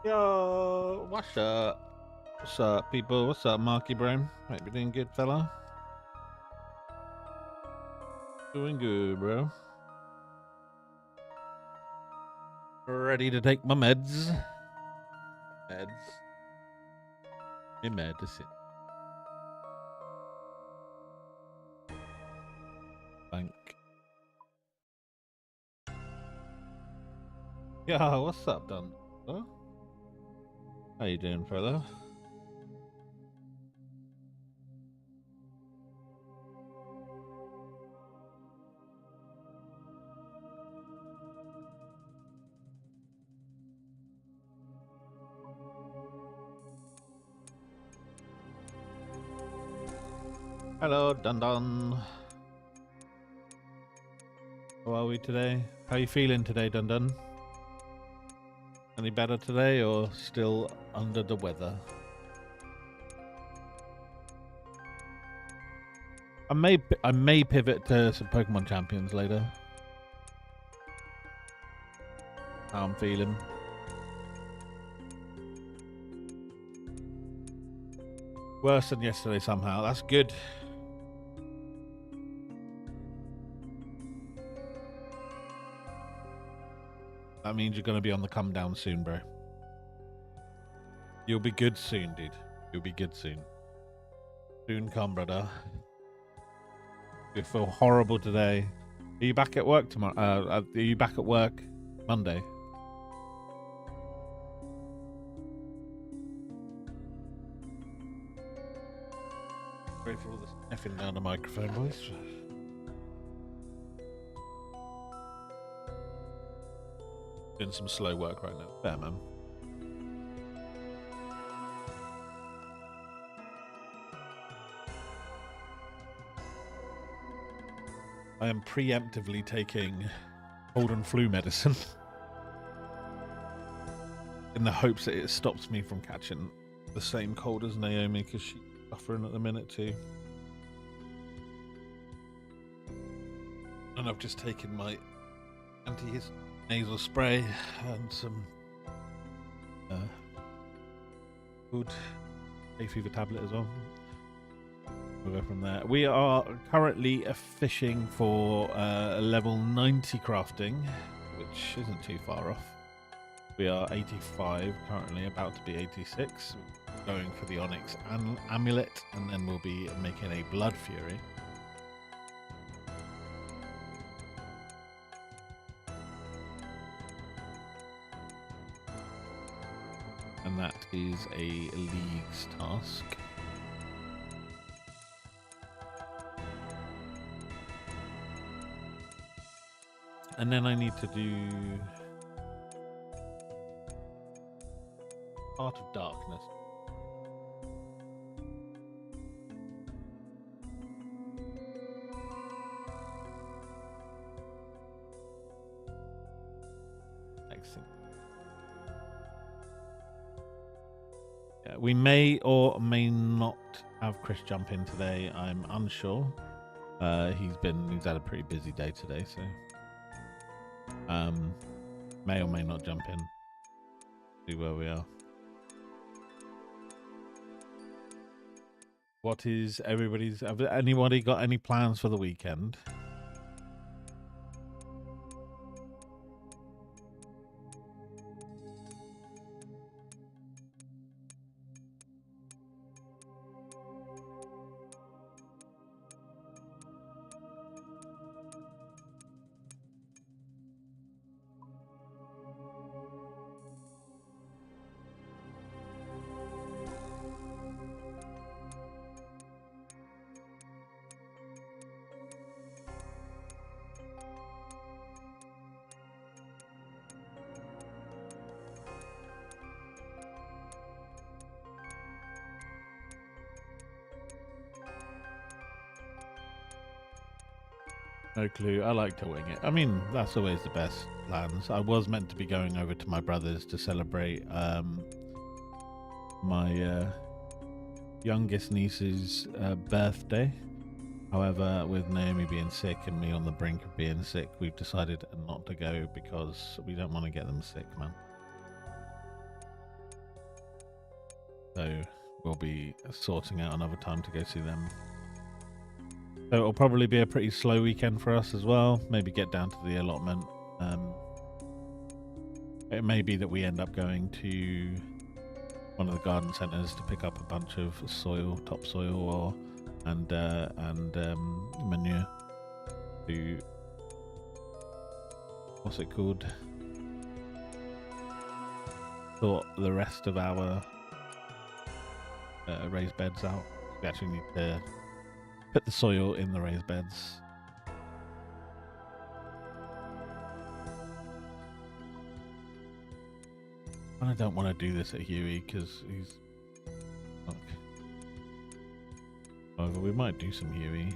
Yo, what's up? What's up, people? What's up, Marky Brown? Hope you're doing good, fella. Doing good, bro. Ready to take my meds. My medicine. Bank. Yeah, what's up, Don? Huh? How you doing, fella? Hello, Dun Dun. How are we today? How you feeling today, Dun Dun? Any better today, or still under the weather? I may pivot to some Pokemon Champions later. How I'm feeling. Worse than yesterday somehow. That's good. That means you're going to be on the come down soon, bro. You'll be good soon, dude. You'll be good soon. Soon come, brother. You feel horrible today. Are you back at work tomorrow? Are you back at work Monday? Sorry for all this effing down the microphone, boys. Doing some slow work right now. Fair, man. I am preemptively taking cold and flu medicine in the hopes that it stops me from catching the same cold as Naomi, because she's suffering at the minute too. And I've just taken my anti-nasal spray and some good hay fever tablet as well. We'll go from there. We are currently fishing for level 90 crafting, which isn't too far off. We are 85 currently, about to be 86. Going for the Onyx Amulet, and then we'll be making a Blood Fury. And that is a League's task. And then I need to do Heart of Darkness. Excellent. Yeah, we may or may not have Chris jump in today. I'm unsure. He's had a pretty busy day today, so may or may not jump in. See where we are. What is everybody's? Have anybody got any plans for the weekend? No clue. I like to wing it. I mean, that's always the best plans. I was meant to be going over to my brother's to celebrate my youngest niece's birthday. However, with Naomi being sick and me on the brink of being sick, we've decided not to go because we don't want to get them sick, man. So we'll be sorting out another time to go see them. So it'll probably be a pretty slow weekend for us as well. Maybe get down to the allotment. It may be that we end up going to one of the garden centres to pick up a bunch of soil, topsoil, and manure. To what's it called? Sort the rest of our raised beds out. We actually need to put the soil in the raised beds. And I don't want to do this at Huey because he's like. However, we might do some Huey.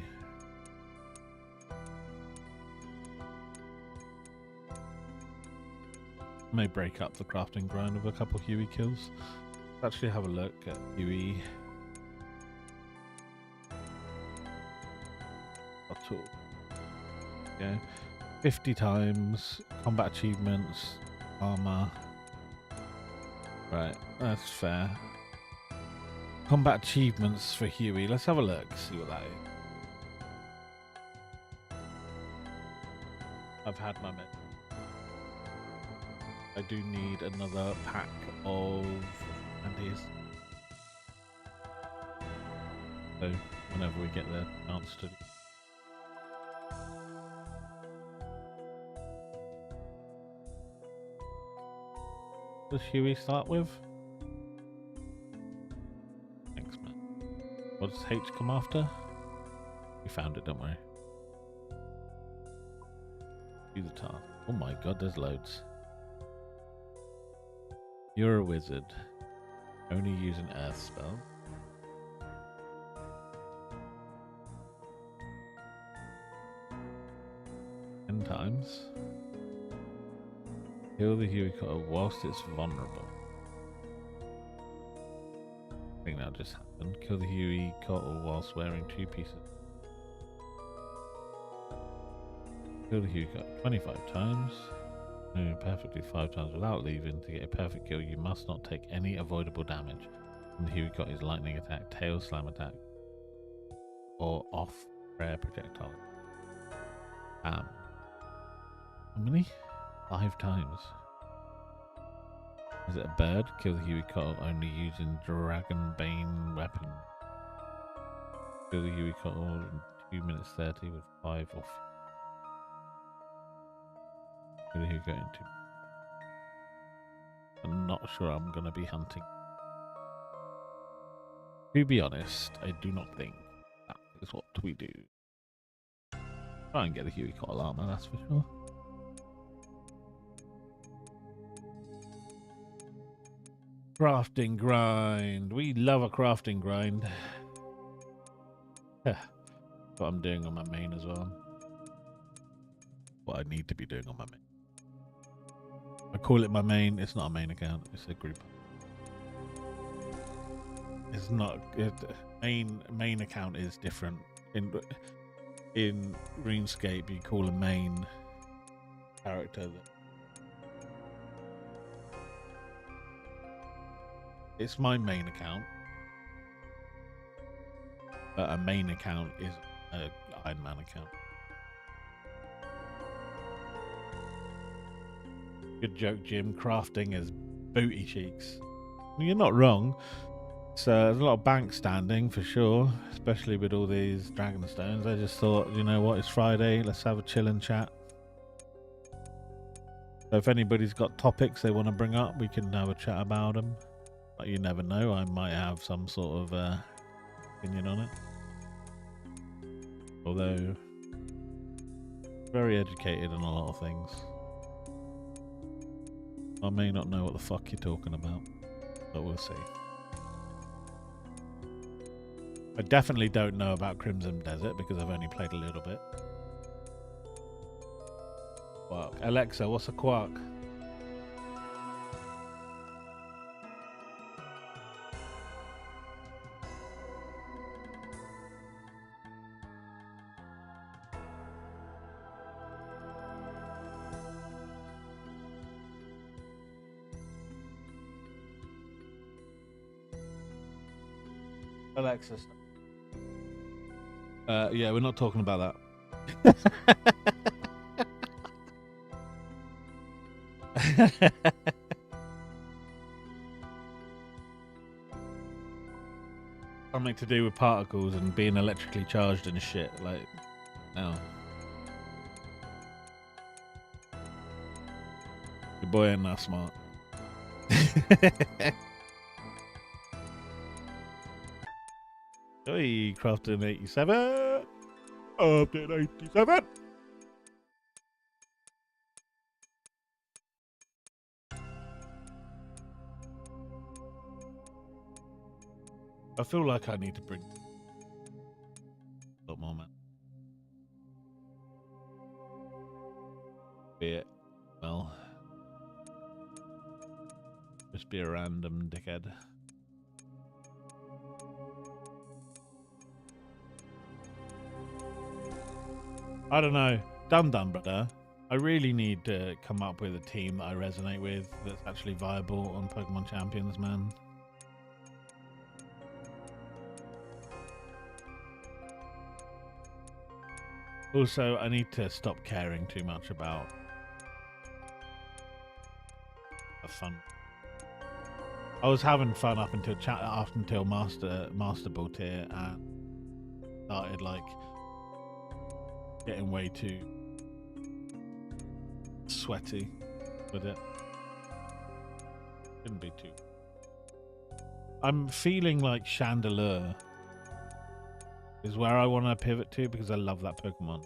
May break up the crafting grind with a couple Huey kills. Let's actually have a look at Huey. Yeah, 50 times combat achievements, armor. Right, that's fair. Combat achievements for Huey. Let's have a look, see what that is. I've had my met. I do need another pack of Andes. So whenever we get the chance to. Does Huey start with? Thanks, man. What does H come after? We found it, don't worry. Do the task. Oh my god, there's loads. You're a wizard. Only use an earth spell. Ten times. Kill the Huey Cotter whilst it's vulnerable. I think that'll just happen. Kill the Huey Cotter whilst wearing 2 pieces. Kill the Huey Cotter 25 times. Perfectly 5 times without leaving. To get a perfect kill, you must not take any avoidable damage from the Huey Cotter's lightning attack, tail slam attack, or off prayer projectile. How many? 5 times. Is it a bird? Kill the Huey Cotter only using Dragonbane weapon. Kill the Huey Cotter in 2 minutes 30 with 5 off. Kill the Huey Cotter in 2. I'm not sure I'm going to be hunting. To be honest, I do not think that is what we do. Try and get the Huey Cotter armor, that's for sure. Crafting grind. We love a crafting grind. That's what I'm doing on my main as well. What I need to be doing on my main. I call it my main. It's not a main account. It's a group. It's not. Main account is different. In RuneScape, you call a main character that. It's my main account, but a main account is an Iron Man account. Good joke, Jim. Crafting is booty cheeks. You're not wrong. So there's a lot of bank standing for sure, especially with all these Dragonstones. I just thought, you know what, it's Friday, let's have a chill and chat. So if anybody's got topics they want to bring up, we can have a chat about them. But you never know, I might have some sort of opinion on it. Although, very educated on a lot of things. I may not know what the fuck you're talking about, but we'll see. I definitely don't know about Crimson Desert because I've only played a little bit. Quark. Alexa, what's a quark? Alexis. Yeah, we're not talking about that. Something to do with particles and being electrically charged and shit. Like, no. Your boy ain't that smart. Hey, Crafton 87. Update 87. I feel like I need to bring a lot more, man. Be it. Well, just be a random dickhead. I don't know. Done, brother. I really need to come up with a team that I resonate with that's actually viable on Pokemon Champions, man. Also, I need to stop caring too much about the fun. I was having fun up until Master Ball tier and started like getting way too sweaty with it. Shouldn't be too. I'm feeling like Chandelure is where I want to pivot to because I love that Pokemon.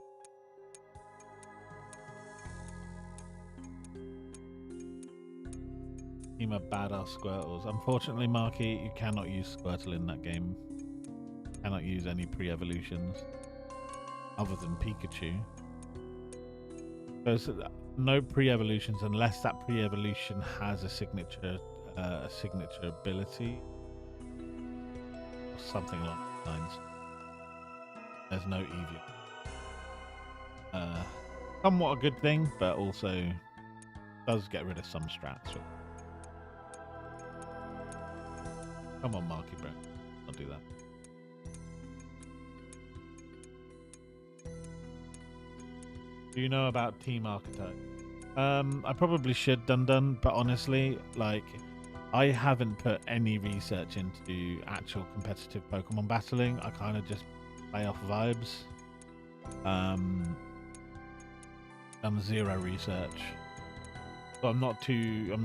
Team of badass Squirtles. Unfortunately, Marky, you cannot use Squirtle in that game. Cannot use any pre-evolutions other than Pikachu. There's no pre-evolutions unless that pre-evolution has a signature ability or something along those lines. There's no Eevee. Somewhat a good thing, but also does get rid of some strats. Come on, Marky, bro. I'll do that. Do you know about Team Archetype? I probably should, Dun, but honestly, like, I haven't put any research into actual competitive Pokemon battling. I kind of just play off vibes. Done zero research, so I'm not too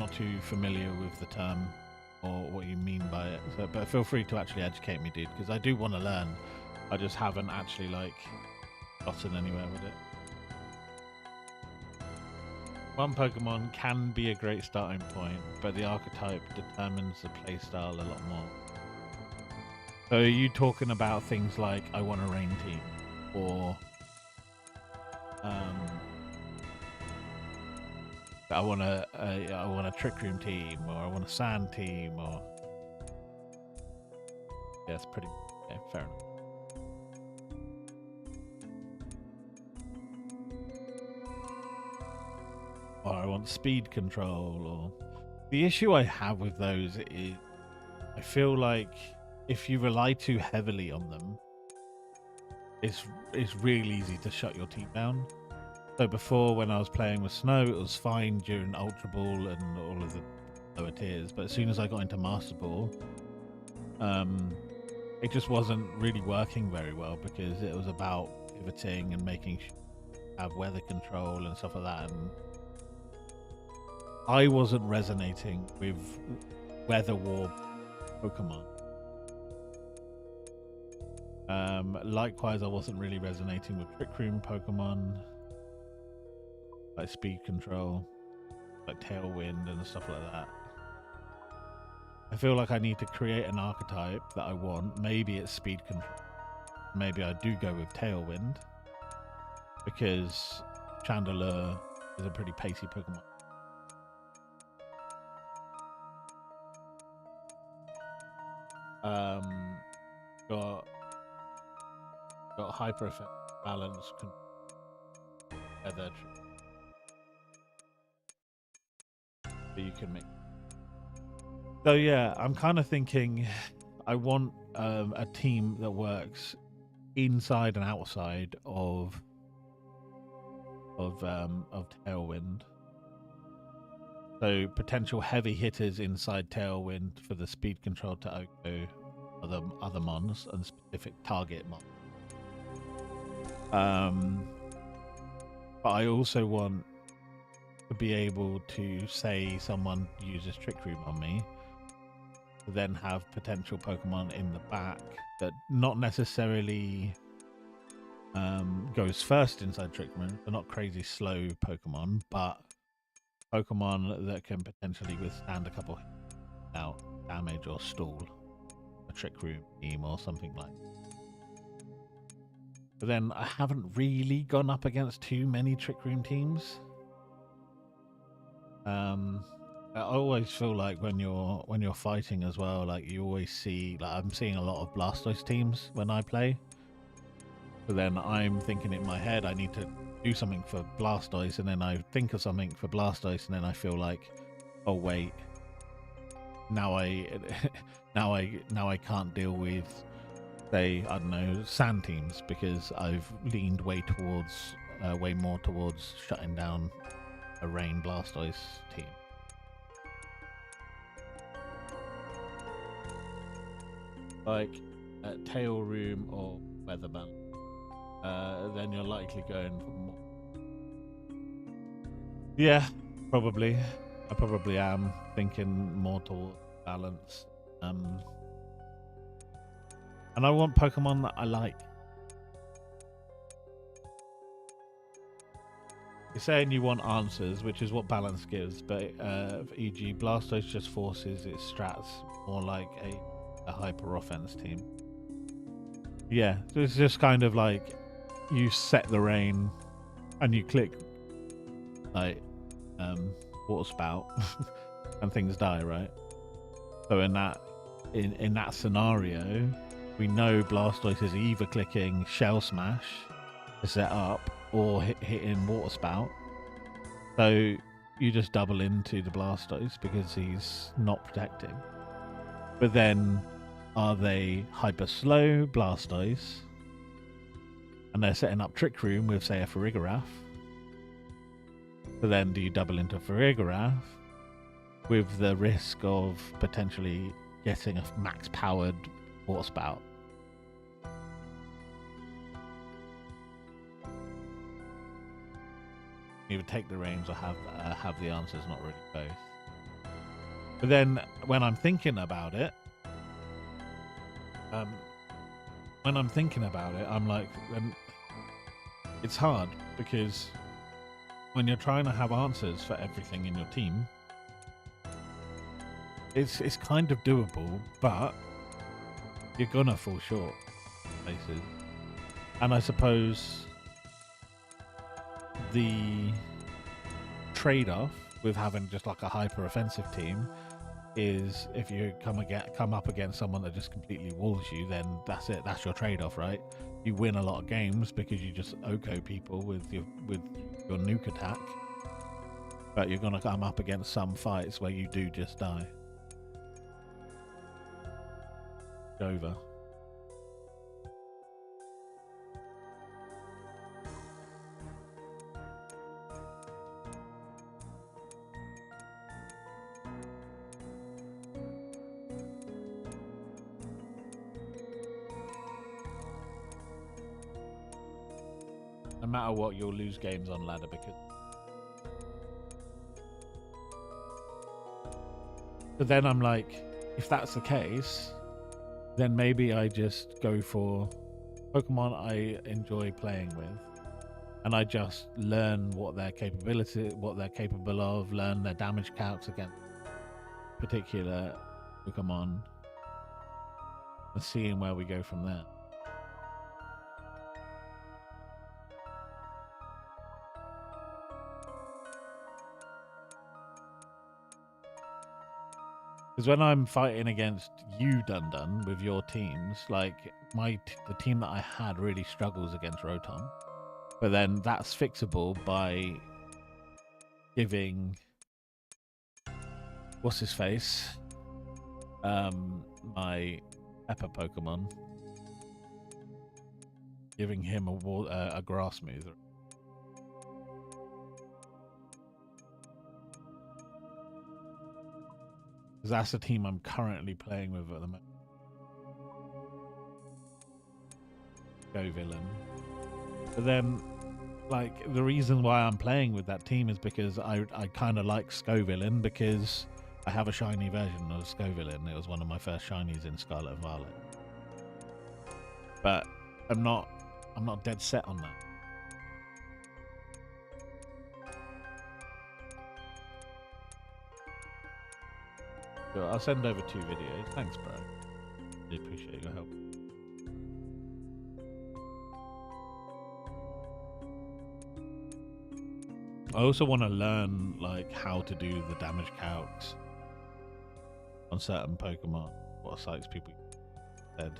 familiar with the term or what you mean by it. So, but feel free to actually educate me, dude, because I do want to learn. I just haven't actually like gotten anywhere with it. One Pokemon can be a great starting point, but the archetype determines the playstyle a lot more. So are you talking about things like I want a rain team, or I want a Trick Room team, or I want a Sand team, or yeah, it's pretty fair enough. Or I want speed control, or the issue I have with those is I feel like if you rely too heavily on them, it's really easy to shut your team down. So before, when I was playing with Snow, it was fine during Ultra Ball and all of the lower tiers, but as soon as I got into Master Ball, it just wasn't really working very well because it was about pivoting and making have weather control and stuff like that, and I wasn't resonating with Weather War Pokemon. Likewise, I wasn't really resonating with Trick Room Pokemon, like speed control, like Tailwind and stuff like that. I feel like I need to create an archetype that I want. Maybe it's speed control. Maybe I do go with Tailwind because Chandelure is a pretty pacey Pokemon. Got hyper effect, balance, feather, that you can make. So yeah, I'm kind of thinking I want a team that works inside and outside of Tailwind. So potential heavy hitters inside Tailwind for the speed control to Oko, other mons and specific target mons. But I also want to be able to say someone uses Trick Room on me, to then have potential Pokemon in the back that not necessarily goes first inside Trick Room. They're not crazy slow Pokemon, but Pokemon that can potentially withstand a couple out damage or stall a Trick Room team or something like that. But then I haven't really gone up against too many Trick Room teams. I always feel like when you're fighting as well, like you always see, like I'm seeing a lot of Blastoise teams when I play. But then I'm thinking in my head I need to do something for Blastoise, and then I think of something for Blastoise, and then I feel like, oh wait, now I can't deal with, say, I don't know, sand teams, because I've leaned way more towards shutting down a Rain Blastoise team. Like Tail Room or Weatherman, then you're likely going for more. Yeah, probably. I probably am thinking more towards balance. And I want Pokemon that I like. You're saying you want answers, which is what balance gives, but e.g. Blastoise just forces its strats more like a hyper offense team. Yeah, so it's just kind of like you set the rain and you click like water spout and things die, right? So in that scenario, we know Blastoise is either clicking Shell Smash to set up or hitting water spout. So you just double into the Blastoise because he's not protecting. But then, are they hyper slow Blastoise and they're setting up Trick Room with, say, a Farigiraf? So then do you double into Farigiraf with the risk of potentially getting a max powered water spout? Either take the reins or have the answers, not really both. But then when I'm thinking about it, I'm like, it's hard, because when you're trying to have answers for everything in your team, it's kind of doable, but you're gonna fall short places. And I suppose the trade-off with having just like a hyper offensive team is if you come up against someone that just completely walls you, then that's it. That's your trade-off, right? You win a lot of games because you just Oko people with your nuke attack, but you're gonna come up against some fights where you do just die. Over. No matter what, you'll lose games on ladder because. But then I'm like, if that's the case, then maybe I just go for Pokemon I enjoy playing with, and I just learn what they're capable of, learn their damage calcs against particular Pokemon, and seeing where we go from there. Because when I'm fighting against you, Dun, with your teams, like the team that I had really struggles against Rotom, but then that's fixable by giving what's his face, my Pepper Pokemon, giving him a grass mover. Because that's the team I'm currently playing with at the moment. Go Villain. But then, like, the reason why I'm playing with that team is because I kind of like Scovillain, because I have a shiny version of Scovillain. It was one of my first shinies in Scarlet and Violet. But I'm not dead set on that. So I'll send over 2 videos. Thanks, bro. Really appreciate your help. I also want to learn, like, how to do the damage calcs on certain Pokemon. What sites people said.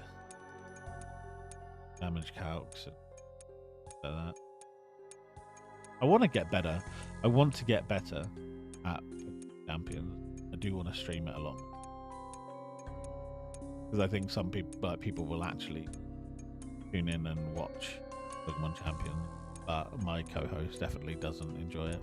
Damage calcs and like that. I want to get better. I want to get better at Champions. I do want to stream it a lot. Because I think some people will actually tune in and watch Pokemon Champions. But my co-host definitely doesn't enjoy it.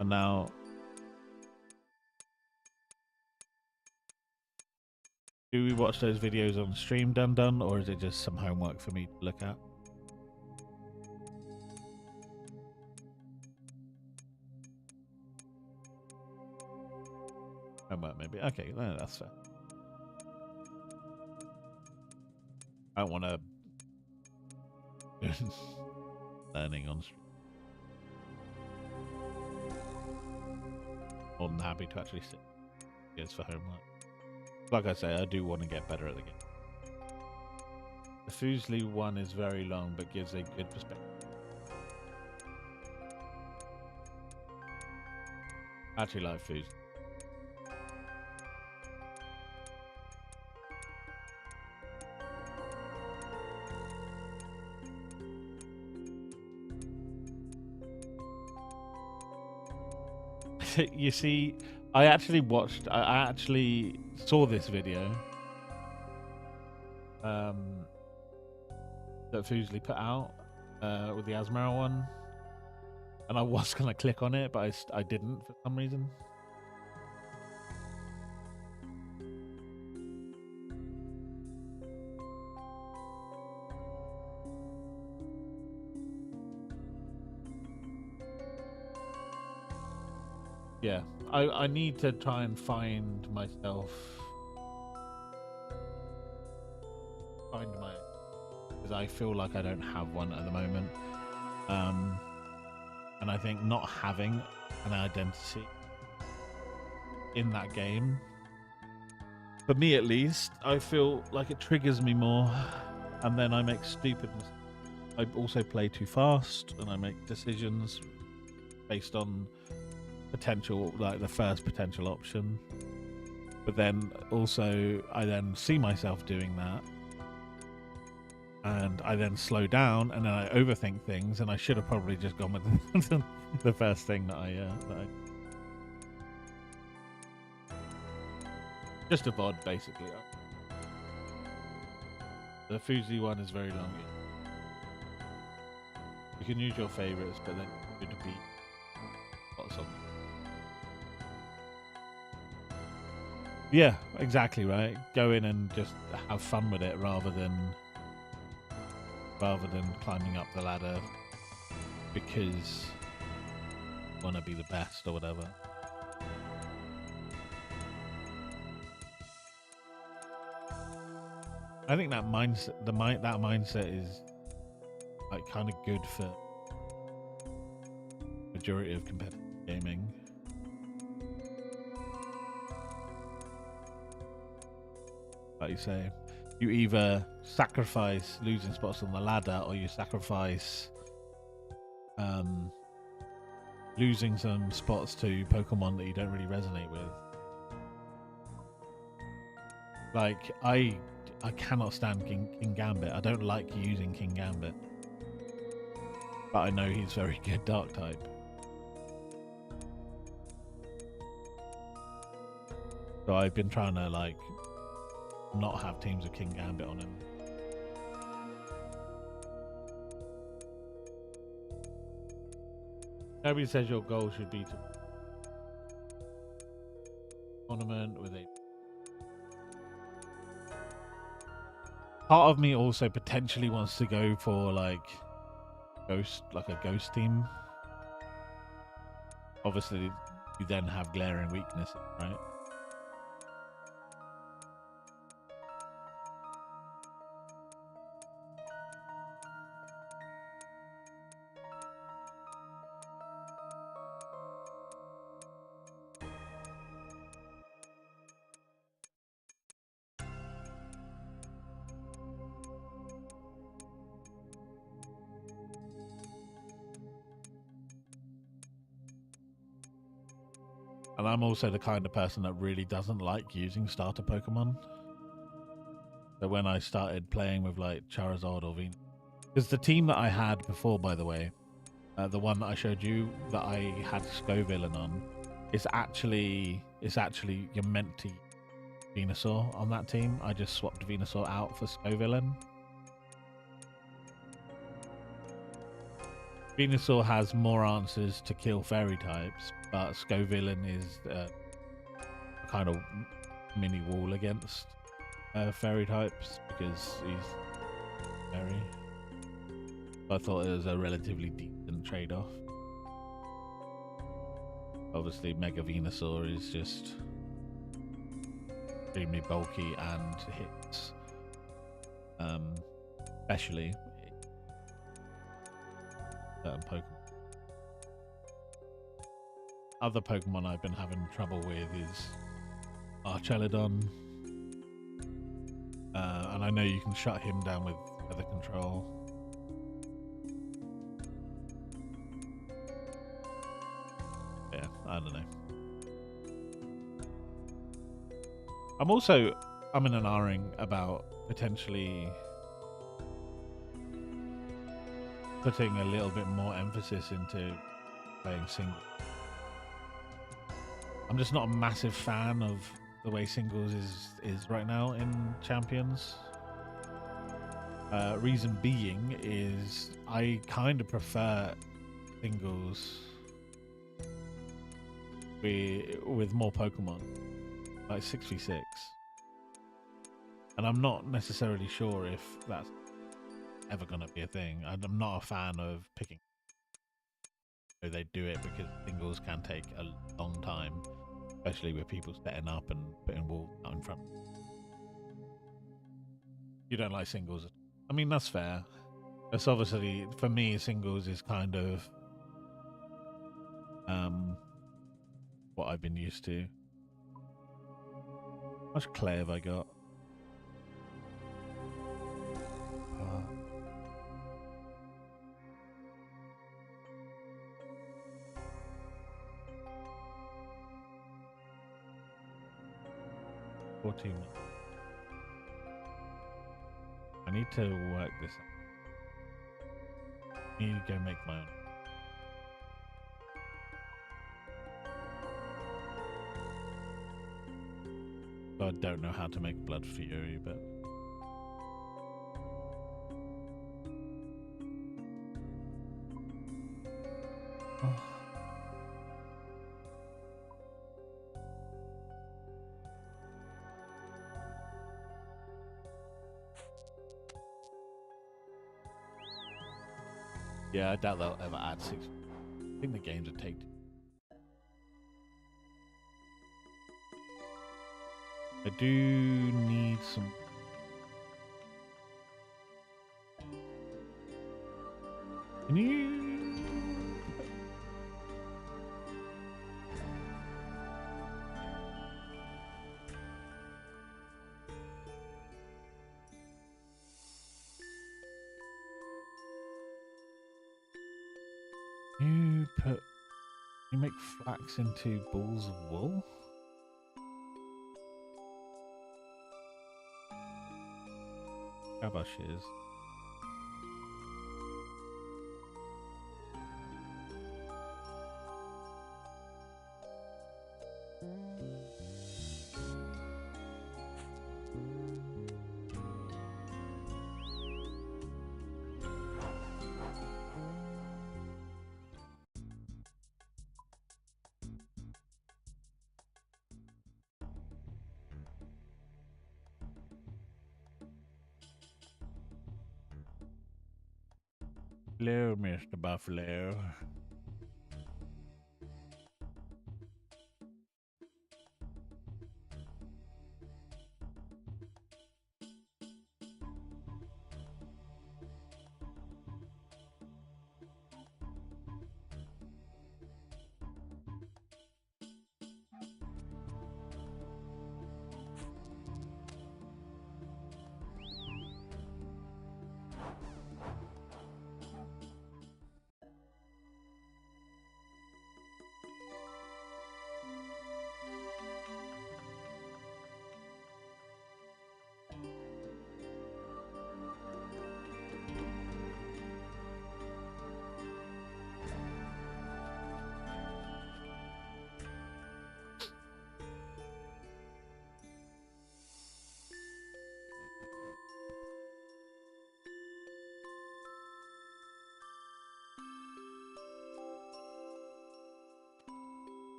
And now, do we watch those videos on stream done, or is it just some homework for me to look at? Homework, maybe. Okay, no, that's fair. I don't want to learning on stream. More than happy to actually sit yes for homework. Like I say, I do want to get better at the game. The Fuslie one is very long, but gives a good perspective. I actually like Fuslie. You see, I actually saw this video that Fuslie put out with the Asmara one, and I was gonna click on it, but I didn't for some reason. Yeah, I need to try and find myself, because I feel like I don't have one at the moment, and I think not having an identity in that game, for me at least, I feel like it triggers me more, and then I make stupid mistakes. I also play too fast, and I make decisions based on potential, like the first potential option, but then also I then see myself doing that, and I then slow down, and then I overthink things, and I should have probably just gone with the first thing that I just a VOD basically. The Fuslie one is very long. You can use your favorites, but then it would be lots of. Yeah, exactly right. Go in and just have fun with it rather than climbing up the ladder because you want to be the best or whatever. I think that mindset, that mindset is like kind of good for majority of competitive gaming. Like you say, you either sacrifice losing spots on the ladder, or you sacrifice losing some spots to Pokemon that you don't really resonate with. Like, I cannot stand King Gambit. I don't like using King Gambit. But I know he's very good Dark type. So I've been trying to, like, not have teams of King Gambit on him. Nobody says your goal should be to tournament with a. Part of me also potentially wants to go for like a ghost team. Obviously, you then have glaring weaknesses, right? And I'm also the kind of person that really doesn't like using starter Pokemon. So when I started playing with like Charizard or Venusaur, because the team that I had before, by the way, the one that I showed you that I had Scovillain on, it's actually you're meant to use Venusaur on that team. I just swapped Venusaur out for Scovillain. Venusaur has more answers to kill fairy types, but Scovillain is a kind of mini wall against fairy types because he's fairy. I thought it was a relatively decent trade-off. Obviously, Mega Venusaur is just extremely bulky and hits, especially certain Pokemon. Other Pokemon I've been having trouble with is Archelidon, and I know you can shut him down with weather control. Yeah, I don't know. I'm in an R-ing about potentially putting a little bit more emphasis into playing single. I'm just not a massive fan of the way singles is right now in Champions. Reason being is I kind of prefer singles with more Pokemon, like 6v6. And I'm not necessarily sure if that's ever going to be a thing. I'm not a fan of picking. So they do it because singles can take a long time, especially with people setting up and putting walls out in front. You don't like singles. I mean, that's fair. That's obviously, for me, singles is kind of what I've been used to. How much clay have I got? 14. I need to work this out. I need to go make my own. So I don't know how to make Blood Fury, but yeah, I doubt they'll ever add 6. I think the games would take. I do need some. Can you? You put You make flax into balls of wool? Cabashes. Hello, Mr. Buffalo.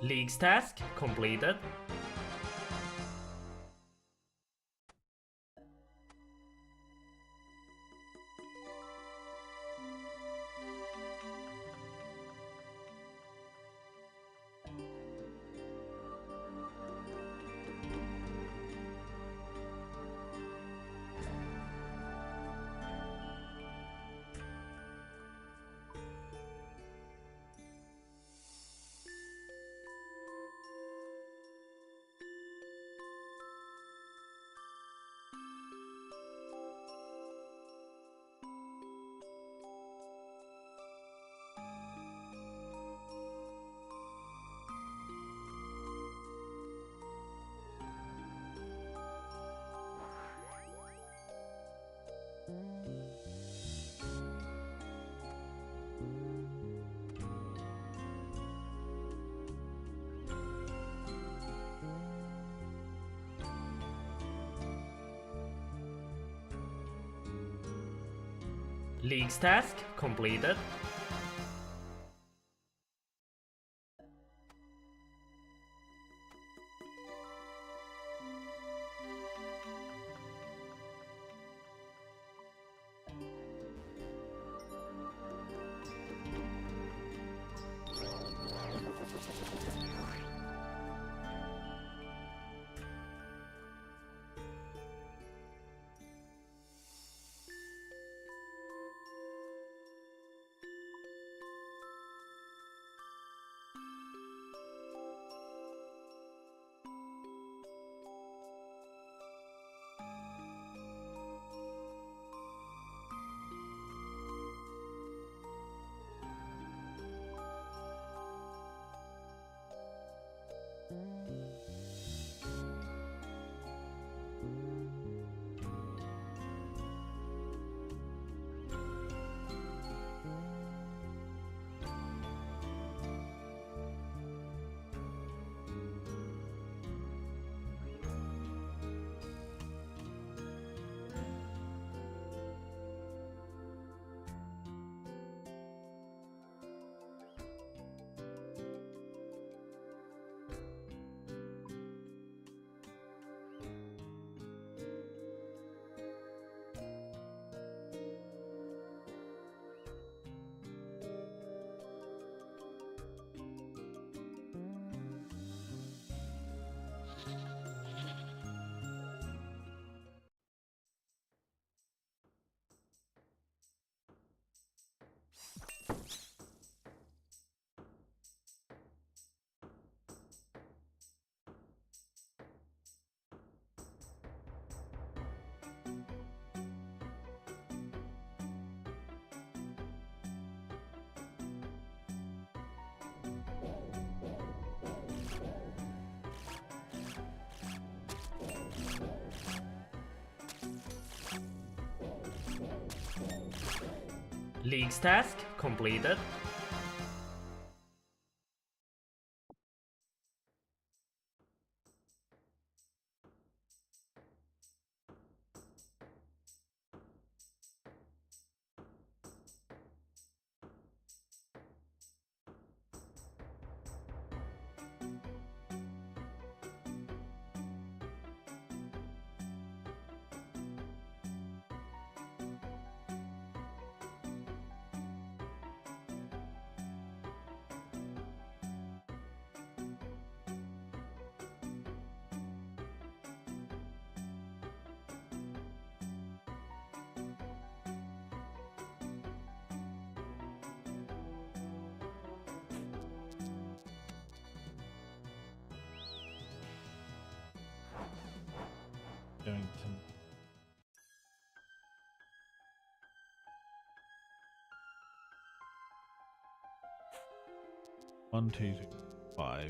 League's task completed. League's task completed. League's task completed. Going to 1, 2, 3, 5.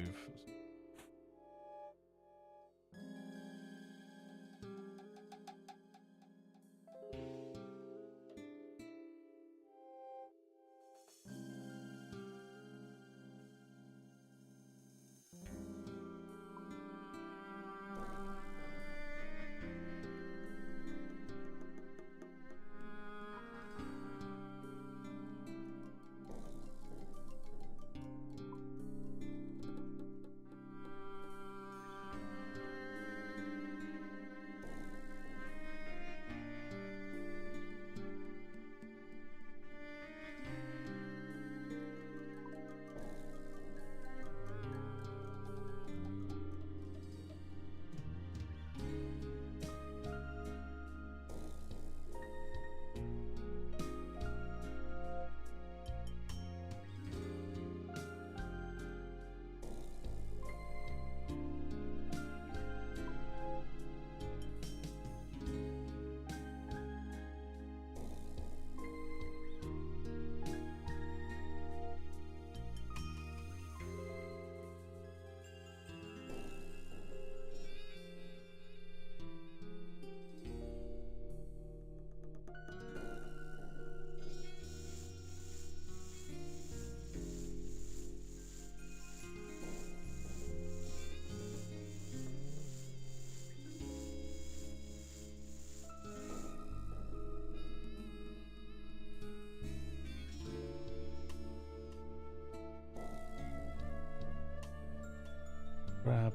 Grab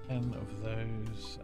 10 of those.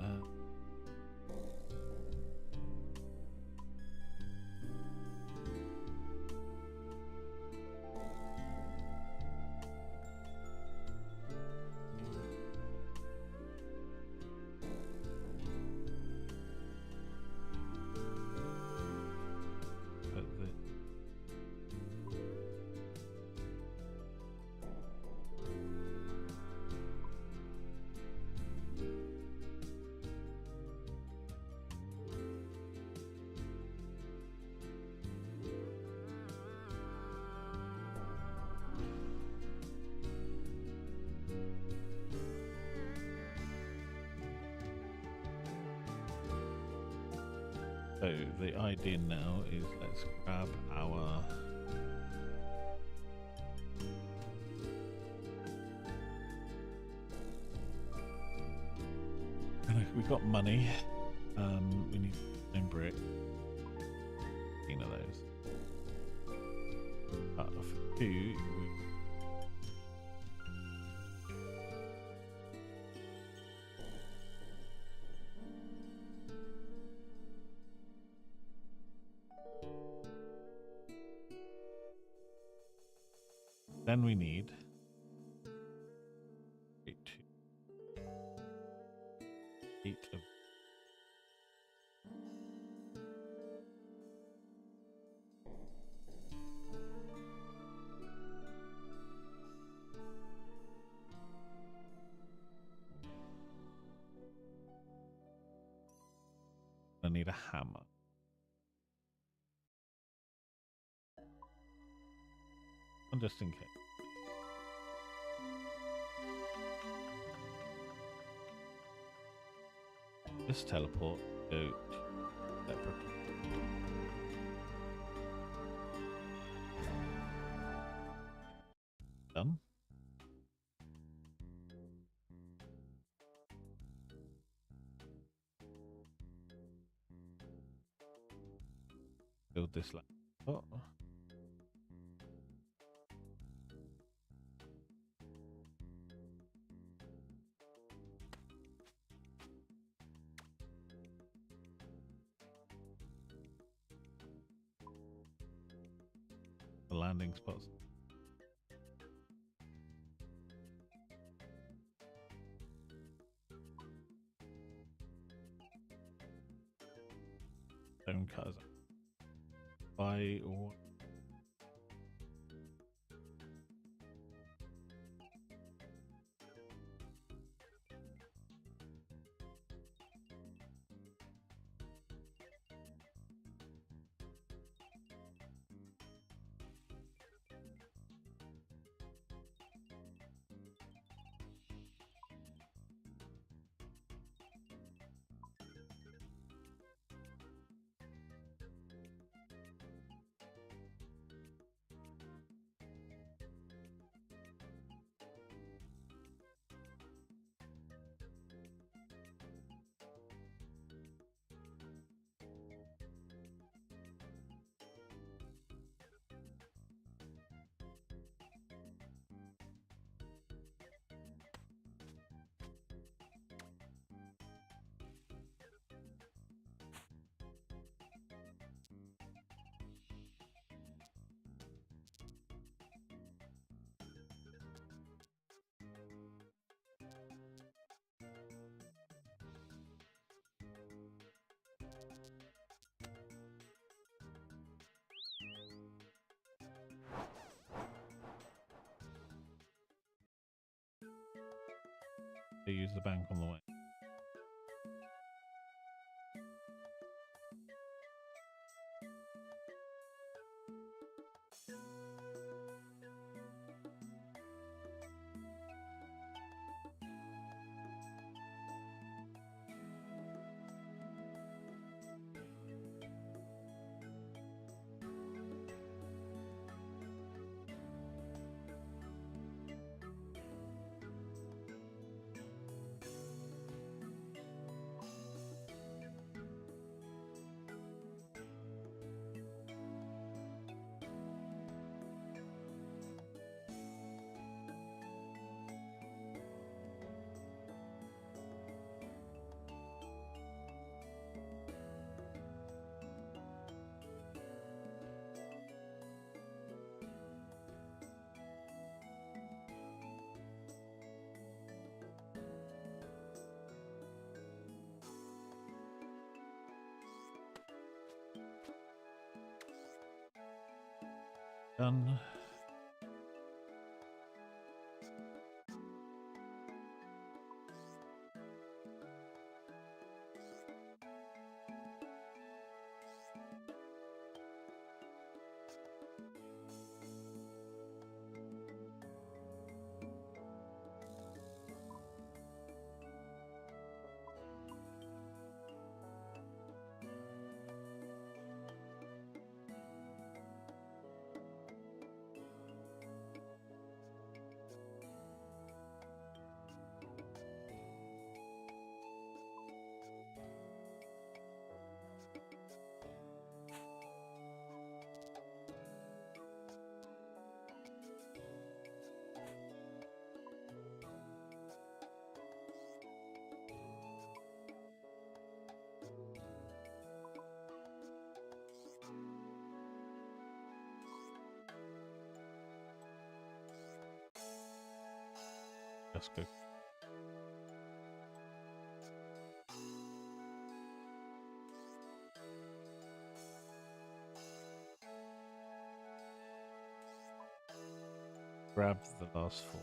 So the idea now is let's grab our we've got money. We need 9 brick. 15 of those. For 2 then we need 8 of I need a hammer. And just in case. This teleport go separate. build this land. Oh. The landing spots. Stone cutters. By one. They use the bank on the way. Done. That's good. Grab the last four.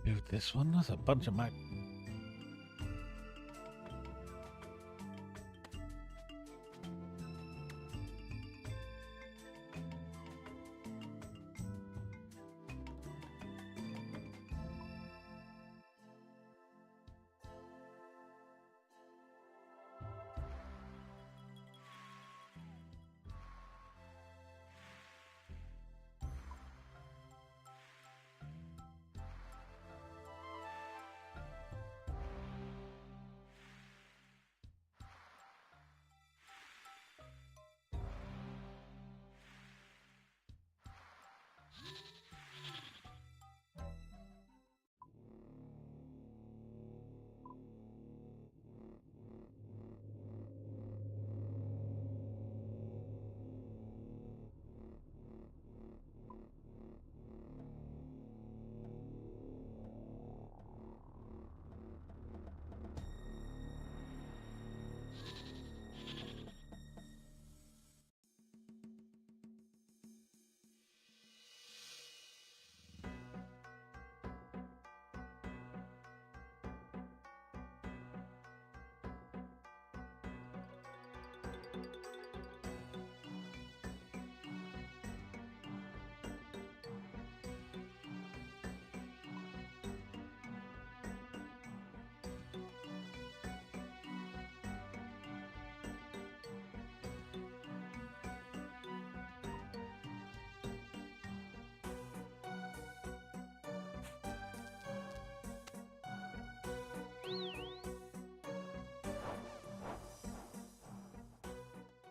Move this one. That's a bunch of mag.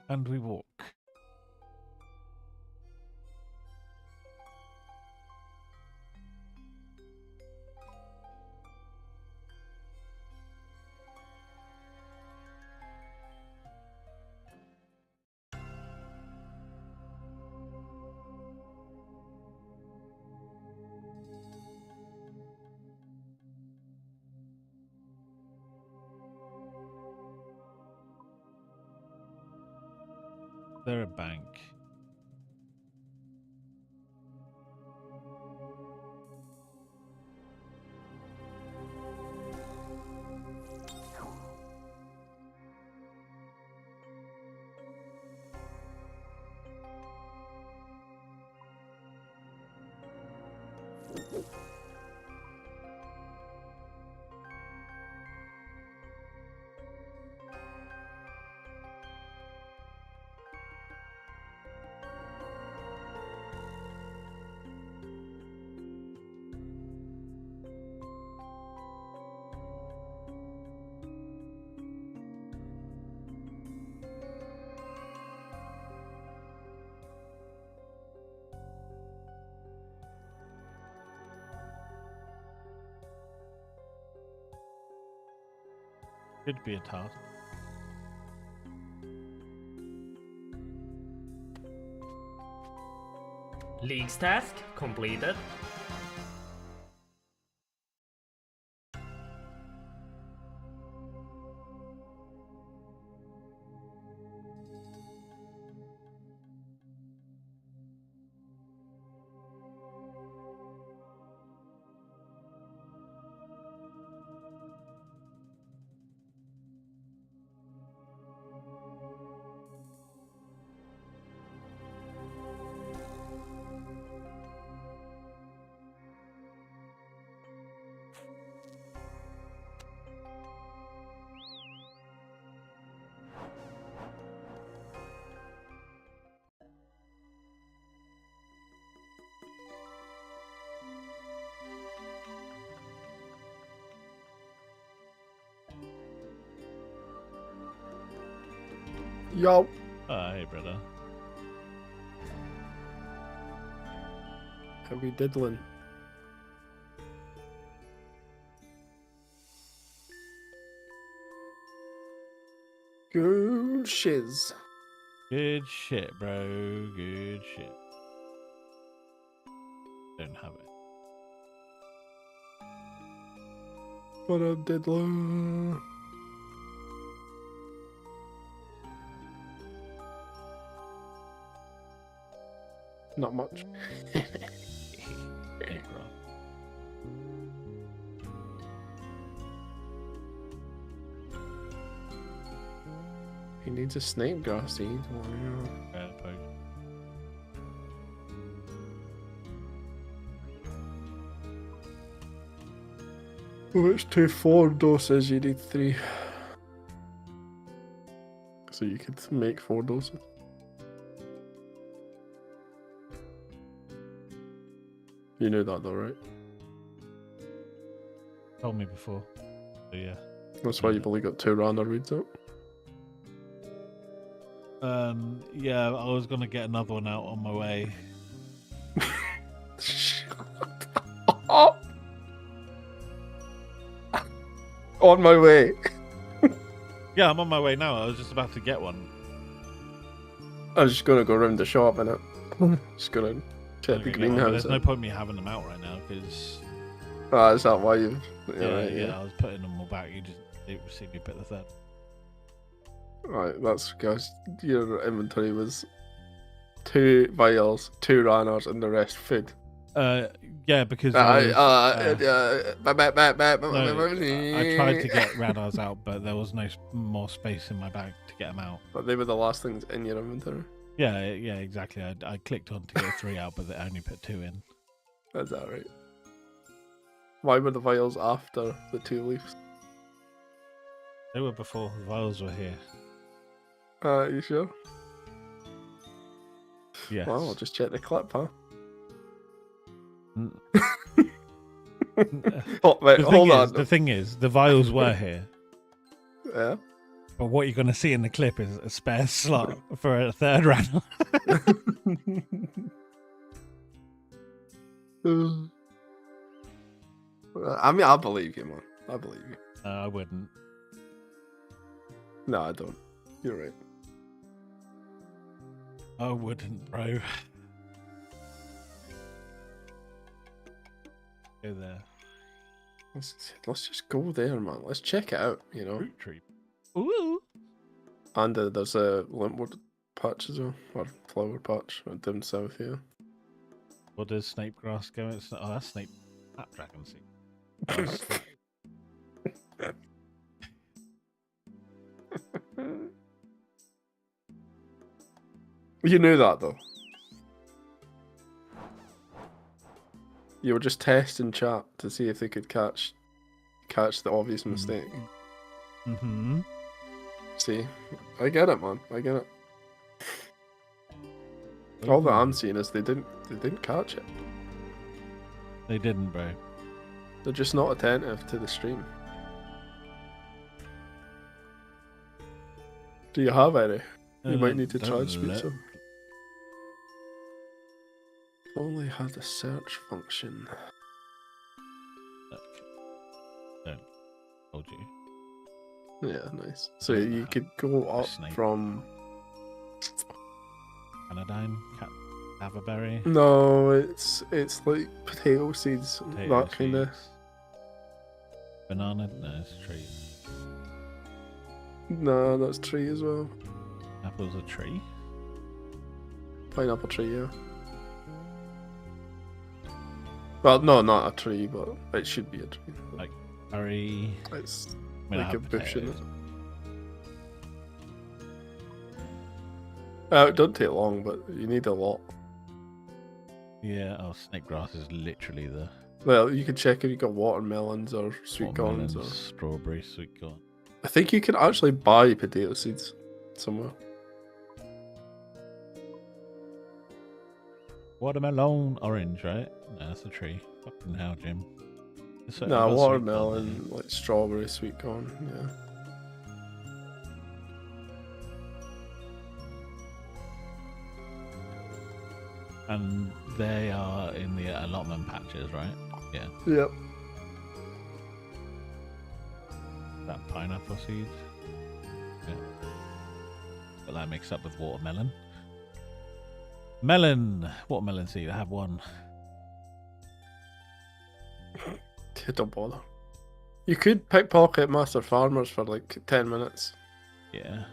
And we walk. They're a bank. Could be a task. League's task completed. Yo. Hey, brother. How we diddling? Good shiz. Good shit, bro. Good shit. Don't have it. What up, diddler? Not much. Hey, bro. needs a snake grass seed. Yeah, poke. Which 2 4 doses? You need 3. So you could make 4 doses. You knew that though, right? Told me before. So yeah. That's why you've only got 2 Ranor reeds out. Yeah, I was gonna get another one out on my way. On my way. Yeah, I'm on my way now. I was just about to get one. I was just gonna go around the shop innit? Just gonna check the greenhouse. There's no point in me having them out right now because Is that why you? yeah, I was putting them all back. You see me put the third. Right, that's because your inventory was 2 vials, 2 Ranors, and the rest food. Yeah, because I I tried to get Ranars out, but there was no more space in my bag to get them out. But they were the last things in your inventory. Yeah, exactly. I clicked on to get 3 out, but I only put 2 in. Is that right? Why were the vials after the 2 leaves? They were before the vials were here. You sure? Yes. Well, I'll just check the clip, huh? Oh, wait, hold on. The thing is, the vials were here. Yeah. But what you're going to see in the clip is a spare slot for a third Ranor. I mean, I believe you, man. I believe you. I wouldn't. No, I don't. You're right. I wouldn't, bro. Go there. Let's just go there, man. Let's check it out, you know. Fruit tree. Ooh. And there's a Lintwood patch as well, or flower patch down south here. What does Snape grass go? Oh, that's Snape Snapdragon seed. You knew that though. You were just testing chat to see if they could catch the obvious mistake. Mm-hmm. See, I get it, man. I get it. All that I'm seeing is they didn't catch it. They didn't, bro. They're just not attentive to the stream. Do you have any? You might need to try and speak some. If only had a search function. Don't. Told you. Yeah, nice. So you could go up Snake. from. Anodyne, Cavaberry. No, it's like potato seeds, that kind of. Banana, no, it's a tree. No, that's tree as well. Apple's a tree. Pineapple tree, yeah. Well, no, not a tree, but it should be a tree. Like curry. It's May not like a have bush in it. potatoes. It doesn't take long, but you need a lot. Yeah. Oh, snake grass is literally the Well, you can check if you got watermelons or sweet corns. watermelon, Or... strawberry, sweet corn. I think you can actually buy potato seeds somewhere. Watermelon, orange, right? No, that's a tree. Fucking hell, Jim. It's No, got sweet corn watermelon, like strawberry, sweet corn, yeah. there. And they are in the allotment patches, right? Yeah. Yep. That pineapple seeds. Yeah. But that mixed up with watermelon. Watermelon seed. I have one. Don't bother. You could pickpocket Master Farmers for like 10 minutes. Yeah.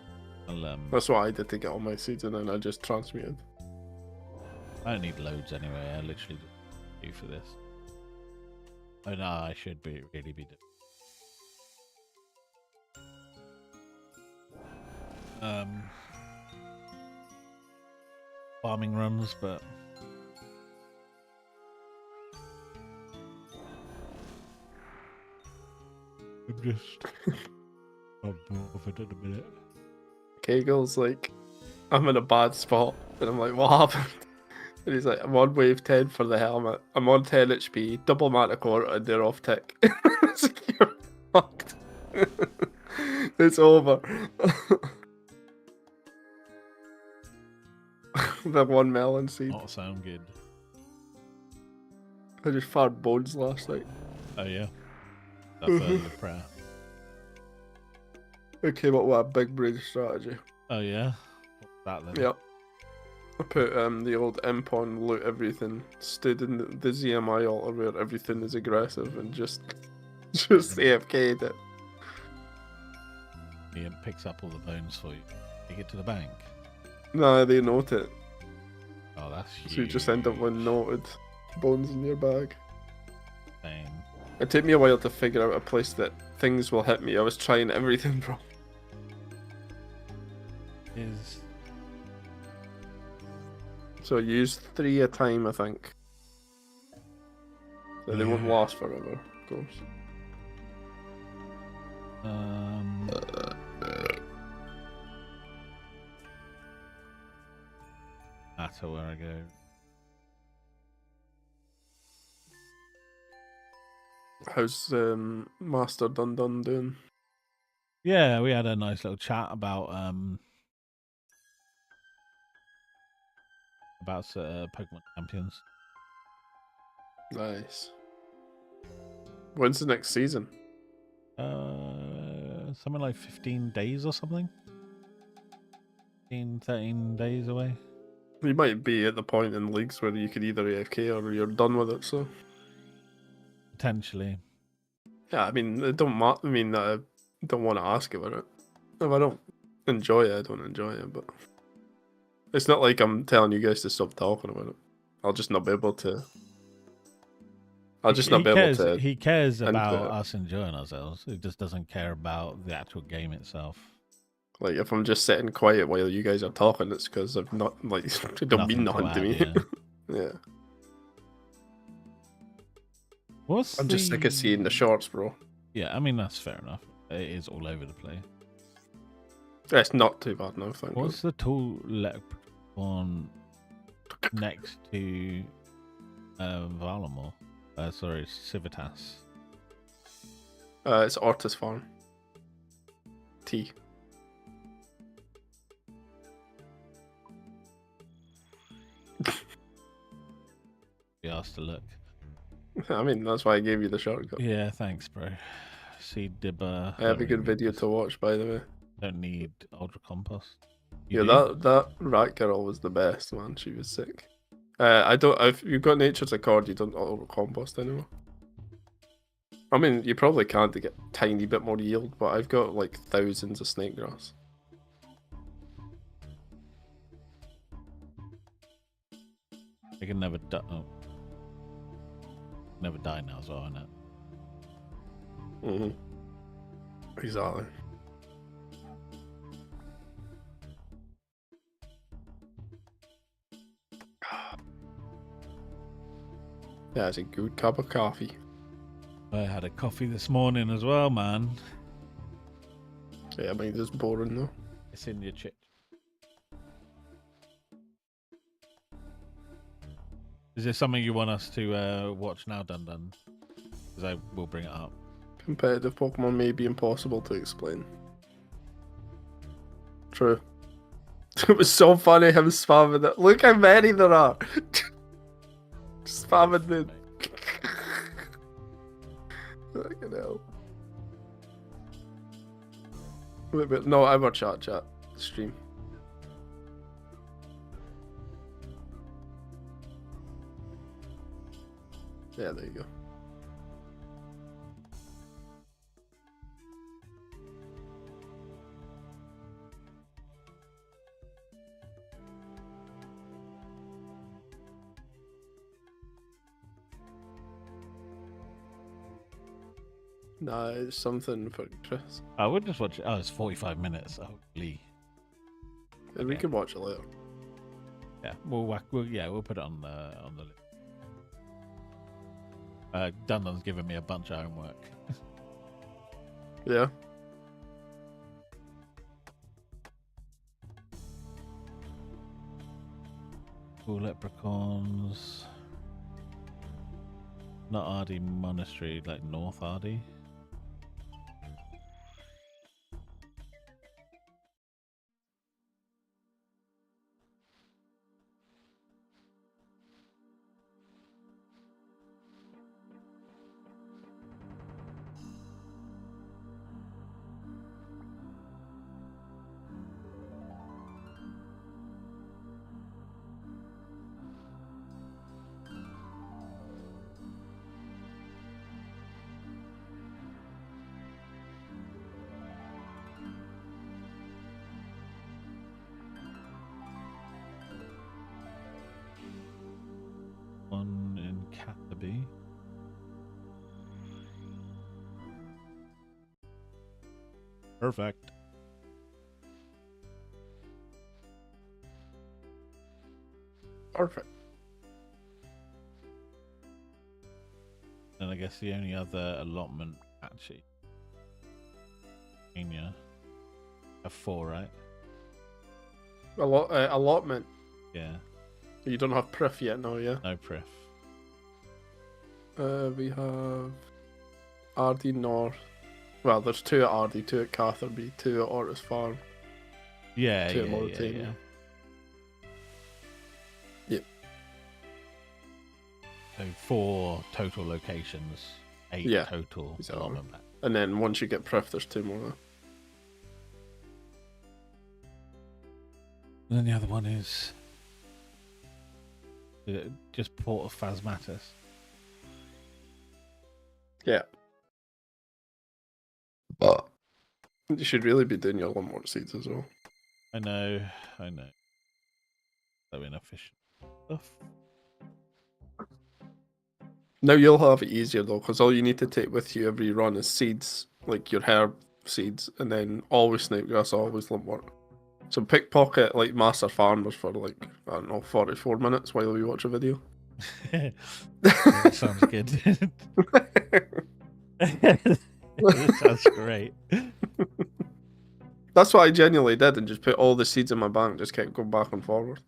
I'll, That's what I did to get all my seeds, and then I just transmuted. I don't need loads anyway. I literally do for this. Oh no, I should really be doing. farming runs, but I'm just not bothered at the minute. Kegel's like, I'm in a bad spot. And I'm like, what happened? And he's like, I'm on wave 10 for the helmet. I'm on 10 HP, double Manticore, and they're off tick. It's like, you're fucked. It's over. The one melon seed. Not sound good. I just fired bones last night. Oh yeah, that's the prayer. I came up with a big brain strategy. Oh yeah, what's that then? Yep. I put the old imp on loot everything, stood in the ZMI altar where everything is aggressive and just AFK'd it. The imp picks up all the bones for you. Take it to the bank. Nah, they note it. Oh, that's huge. So you just end up with noted bones in your bag. Dang. It took me a while to figure out a place that things will hit me. I was trying everything, bro. Is So I used 3 a time, I think. So they won't last forever, of course. Matter where I go. How's Master Dun Dun doing? Yeah, we had a nice little chat about Pokemon Champions. Nice. When's the next season? Something like 15 days or something. 13 days away. You might be at the point in leagues where you could either AFK or you're done with it, so... Potentially. Yeah, I mean, it don't I don't want to ask about it. If I don't enjoy it, I don't enjoy it, but... It's not like I'm telling you guys to stop talking about it. I'll just not be able to... He cares about us enjoying ourselves. He just doesn't care about the actual game itself. Like, if I'm just sitting quiet while you guys are talking, it's because I've not, like, it don't mean nothing to me. Yeah. I'm just sick of seeing the shorts, bro. Yeah, I mean, that's fair enough. It is all over the place. It's not too bad now, thank What's the tool on next to Valamor? Sorry, Civitas. It's Ortis Farm. T. Be asked to look. I mean, that's why I gave you the shortcut. Yeah, thanks, bro. Seed dibber. I have a good video to watch, by the way. Don't need Ultra Compost. That rat girl was the best, man. She was sick. If you've got Nature's Accord, you don't auto compost anymore. I mean, you probably can to get a tiny bit more yield, but I've got like thousands of snake grass. I can never die. Oh. Never die now as well, innit? Exactly. Yeah, it's a good cup of coffee. I had a coffee this morning as well, man. Yeah, I mean, it's boring though. It's in your chip. Is there something you want us to watch now, Dun Dun? Because I will bring it up. Competitive Pokemon may be impossible to explain. True. It was so funny him spamming it. Look how many there are. Spamming the... Fucking hell. Wait, no, I'm on chat. Stream. Yeah, there you go. Nah, it's something for Chris. I would just watch it. Oh, it's 45 minutes. Holy. And we Okay. can watch it later. Yeah, we'll put it on the list. Dundon's given me a bunch of homework. Yeah. Cool leprechauns. Not Ardy Monastery, like North Ardy. One in Catterby. Perfect. Perfect. And I guess the only other allotment actually. Yeah. A 4, right? Allotment. Yeah. You don't have Prif yet, no, yeah? No Prif. We have Ardee North. Well, there's 2 at Ardee, 2 at Catherby, 2 at Ortis Farm. Yeah, To yeah. Mauritania. Yep. So 4 total locations, 8 Yeah, total exactly. allotment packs. And then once you get Prif, there's 2 more. And then the other one is just Port of Phasmatus. Yeah. But you should really be doing your Lumwort seeds as well. I know. So inefficient stuff. Now you'll have it easier though, because all you need to take with you every run is seeds, like your herb seeds, and then always snakegrass, always Lumwort. So pickpocket like Master Farmers for like, I don't know, 44 minutes while we watch a video. That sounds good. That sounds great. That's what I genuinely did, and just put all the seeds in my bank, just kept going back and forward.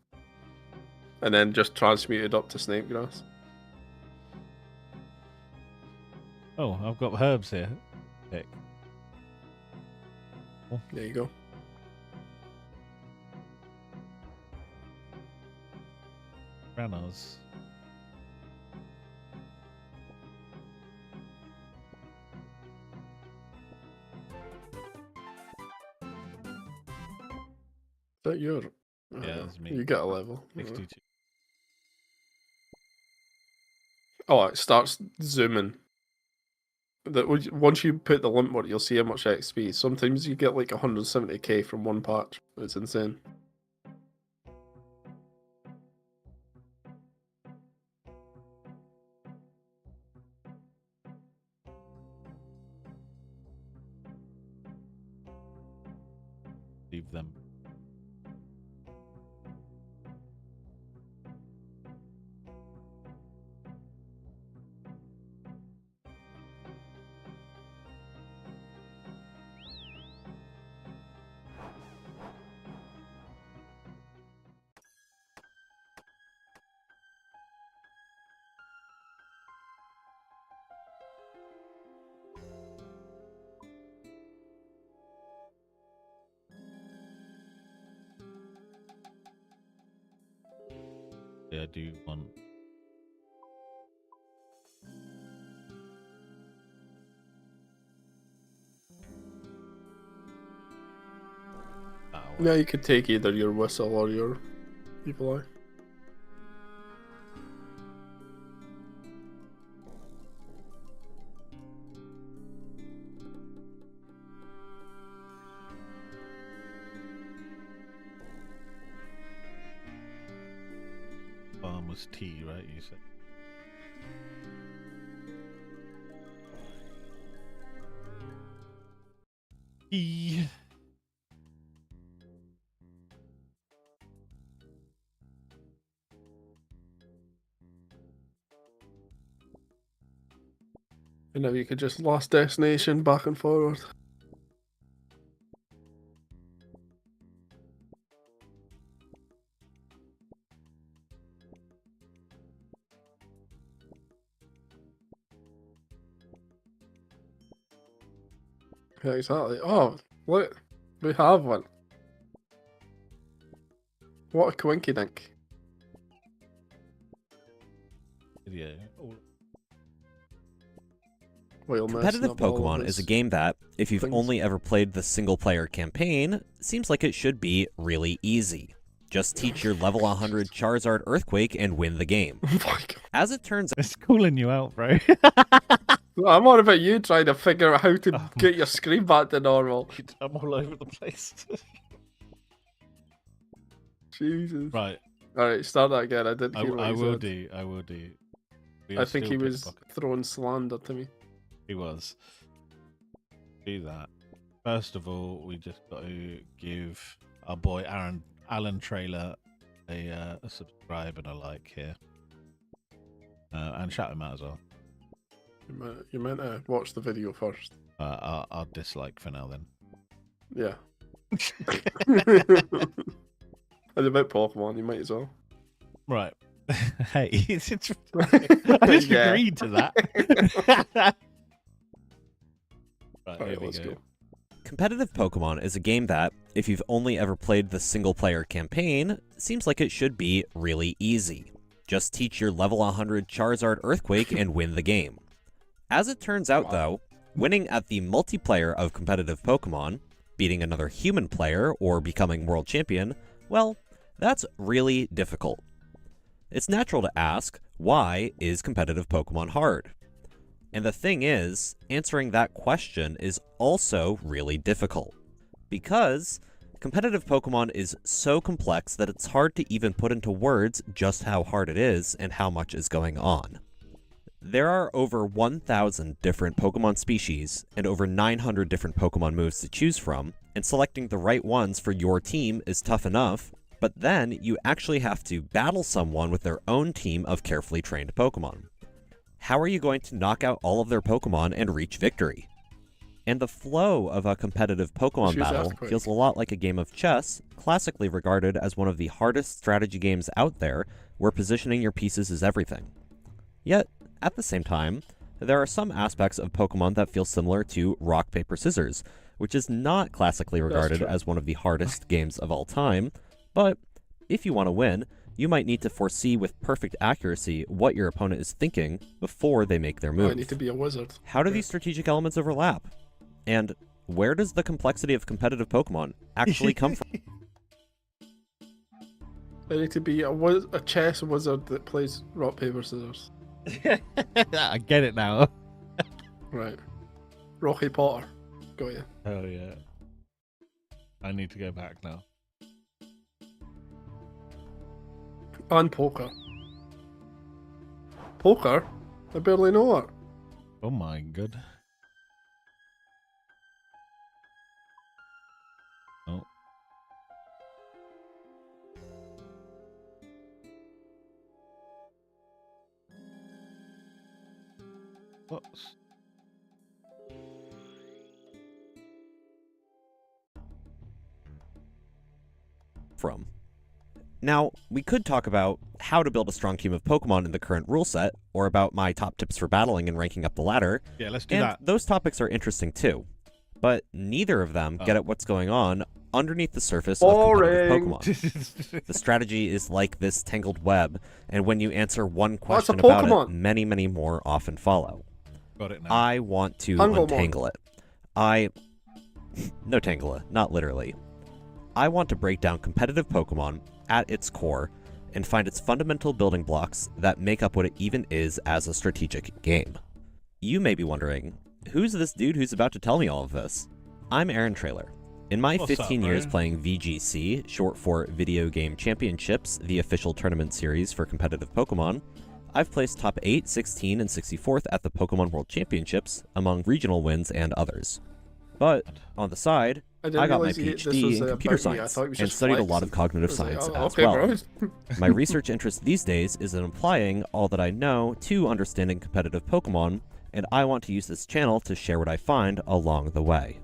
And then just transmuted up to snakegrass. Oh, I've got herbs here. Pick. There you go. Granos. Is that your? Yeah, that's me. You get a level. 62. Oh, it starts zooming. Once you put the Lumwort, you'll see how much XP. Sometimes you get like 170k from one patch. It's insane. Leave them. Yeah, I do want. Oh, Yeah, you could take either your whistle or your evil eye. Farm was tea, right? You said. Tea. You know, you could just lost destination back and forward. Yeah, exactly. Oh, look, we have one. What a coinky dink. Yeah. Well, Competitive Pokemon is a game that, if you've only ever played the single-player campaign, seems like it should be really easy. Just teach your level 100 Charizard Earthquake and win the game. Oh my God. As it turns out, It's calling you out, bro. I'm on about you trying to figure out how to get your screen back to normal. I'm all over the place. Jesus. Right. Alright, start that again. I didn't hear what I you will said. do. I will do. We I are think still he was pickpocket. throwing slander to me. He was. Do that. First of all, we just got to give our boy Alan Trailer a subscribe and a like here. And shout him out as well. You meant to watch the video first. I'll dislike for now then. Yeah. And about Pokemon, you might as well. Right. Hey, I just Yeah. agreed to that. Right, Alright, here we let's go. go. Competitive Pokemon is a game that, if you've only ever played the single-player campaign, seems like it should be really easy. Just teach your level 100 Charizard Earthquake and win the game. As it turns out, though, winning at the multiplayer of competitive Pokemon, beating another human player, or becoming world champion, well, that's really difficult. It's natural to ask, why is competitive Pokemon hard? And the thing is, answering that question is also really difficult. Because competitive Pokemon is so complex that it's hard to even put into words just how hard it is and how much is going on. There are over 1,000 different Pokemon species and over 900 different Pokemon moves to choose from, and selecting the right ones for your team is tough enough, but then you actually have to battle someone with their own team of carefully trained Pokemon. How are you going to knock out all of their Pokemon and reach victory? And the flow of a competitive Pokemon Choose battle Earthquake. feels a lot like a game of chess, classically regarded as one of the hardest strategy games out there, where positioning your pieces is everything. Yet, at the same time, there are some aspects of Pokemon that feel similar to rock, paper, scissors, which is not classically regarded true. as one of the hardest games of all time, but if you want to win, you might need to foresee with perfect accuracy what your opponent is thinking before they make their I move. need to be a wizard. How do these strategic elements overlap? And where does the complexity of competitive Pokemon actually come from? I need to be a chess wizard that plays rock, paper, scissors. I get it now. Right. Rocky Potter. Got you. Oh yeah. I need to go back now. And poker. Poker? I barely know it. Oh my god. Oh. What's... from. Now, we could talk about how to build a strong team of Pokemon in the current rule set, or about my top tips for battling and ranking up the ladder, Yeah, let's do and that. those topics are interesting too. But neither of them get at what's going on underneath the surface of competitive Boring. Pokemon. The strategy is like this tangled web, and when you answer one What's a question about it, Pokemon? many, many more often follow. Got it now. I want to Tanglemon. untangle it. No Tangela, not literally. I want to break down competitive Pokemon at its core and find its fundamental building blocks that make up what it even is as a strategic game. You may be wondering, who's this dude who's about to tell me all of this? I'm Aaron Trailer. In my What's up, 15 years bro? playing VGC, short for Video Game Championships, the official tournament series for competitive Pokemon, I've placed top 8, 16, and 64th at the Pokemon World Championships, among regional wins and others. But, on the side, didn't I got my realise this PhD was, in about computer me. I science thought it was and just studied a lot of flexing. cognitive I was like, science oh, as okay, well. bro. My research interest these days is in applying all that I know to understanding competitive Pokemon and I want to use this channel to share what I find along the way.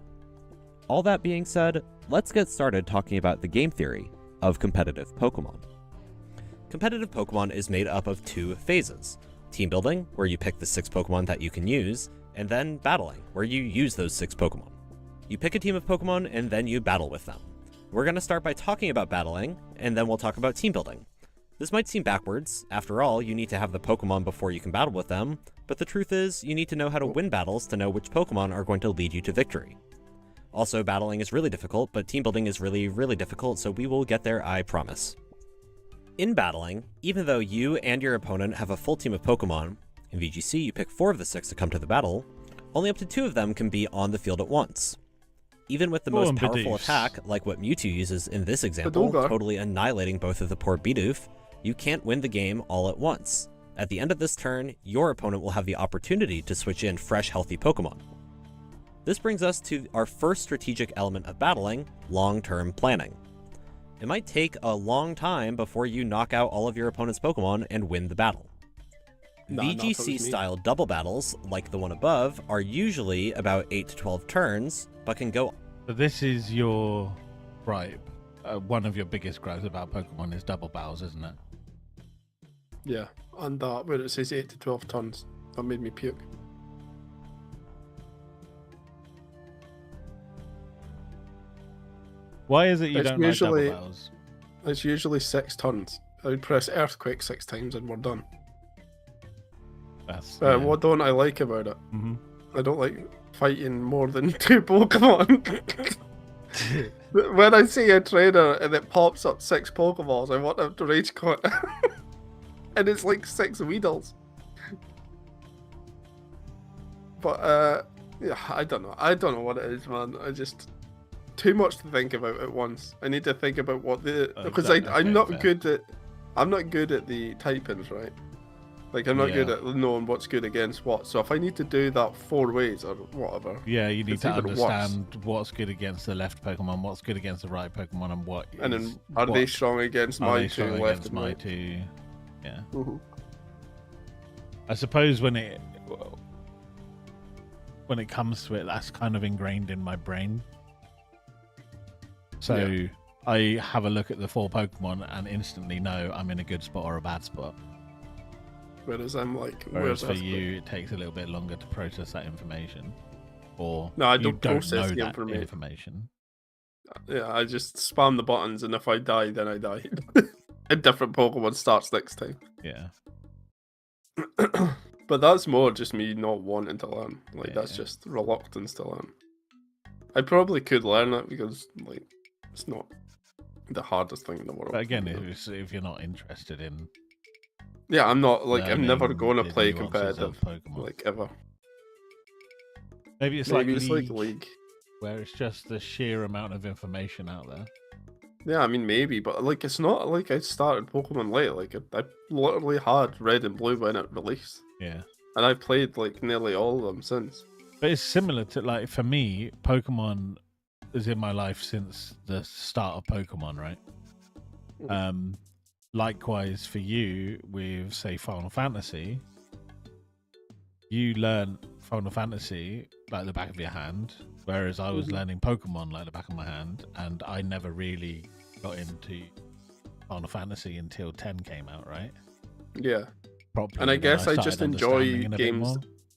All that being said, let's get started talking about the game theory of competitive Pokemon. Competitive Pokemon is made up of 2 phases. Team building, where you pick the 6 Pokemon that you can use, and then battling, where you use those 6 Pokemon. You pick a team of Pokemon, and then you battle with them. We're going to start by talking about battling, and then we'll talk about team building. This might seem backwards. After all, you need to have the Pokemon before you can battle with them, but the truth is, you need to know how to win battles to know which Pokemon are going to lead you to victory. Also, battling is really difficult, but team building is really, really difficult, so we will get there, I promise. In battling, even though you and your opponent have a full team of Pokemon, in VGC you pick 4 of the 6 to come to the battle, only up to 2 of them can be on the field at once. Even with the most powerful attack, like what Mewtwo uses in this example, totally annihilating both of the poor Bidoof, you can't win the game all at once. At the end of this turn, your opponent will have the opportunity to switch in fresh, healthy Pokemon. This brings us to our first strategic element of battling, long-term planning. It might take a long time before you knock out all of your opponent's Pokemon and win the battle. VGC-style double battles, like the one above, are usually about 8 to 12 turns, but can go... So this is your gripe. One of your biggest gripes about Pokemon is double battles, isn't it? Yeah, and that where it says 8 to 12 turns, that made me puke. Why is it you don't like double battles? It's usually 6 turns. I would press Earthquake 6 times and we're done. What don't I like about it? Mm-hmm. I don't like fighting more than 2 Pokemon. When I see a trainer and it pops up 6 Pokeballs, I want them to rage quit. And it's like 6 Weedles. But yeah, I don't know. I don't know what it is, man. I just too much to think about at once. I need to think about what the because I'm not good at the typings, right? Like I'm not good at knowing what's good against what. So if I need to do that 4 ways or whatever, yeah, you need to understand what's good against the left Pokemon, what's good against the right Pokemon, and what. And then are they strong against my 2 left and my right? 2? Yeah. Mm-hmm. I suppose when it comes to it, that's kind of ingrained in my brain. So yeah. I have a look at the 4 Pokemon and instantly know I'm in a good spot or a bad spot. Whereas I'm like, whereas for you, it takes a little bit longer to process that information, or no, I don't know process the that information. Yeah, I just spam the buttons, and if I die, then I die. A different Pokemon starts next time. Yeah. But that's more just me not wanting to learn. Like that's just reluctance to learn. I probably could learn it because like it's not the hardest thing in the world. But again, if you're not interested in. Yeah, I'm not like I'm never going to play competitive like ever. Maybe it's like League, where it's just the sheer amount of information out there. Yeah, I mean maybe, but like it's not like I started Pokemon late. Like I literally had Red and Blue when it released. Yeah. And I've played like nearly all of them since. But it's similar to like for me, Pokemon is in my life since the start of Pokemon, right? Likewise for you with say Final Fantasy, you learn Final Fantasy like the back of your hand, whereas I was learning Pokemon like the back of my hand, and I never really got into Final Fantasy until 10 came out, right? Yeah. Properly, and I guess I just enjoy a games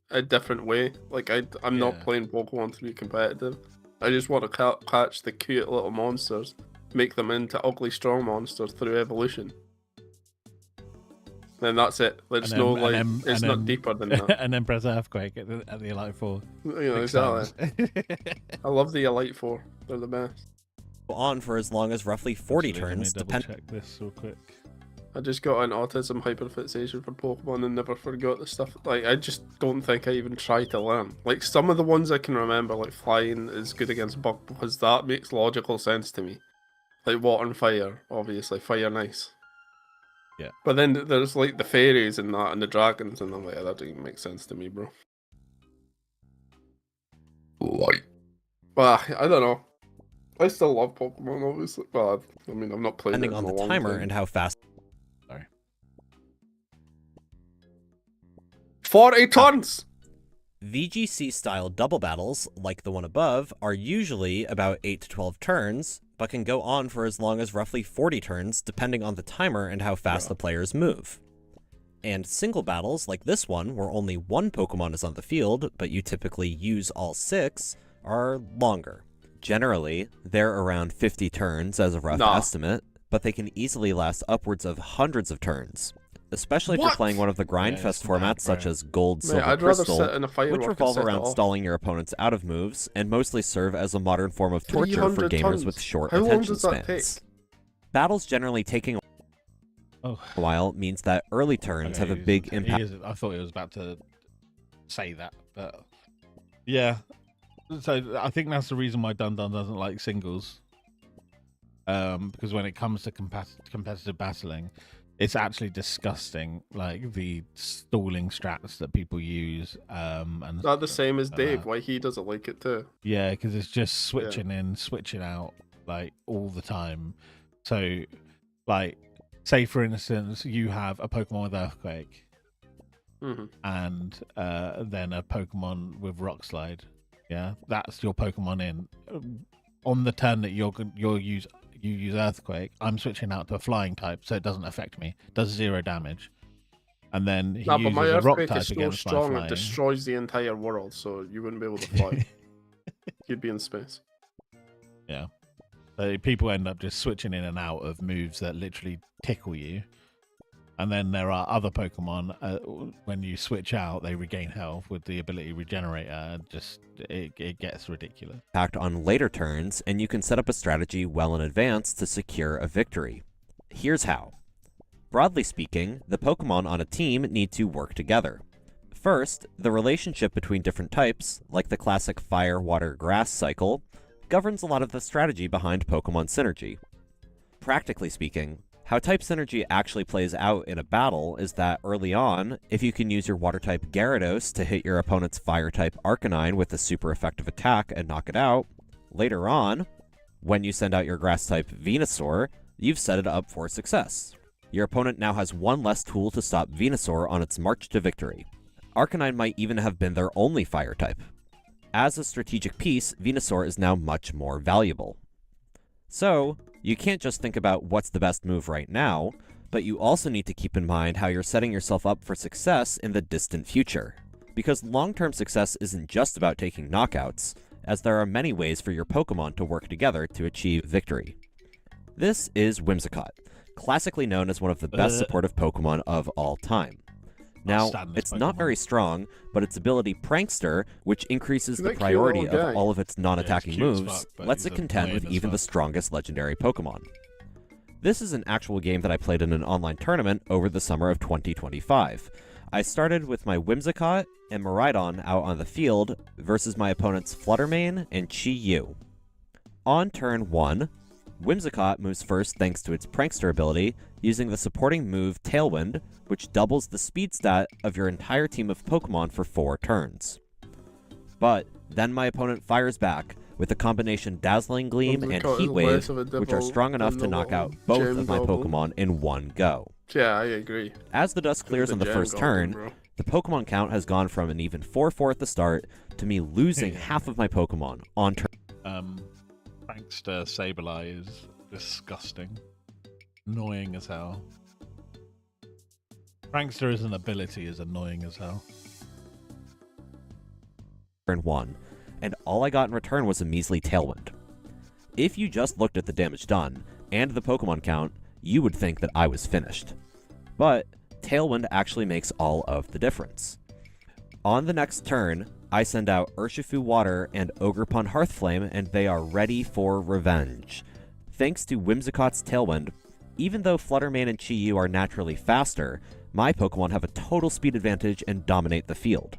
a different way. Like I'm not playing Pokemon to be competitive. I just want to catch the cute little monsters, make them into ugly strong monsters through evolution. Then that's it. There's no like it's not deeper than that. And then press Earthquake at the Elite Four. You know, exactly. I love the Elite Four. They're the best. On for as long as roughly 40 turns. Check this real quick. I just got an autism hyperfixation for Pokemon and never forgot the stuff. Like I just don't think I even tried to learn. Like some of the ones I can remember, like Flying is good against Bug because that makes logical sense to me. Like Water and Fire, obviously Fire and Ice. Yeah. But then there's like the fairies and that and the dragons and I'm like, that doesn't even make sense to me, bro. Light. Well, I don't know. I still love Pokemon, obviously. Well, I mean, I'm not playing. Depending on the timer and how fast. Sorry. 40 tons. VGC-style double battles, like the one above, are usually about 8 to 12 turns, but can go on for as long as roughly 40 turns, depending on the timer and how fast the players move. And single battles, like this one, where only one Pokemon is on the field, but you typically use all 6, are longer. Generally, they're around 50 turns as a rough estimate, but they can easily last upwards of hundreds of turns. Especially if you're playing one of the Grindfest formats such as Gold, Silver, I'd Crystal, rather sit in a firework which and revolve set it around off. stalling your opponents out of moves and mostly serve as a modern form of torture for 300 gamers tons. with short How long attention does that spans. take? Battles generally taking Oh, a while means that early turns have a big impact. I thought he was about to say that, but yeah. So I think that's the reason why Dun Dun doesn't like singles. Because when it comes to competitive battling, it's actually disgusting, like the stalling strats that people use. And Not the same as like Dave. that. Why he doesn't like it too? Yeah, because it's just switching in, switching out, like all the time. So, like, say for instance, you have a Pokemon with Earthquake and then a Pokemon with Rock Slide. Yeah, that's your Pokemon in. On the turn that you use Earthquake, I'm switching out to a Flying type, so it doesn't affect me. Does 0 damage. And then he No, but uses my a Rock Earthquake type is so against my strong it Flying. destroys the entire world, so you wouldn't be able to fly. You'd be in space. Yeah. So people end up just switching in and out of moves that literally tickle you. And then there are other Pokemon, when you switch out, they regain health with the ability Regenerator. It gets ridiculous. Impact on later turns, and you can set up a strategy well in advance to secure a victory. Here's how. Broadly speaking, the Pokemon on a team need to work together. First, the relationship between different types, like the classic fire, water, grass cycle, governs a lot of the strategy behind Pokemon synergy. Practically speaking, how type synergy actually plays out in a battle is that early on, if you can use your water-type Gyarados to hit your opponent's fire-type Arcanine with a super effective attack and knock it out, later on, when you send out your grass-type Venusaur, you've set it up for success. Your opponent now has one less tool to stop Venusaur on its march to victory. Arcanine might even have been their only fire-type. As a strategic piece, Venusaur is now much more valuable. So, you can't just think about what's the best move right now, but you also need to keep in mind how you're setting yourself up for success in the distant future. Because long-term success isn't just about taking knockouts, as there are many ways for your Pokemon to work together to achieve victory. This is Whimsicott, classically known as one of the best supportive Pokemon of all time. Now, it's not very strong, but its ability Prankster, which increases the priority of all of its non-attacking cute as moves, fuck, but lets he's it contend with annoying as even the fuck. strongest legendary Pokemon. This is an actual game that I played in an online tournament over the summer of 2025. I started with my Whimsicott and Miraidon out on the field versus my opponent's Fluttermane and Chi-Yu. On turn 1, Whimsicott moves first thanks to its Prankster ability, using the supporting move Tailwind, which doubles the speed stat of your entire team of Pokemon for 4 turns. But then my opponent fires back with a combination Dazzling Gleam and Whimsicott Heat is Wave, less of a which are devil strong enough than to the knock out little both gem of my goblin. Pokemon in one go. Yeah, I agree. As the dust clears on the gem first goblin, turn, bro. the Pokemon count has gone from an even 4-4 at the start to me losing half of my Pokemon on turn. Prankster Sableye is disgusting. Annoying as hell. Prankster as an ability is annoying as hell. Turn 1, and all I got in return was a measly Tailwind. If you just looked at the damage done, and the Pokemon count, you would think that I was finished. But Tailwind actually makes all of the difference. On the next turn, I send out Urshifu Water and Ogerpon Hearthflame, and they are ready for revenge. Thanks to Whimsicott's Tailwind, even though Fluttermane and Chi-Yu are naturally faster, my Pokemon have a total speed advantage and dominate the field.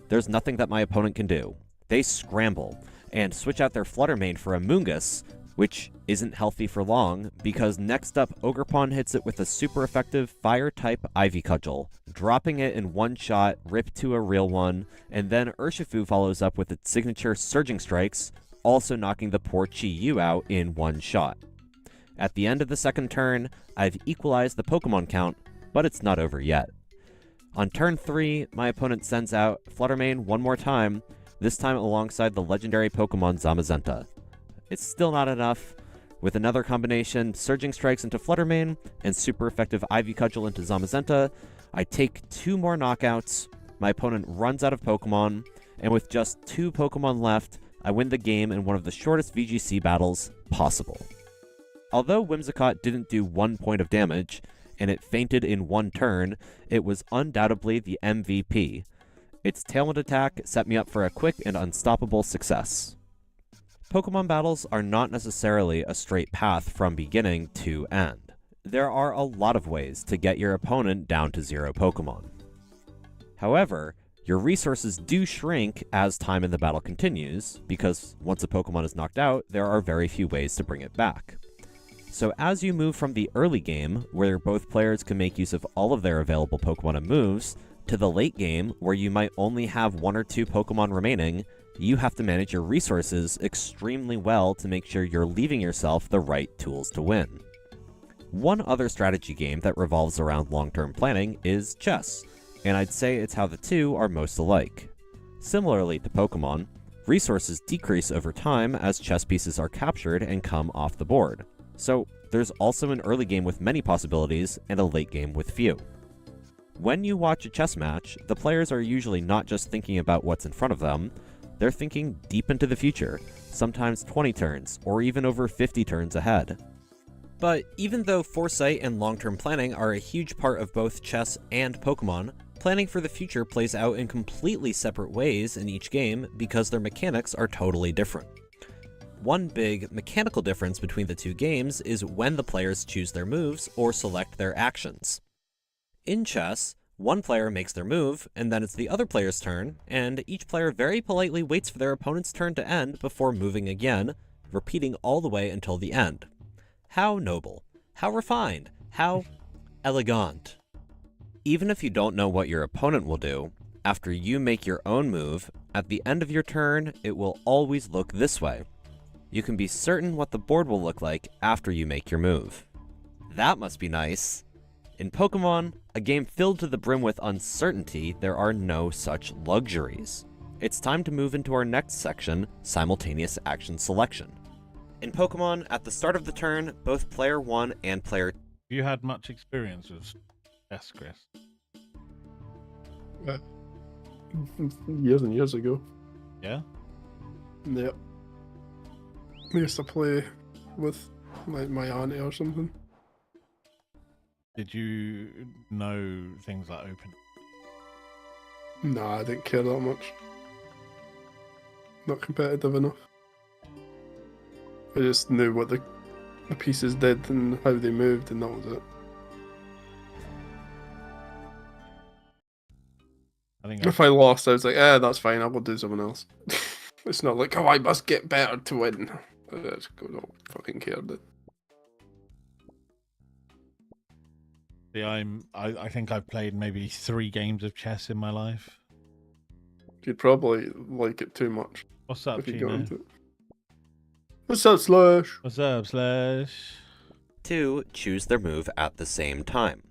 There's nothing that my opponent can do. They scramble, and switch out their Fluttermane for a Moongus, which isn't healthy for long, because next up Ogerpon hits it with a super effective Fire-type Ivy Cudgel, dropping it in one shot, rip to a real one, and then Urshifu follows up with its signature Surging Strikes, also knocking the poor Chi-Yu out in one shot. At the end of the second turn, I've equalized the Pokemon count, but it's not over yet. On turn 3, my opponent sends out Fluttermane one more time, this time alongside the legendary Pokemon Zamazenta. It's still not enough. With another combination, Surging Strikes into Fluttermane and super effective Ivy Cudgel into Zamazenta, I take 2 more knockouts, my opponent runs out of Pokemon, and with just 2 Pokemon left, I win the game in one of the shortest VGC battles possible. Although Whimsicott didn't do 1 point of damage, and it fainted in 1 turn, it was undoubtedly the MVP. Its Tailwind attack set me up for a quick and unstoppable success. Pokemon battles are not necessarily a straight path from beginning to end. There are a lot of ways to get your opponent down to 0 Pokemon. However, your resources do shrink as time in the battle continues, because once a Pokemon is knocked out, there are very few ways to bring it back. So as you move from the early game, where both players can make use of all of their available Pokemon and moves, to the late game, where you might only have 1 or 2 Pokemon remaining, you have to manage your resources extremely well to make sure you're leaving yourself the right tools to win. One other strategy game that revolves around long-term planning is chess, and I'd say it's how the two are most alike. Similarly to Pokemon, resources decrease over time as chess pieces are captured and come off the board. So there's also an early game with many possibilities and a late game with few. When you watch a chess match, the players are usually not just thinking about what's in front of them, they're thinking deep into the future, sometimes 20 turns, or even over 50 turns ahead. But even though foresight and long-term planning are a huge part of both chess and Pokemon, planning for the future plays out in completely separate ways in each game because their mechanics are totally different. One big mechanical difference between the two games is when the players choose their moves or select their actions. In chess, one player makes their move, and then it's the other player's turn, and each player very politely waits for their opponent's turn to end before moving again, repeating all the way until the end. How noble, how refined, how elegant. Even if you don't know what your opponent will do, after you make your own move, at the end of your turn, it will always look this way. You can be certain what the board will look like after you make your move. That must be nice. In Pokemon, a game filled to the brim with uncertainty, there are no such luxuries. It's time to move into our next section, simultaneous action selection. In Pokemon, at the start of the turn, both player 1 and player... Have you had much experience with chess, Chris? Years and years ago. Yeah? Yep. I used to play with like my auntie or something. Did you know things like open? Nah, I didn't care that much. Not competitive enough. I just knew what the pieces did and how they moved, and that was it. I think If I lost, I was like, that's fine, I'll go do someone else. It's not like, oh, I must get better to win. I just don't fucking care. See, I think I've played maybe 3 games of chess in my life. You'd probably like it too much. What's up, if you go Gino? into it. What's up, Slash? What's up, Slash? 2 choose their move at the same time.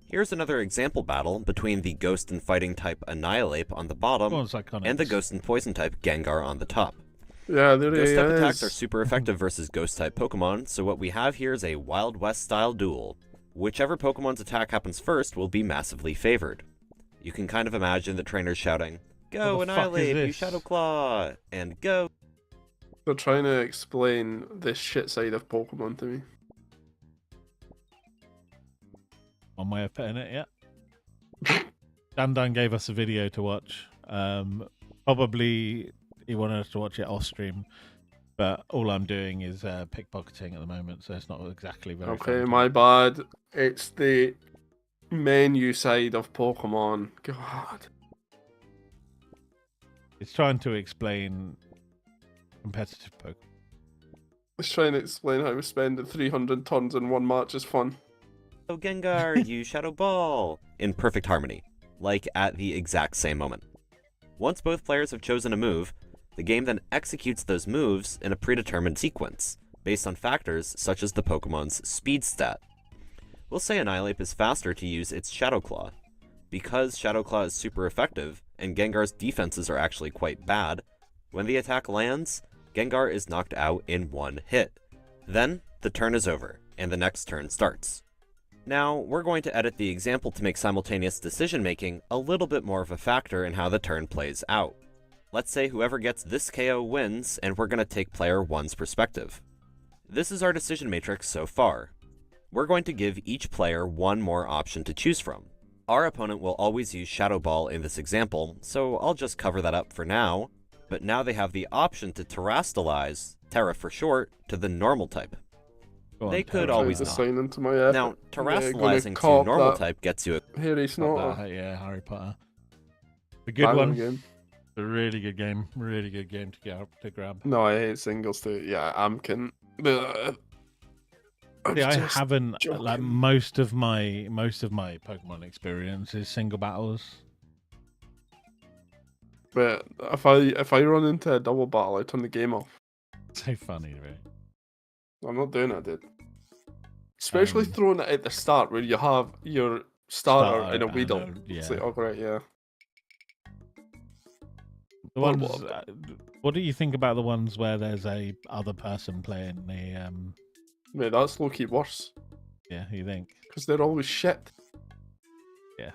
Here's another example battle between the Ghost and Fighting type Annihilape on the bottom Go on, Psychonics. and the Ghost and Poison type Gengar on the top. Yeah, there Ghost he type is. attacks are super effective versus Ghost type Pokemon, so what we have here is a Wild West style duel. Whichever Pokemon's attack happens first will be massively favored. You can kind of imagine the trainers shouting, "Go What the fuck is Annihilape, you this? Shadow Claw!" and "Go!" They're trying to explain this shit side of Pokemon to me. One way of putting it, yeah. Dan gave us a video to watch. Probably he wanted us to watch it off stream, but all I'm doing is pickpocketing at the moment, so it's not exactly very Okay, fun. my bad. It's the menu side of Pokemon. God. It's trying to explain competitive Pokemon. It's trying to explain how spending 300 tons in one match is fun. "Oh Gengar, you Shadow Ball!" in perfect harmony, like at the exact same moment. Once both players have chosen a move, the game then executes those moves in a predetermined sequence, based on factors such as the Pokemon's speed stat. We'll say Annihilape is faster to use its Shadow Claw. because Shadow Claw is super effective, and Gengar's defenses are actually quite bad, when the attack lands, Gengar is knocked out in one hit. Then, the turn is over, and the next turn starts. Now, we're going to edit the example to make simultaneous decision-making a little bit more of a factor in how the turn plays out. Let's say whoever gets this KO wins, and we're going to take player 1's perspective. This is our decision matrix so far. We're going to give each player one more option to choose from. Our opponent will always use Shadow Ball in this example, so I'll just cover that up for now, but now they have the option to Terrastalize, Terra for short, to the normal type. Go on, They could Terra. always Trying to not. sign into my Now, Terrastalizing to cop normal that type gets you a Hairy Got Snorter. that, yeah, Harry Potter. A good Banger one. game. A really good game. Really good game to get to grab. No, I hate singles too. Yeah, I'm kidding. See, I haven't like joking. most of my Pokemon experience is single battles. But if I run into a double battle, I turn the game off. So funny, right? I'm not doing it, dude. Especially Um, throwing it at the start where you have your starter in a and Weedle. It's yeah. like, oh great, yeah. The Or ones. what? What do you think about the ones where there's a other person playing the? Mate, that's low key worse Yeah, you think? because they're always shit. Yeah.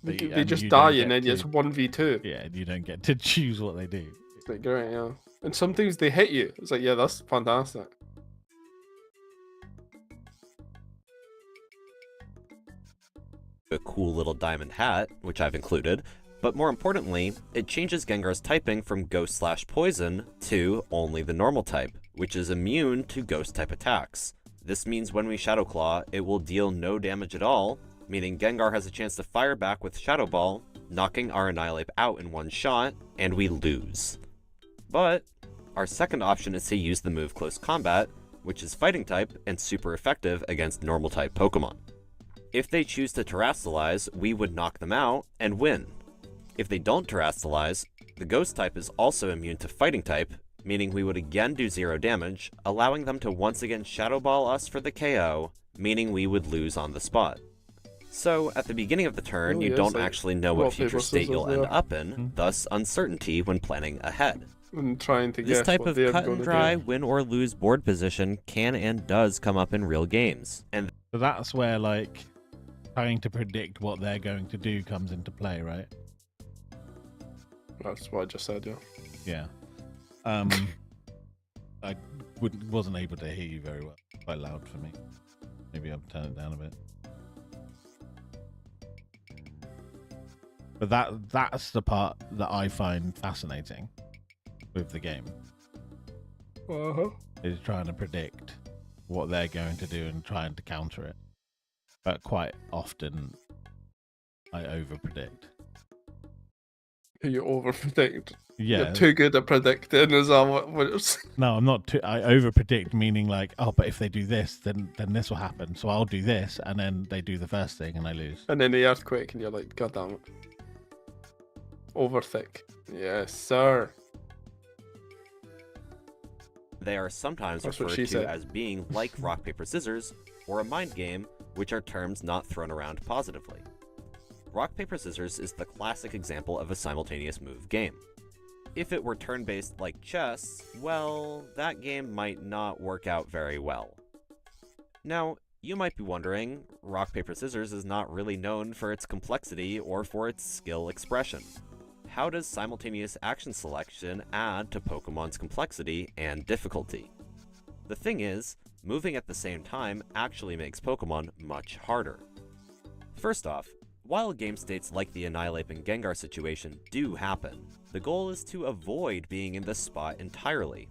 They, But you- they and just you die don't and then get it's to- 1v2. Yeah, you don't get to choose what they do. It's like great, yeah. And sometimes they hit you. It's like, yeah, that's fantastic. cool little diamond hat, which I've included, but more importantly, it changes Gengar's typing from Ghost/Poison to only the normal type, which is immune to Ghost-type attacks. This means when we Shadow Claw, it will deal no damage at all, meaning Gengar has a chance to fire back with Shadow Ball, knocking our Annihilape out in one shot, and we lose. But our second option is to use the move Close Combat, which is fighting type and super effective against normal type Pokemon. If they choose to Terrastalize, we would knock them out and win. If they don't Terrastalize, the Ghost type is also immune to fighting type, meaning we would again do 0 damage, allowing them to once again Shadow Ball us for the KO, meaning we would lose on the spot. So, at the beginning of the turn, Oh, you yes, don't like actually know what rock, future paper, state you'll scissors, end yeah. up in, thus uncertainty when planning ahead. And trying to This guess type what of they're cut going and to dry, do. win or lose board position can and does come up in real games, and So that's where like trying to predict what they're going to do comes into play, right? That's what I just said, yeah. Yeah. I wasn't able to hear you very well. Quite loud for me. Maybe I'll turn it down a bit. But that's the part that I find fascinating with the game, Uh-huh. is trying to predict what they're going to do and trying to counter it. But quite often I overpredict. You overpredict. Yeah. You're too good at predicting, is that what it's... No, I'm not too. I overpredict, meaning like, oh, but if they do this, then this will happen. So I'll do this, and then they do the first thing, and I lose. And then the earthquake, and you're like, God damn it. Overthick. Yes, sir. they are sometimes That's what referred she to said. as being like rock, paper, scissors, or a mind game, which are terms not thrown around positively. Rock, paper, scissors is the classic example of a simultaneous move game. If it were turn-based like chess, well, that game might not work out very well. Now, you might be wondering, rock, paper, scissors is not really known for its complexity or for its skill expression. How does simultaneous action selection add to Pokemon's complexity and difficulty? The thing is, moving at the same time actually makes Pokemon much harder. First off, while game states like the Annihilape and Gengar situation do happen, the goal is to avoid being in this spot entirely.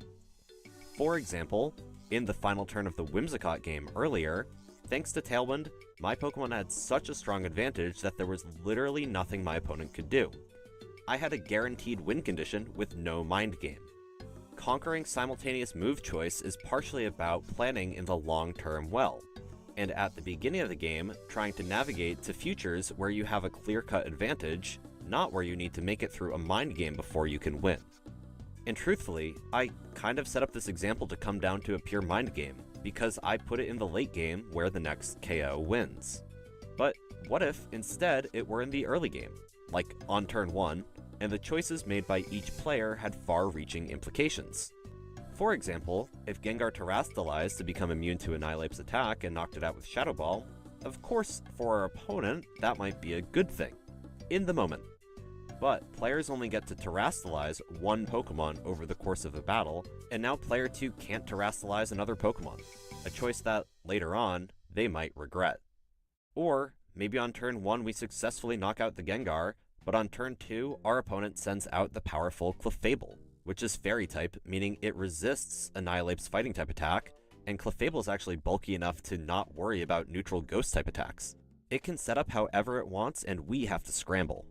For example, in the final turn of the Whimsicott game earlier, thanks to Tailwind, my Pokemon had such a strong advantage that there was literally nothing my opponent could do. I had a guaranteed win condition with no mind game. Conquering simultaneous move choice is partially about planning in the long term well, and at the beginning of the game, trying to navigate to futures where you have a clear-cut advantage, not where you need to make it through a mind game before you can win. And truthfully, I kind of set up this example to come down to a pure mind game, because I put it in the late game where the next KO wins. But What if, instead, it were in the early game, like on turn 1, and the choices made by each player had far-reaching implications? For example, if Gengar terastallized to become immune to Annihilape's attack and knocked it out with Shadow Ball, of course, for our opponent, that might be a good thing, in the moment. But players only get to terastallize one Pokemon over the course of a battle, and now player 2 can't terastallize another Pokemon, a choice that, later on, they might regret. Or, maybe on turn 1 we successfully knock out the Gengar, but on turn 2 our opponent sends out the powerful Clefable, which is Fairy type, meaning it resists Annihilape's fighting type attack, and Clefable is actually bulky enough to not worry about neutral ghost type attacks. It can set up however it wants, and we have to scramble.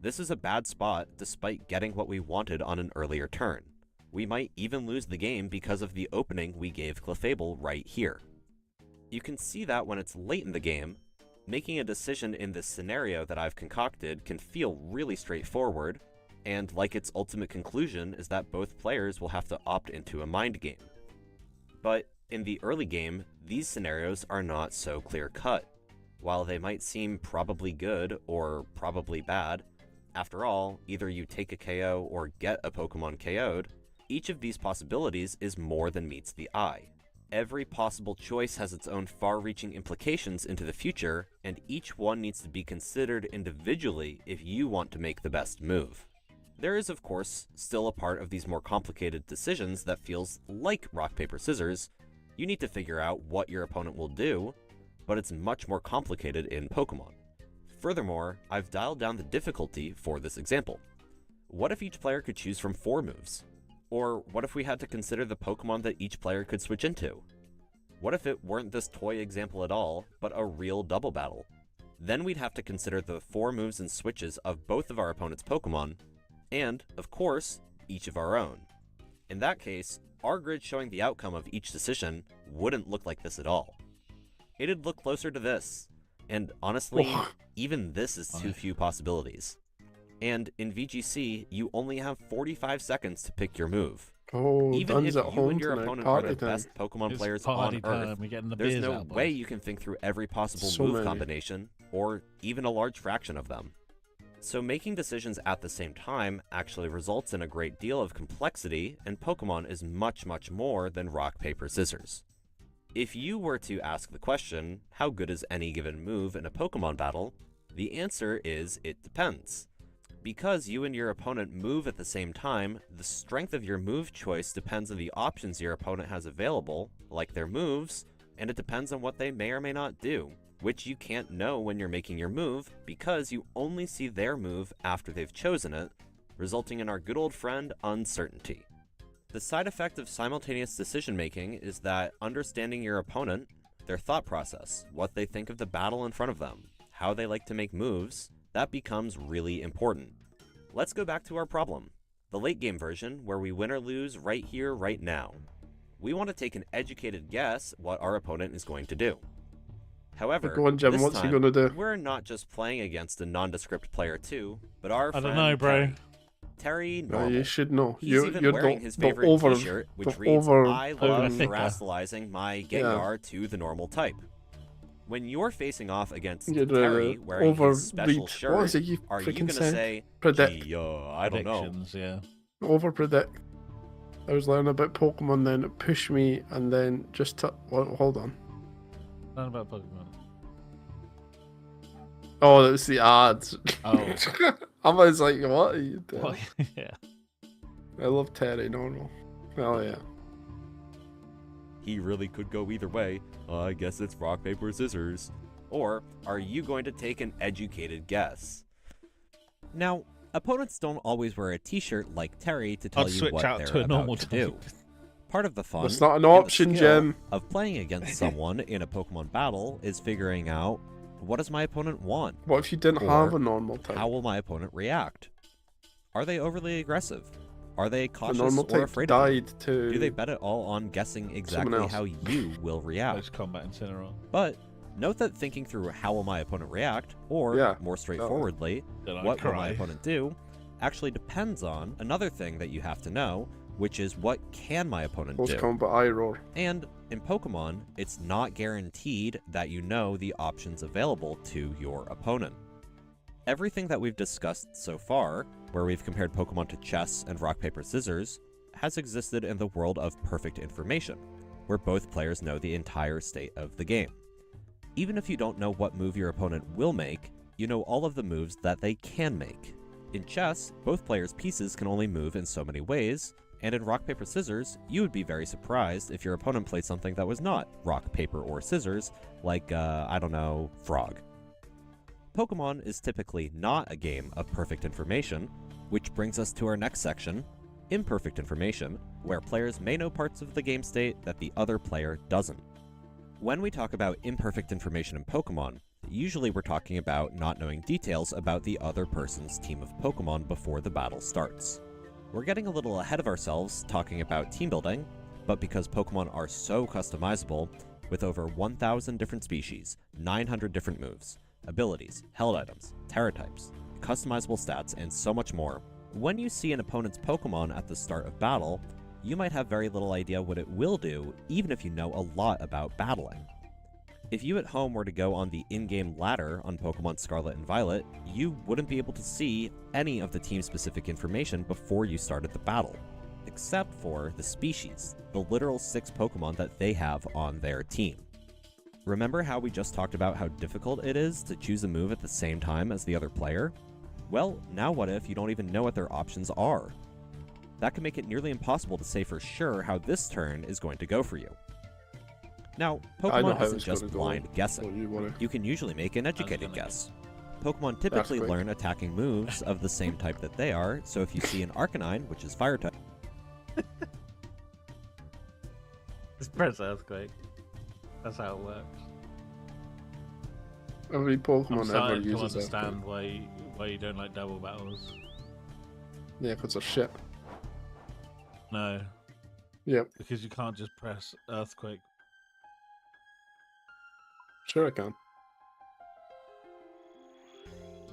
This is a bad spot despite getting what we wanted on an earlier turn. We might even lose the game because of the opening we gave Clefable right here. You can see that when it's late in the game, making a decision in this scenario that I've concocted can feel really straightforward, and like its ultimate conclusion is that both players will have to opt into a mind game. But in the early game, these scenarios are not so clear-cut. While they might seem probably good or probably bad, after all, either you take a KO or get a Pokemon KO'd, each of these possibilities is more than meets the eye. Every possible choice has its own far-reaching implications into the future, and each one needs to be considered individually if you want to make the best move. There is, of course, still a part of these more complicated decisions that feels like rock, paper, scissors. You need to figure out what your opponent will do, but it's much more complicated in Pokemon. Furthermore, I've dialed down the difficulty for this example. What if each player could choose from 4 moves? Or what if we had to consider the Pokemon that each player could switch into? What if it weren't this toy example at all, but a real double battle? Then we'd have to consider the 4 moves and switches of both of our opponent's Pokemon, and, of course, each of our own. In that case, our grid showing the outcome of each decision wouldn't look like this at all. It'd look closer to this, and honestly, even this is too few possibilities. And in VGC, you only have 45 seconds to pick your move. Oh, Even if Duns at you home and your tonight, opponent are party the time. best Pokemon It's players party on time. Earth, We're getting the there's beers no out, boys. way you can think through every possible So move many. combination, or even a large fraction of them. So making decisions at the same time actually results in a great deal of complexity, and Pokemon is much, much more than rock, paper, scissors. If you were to ask the question, how good is any given move in a Pokemon battle? The answer is, it depends. Because you and your opponent move at the same time, the strength of your move choice depends on the options your opponent has available, like their moves, and it depends on what they may or may not do, which you can't know when you're making your move because you only see their move after they've chosen it, resulting in our good old friend, uncertainty. The side effect of simultaneous decision-making is that understanding your opponent, their thought process, what they think of the battle in front of them, how they like to make moves, that becomes really important. Let's go back to our problem, the late game version where we win or lose right here, right now. We want to take an educated guess what our opponent is going to do. However, Go on, Jim, this what's he time, gonna do? we're not just playing against a nondescript player too, but our I friend don't know, bro. Terry No, Normal. you should know. He's You're even wearing his favorite over, t-shirt, which the reads, over- I love Overthinker. terastallizing my Gengar to the normal type. When you're facing off against You're Terry wearing his special overreach. shirt, What is it you are you freaking going to said? say, Predict. gee, I don't know. Predictions, yeah. Over predict. I was learning about Pokemon, then it pushed me, and then just hold on. Learn about Pokemon. Oh, that was the ads. Oh. I was like, what are you doing? Well, yeah. I love Terry Normal. Oh yeah. He really could go either way. I guess it's rock, paper, scissors. Or are you going to take an educated guess? Now, opponents don't always wear a t-shirt like Terry to tell I'd you switch what out they're to a about normal to do. type. Part of the fun That's not an and the option, skill Jim. of playing against someone in a Pokemon battle is figuring out, what does my opponent want? What if you didn't Or have a normal type? How will my opponent react? Are they overly aggressive? Are they The cautious normal or type afraid of you? died to. Do they bet it all on guessing exactly else. how you will react? Close combat Incineroar. But note that thinking through how will my opponent react, or Yeah. more straightforwardly, Did I what will my cry? opponent do, actually depends on another thing that you have to know, which is what can my opponent Close do. combat eye roll. And in Pokemon, it's not guaranteed that you know the options available to your opponent. Everything that we've discussed so far, where we've compared Pokemon to chess and rock, paper, scissors, has existed in the world of perfect information, where both players know the entire state of the game. Even if you don't know what move your opponent will make, you know all of the moves that they can make. In chess, both players' pieces can only move in so many ways, and in rock, paper, scissors, you would be very surprised if your opponent played something that was not rock, paper, or scissors, like, I don't know, frog. Pokemon is typically not a game of perfect information, which brings us to our next section, imperfect information, where players may know parts of the game state that the other player doesn't. When we talk about imperfect information in Pokemon, usually we're talking about not knowing details about the other person's team of Pokemon before the battle starts. We're getting a little ahead of ourselves talking about team building, but because Pokemon are so customizable, with over 1,000 different species, 900 different moves, abilities, held items, Terra types, customizable stats, and so much more, when you see an opponent's Pokemon at the start of battle, you might have very little idea what it will do, even if you know a lot about battling. If you at home were to go on the in-game ladder on Pokemon Scarlet and Violet, you wouldn't be able to see any of the team-specific information before you started the battle, except for the species, the literal 6 Pokemon that they have on their team. Remember how we just talked about how difficult it is to choose a move at the same time as the other player? Well, now what if you don't even know what their options are? That can make it nearly impossible to say for sure how this turn is going to go for you. Now, I know Pokemon how isn't it's just gonna go. blind What guessing. you want to? You can usually make an educated gonna guess. Pokemon typically quick. learn attacking moves of the same type that they are, so if you see an Arcanine, which is fire type, Just press Earthquake. That's how it works. Every I'm Pokemon ever starting to uses understand Earthquake. why you don't like double battles. Yeah, because they're shit. No, Yep, because you can't just press Earthquake. sure I can.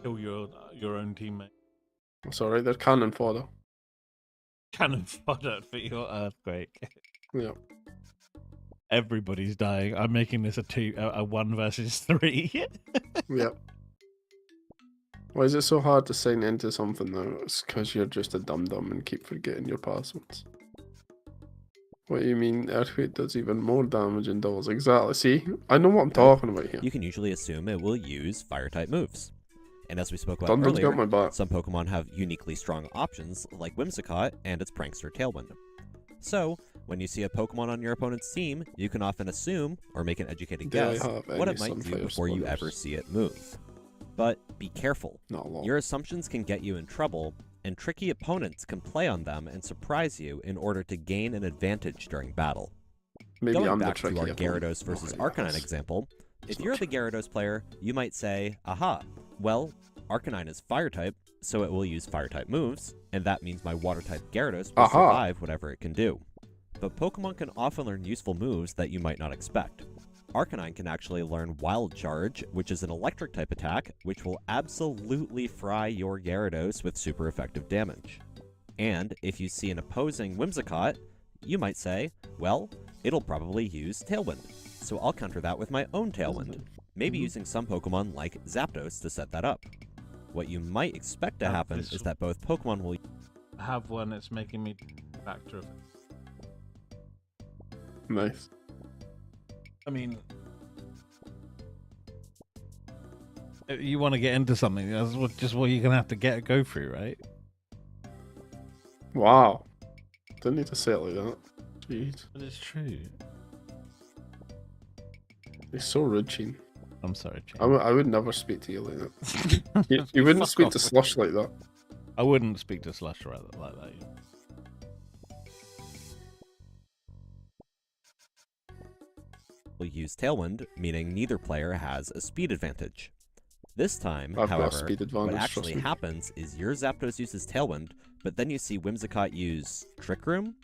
Kill your own teammate. That's alright, they're cannon fodder. Cannon fodder for your Earthquake. Yep. Everybody's dying. I'm making this a 1 versus 3. Yep. Why is it so hard to sign into something though? It's because you're just a dum-dum and keep forgetting your passwords. What do you mean Earthquake does even more damage and doubles? Exactly. See? I know what I'm talking about here. you can usually assume it will use fire-type moves. And as we spoke about Dum-Dum's earlier, got my back. some Pokemon have uniquely strong options, like Whimsicott and its prankster Tailwind. So, when you see a Pokemon on your opponent's team, you can often assume, or make an educated Do I guess, have what any it might do Sunfire before you Splinters? ever see it move. But be careful. Not a lot. Your assumptions can get you in trouble, and tricky opponents can play on them and surprise you in order to gain an advantage during battle. Maybe Going I'm the back to tricky our opponent. Gyarados versus Oh, Arcanine yes. example, It's if not you're the true. Gyarados player, you might say, aha, well, Arcanine is fire-type, so it will use fire-type moves, and that means my water-type Gyarados will Aha. survive whatever it can do. But Pokemon can often learn useful moves that you might not expect. Arcanine can actually learn Wild Charge, which is an electric-type attack, which will absolutely fry your Gyarados with super effective damage. And if you see an opposing Whimsicott, you might say, well, it'll probably use Tailwind, so I'll counter that with my own Tailwind, maybe using some Pokemon like Zapdos to set that up. What you might expect to happen this- is that both Pokemon will I have one that's making me factor of it. Nice. I mean, you want to get into something, that's just what you're going to have to go through, right? Wow. Didn't need to say it like that. Jeez. But it's true. He's so rude, Sheen. I'm sorry, James. I would never speak to you like that. You wouldn't Fuck speak off. to Slush like that. I wouldn't speak to Slush like that. use Tailwind, meaning neither player has a speed advantage. This time, I've got a however, speed what advantage, actually trust me. happens is your Zapdos uses Tailwind, but then you see Whimsicott use Trick Room.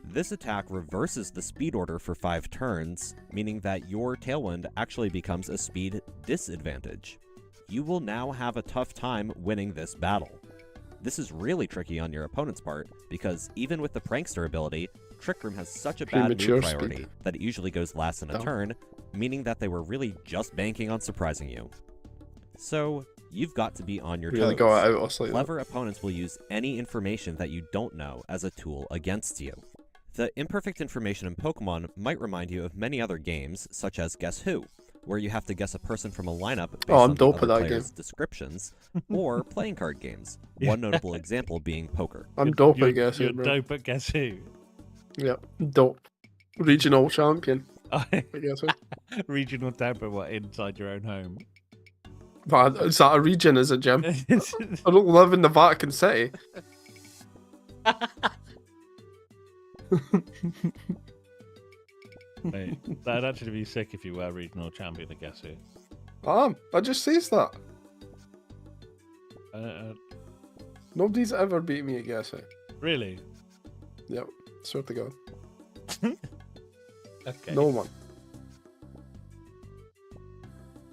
This attack reverses the speed order for 5 turns, meaning that your Tailwind actually becomes a speed disadvantage. You will now have a tough time winning this battle. This is really tricky on your opponent's part, because even with the Prankster ability, Trick Room has such a bad Premature move priority speed. that it usually goes last in a Dumb. turn, meaning that they were really just banking on surprising you. So, you've got to be on your Really toes. go out or something. Clever opponents will use any information that you don't know as a tool against you. The imperfect information in Pokemon might remind you of many other games, such as Guess Who, where you have to guess a person from a lineup based Oh, I'm on the dope other at that players' descriptions, or playing card games. One notable example being poker. I'm dope, You're, I guess. You're bro. dope at Guess Who? Yeah, dope. Regional champion, I guess. Regional dope at what? Inside your own home? But is that a region? Is it, Jim? I don't live in the Vatican City. Mate, that'd actually be sick if you were regional champion at Guess Who. I just says that. Uh, Nobody's ever beat me at Guess Who. really? Yep, swear to God. Okay. No one.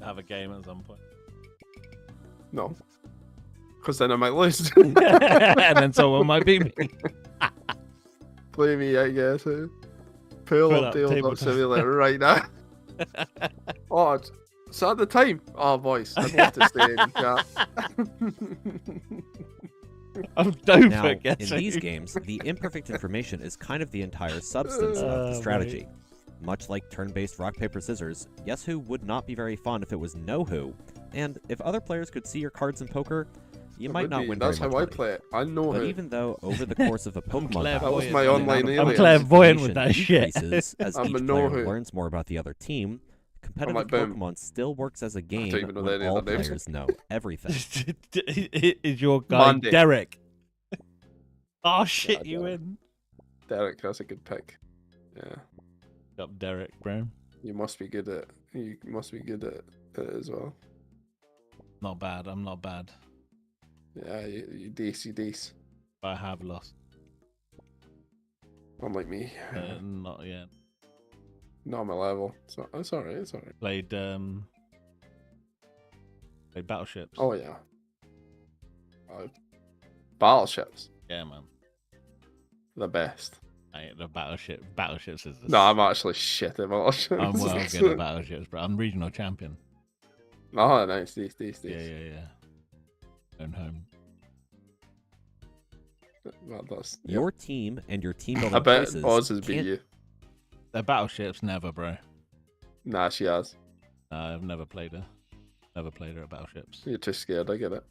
Have a game at some point. No. Because then I might lose. And then someone might beat me. Play me, I guess. Pull Pull up up Tabletop tabletop. Simulator right now. Oh, it's at the time. Oh, boys, I'd love to stay in chat. I'm dope Now, at Guess in Who. these games, the imperfect information is kind of the entire substance of the strategy. Much like turn-based rock, paper, scissors, Guess Who would not be very fun if it was Know Who, and if other players could see your cards in poker, you It might would not be. win That's very how much I money. play it. I know But who. even though over the course of a Pokemon clairvoyant. battle, That was my the online amount of alien. I'm clairvoyant with information that shit. decreases as I'm a each player know-who. learns more about the other team, competitive like, boom. Pokemon still works as a game even know when any all other names. players know everything. Is your guy Monday. Derek? Oh shit, Yeah, you Derek. win. Derek, that's a good pick. Yeah, Up Derek, bro. you must be good at. You must be good at it as well. Not bad. I'm not bad. Yeah, you decent. But I have lost. Unlike me. Not yet. Not on my level. It's alright. It's alright. Played Battleships. Oh yeah. Battleships, Yeah, man. the best. The Battleships is the No, I'm actually shit at battleships. I'm well good at Battleships, but I'm regional champion. Oh, nice. These. Yeah. Own home. Well, that's, Your team and your team I building bet choices Oz has beat can't you. The Battleships, never, bro. Nah, she has. I've never played her. Never played her at Battleships. You're too scared. I get it.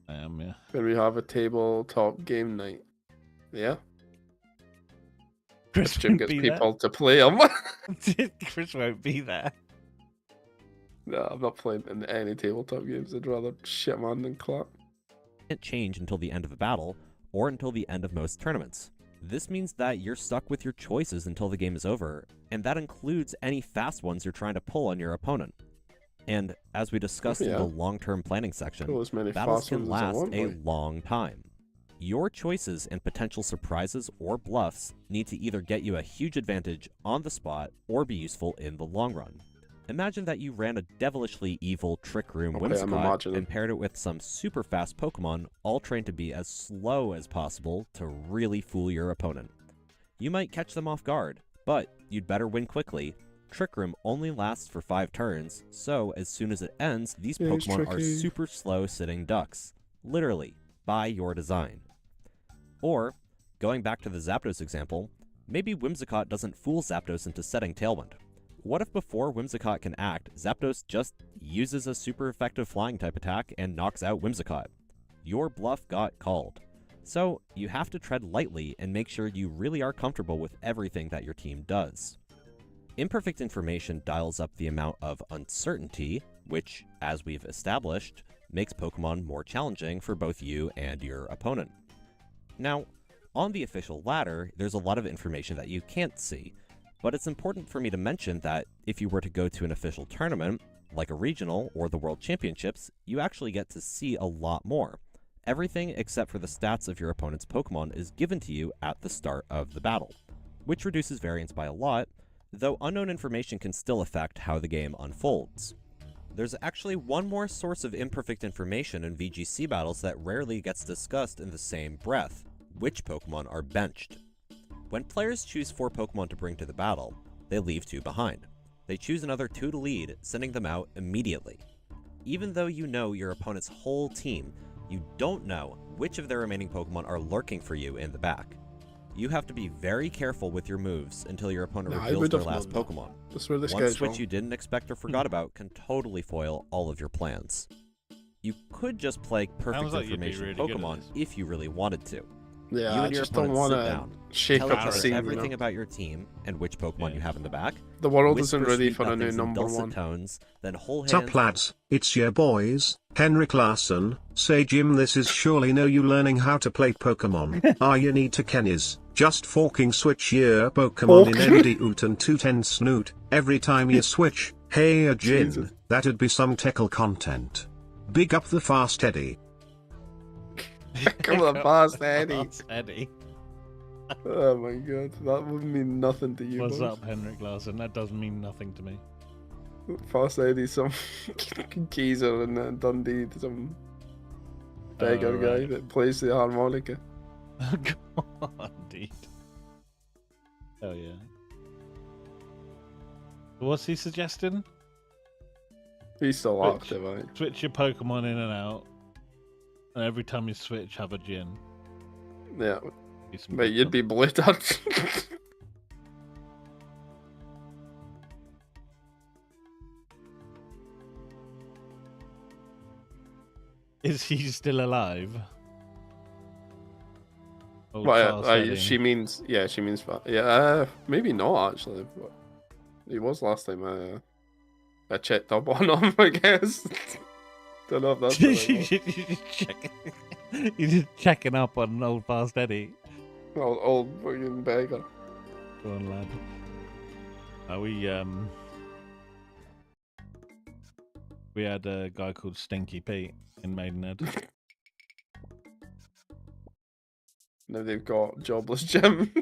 I am, yeah. When we have a tabletop game night, yeah, Chris Jim won't gets be people to play them. there. Chris won't be there. No, I'm not playing in any tabletop games. I'd rather shit man than clap. change until the end of a battle or until the end of most tournaments. This means that you're stuck with your choices until the game is over, and that includes any fast ones you're trying to pull on your opponent. And as we discussed in Yeah. the long-term planning section, Pull as many battles fast can ones as I last want, a boy. long time. Your choices and potential surprises or bluffs need to either get you a huge advantage on the spot or be useful in the long run. Imagine that you ran a devilishly evil Trick Room Okay, I'm Whimsicott imagining. and paired it with some super fast Pokemon, all trained to be as slow as possible to really fool your opponent. You might catch them off guard, but you'd better win quickly. Trick Room only lasts for 5 turns, so as soon as it ends, these Yeah, it's Pokemon are tricky. super slow sitting ducks. Literally, by your design. Or, going back to the Zapdos example, maybe Whimsicott doesn't fool Zapdos into setting Tailwind. What if before Whimsicott can act, Zapdos just uses a super effective flying type attack and knocks out Whimsicott? Your bluff got called. So, you have to tread lightly and make sure you really are comfortable with everything that your team does. Imperfect information dials up the amount of uncertainty, which, as we've established, makes Pokemon more challenging for both you and your opponent. Now, on the official ladder, there's a lot of information that you can't see, but it's important for me to mention that if you were to go to an official tournament, like a regional or the World Championships, you actually get to see a lot more. Everything except for the stats of your opponent's Pokemon is given to you at the start of the battle, which reduces variance by a lot, though unknown information can still affect how the game unfolds. There's actually one more source of imperfect information in VGC battles that rarely gets discussed in the same breath: which Pokemon are benched. When players choose 4 Pokemon to bring to the battle, they leave 2 behind. They choose another 2 to lead, sending them out immediately. Even though you know your opponent's whole team, you don't know which of their remaining Pokemon are lurking for you in the back. You have to be very careful with your moves until your opponent Nah, I reveals would their have last known that. Pokemon. That's where this One guy's switch wrong. you didn't expect or forgot about can totally foil all of your plans. You could just play perfect Sounds like you'd be information really good at Pokemon this. if you really wanted to. Yeah, You I and your just don't opponent want sit to down, shake tell up each the other scene. everything You know? about your team and which Pokemon you Yeah. have in the back. The world Whisper isn't ready sweet for a new nothings in number dulcet 1. tones, then hold Sup hands. lads, it's your boys, Henrik Larsson. Say Jim, this is surely no you learning how to play Pokemon. You need to Kenny's, just forking switch your Pokemon in Forking? ND Oot and 210 Snoot, every time you switch. Hey a Jesus. Jin, that'd be some tickle content. Big up the fast Eddie. Come on, fast Eddie. Fast Eddie. Oh my god, that would mean nothing to you. What's boys. up, Henrik Larsson? That does mean nothing to me. Fast Eddie, some geezer in Dundee, some beggar Oh, guy right. that plays the harmonica. Go on, dude. Oh yeah. What's he suggesting? He's still Switch. active, I think. Switch your Pokemon in and out, and every time you switch, have a gin. Yeah, Do some but good you'd stuff. be blittered. Is he still alive? Old Well, Fast Eddie. she means, yeah, she means, yeah, maybe not actually. But he was last time I checked up on him, I guess. Don't know if that's You're just checking up on old Fast Eddie. old fucking beggar. Go on, lad. We had a guy called Stinky Pete in Maidenhead. Now they've got jobless Jim.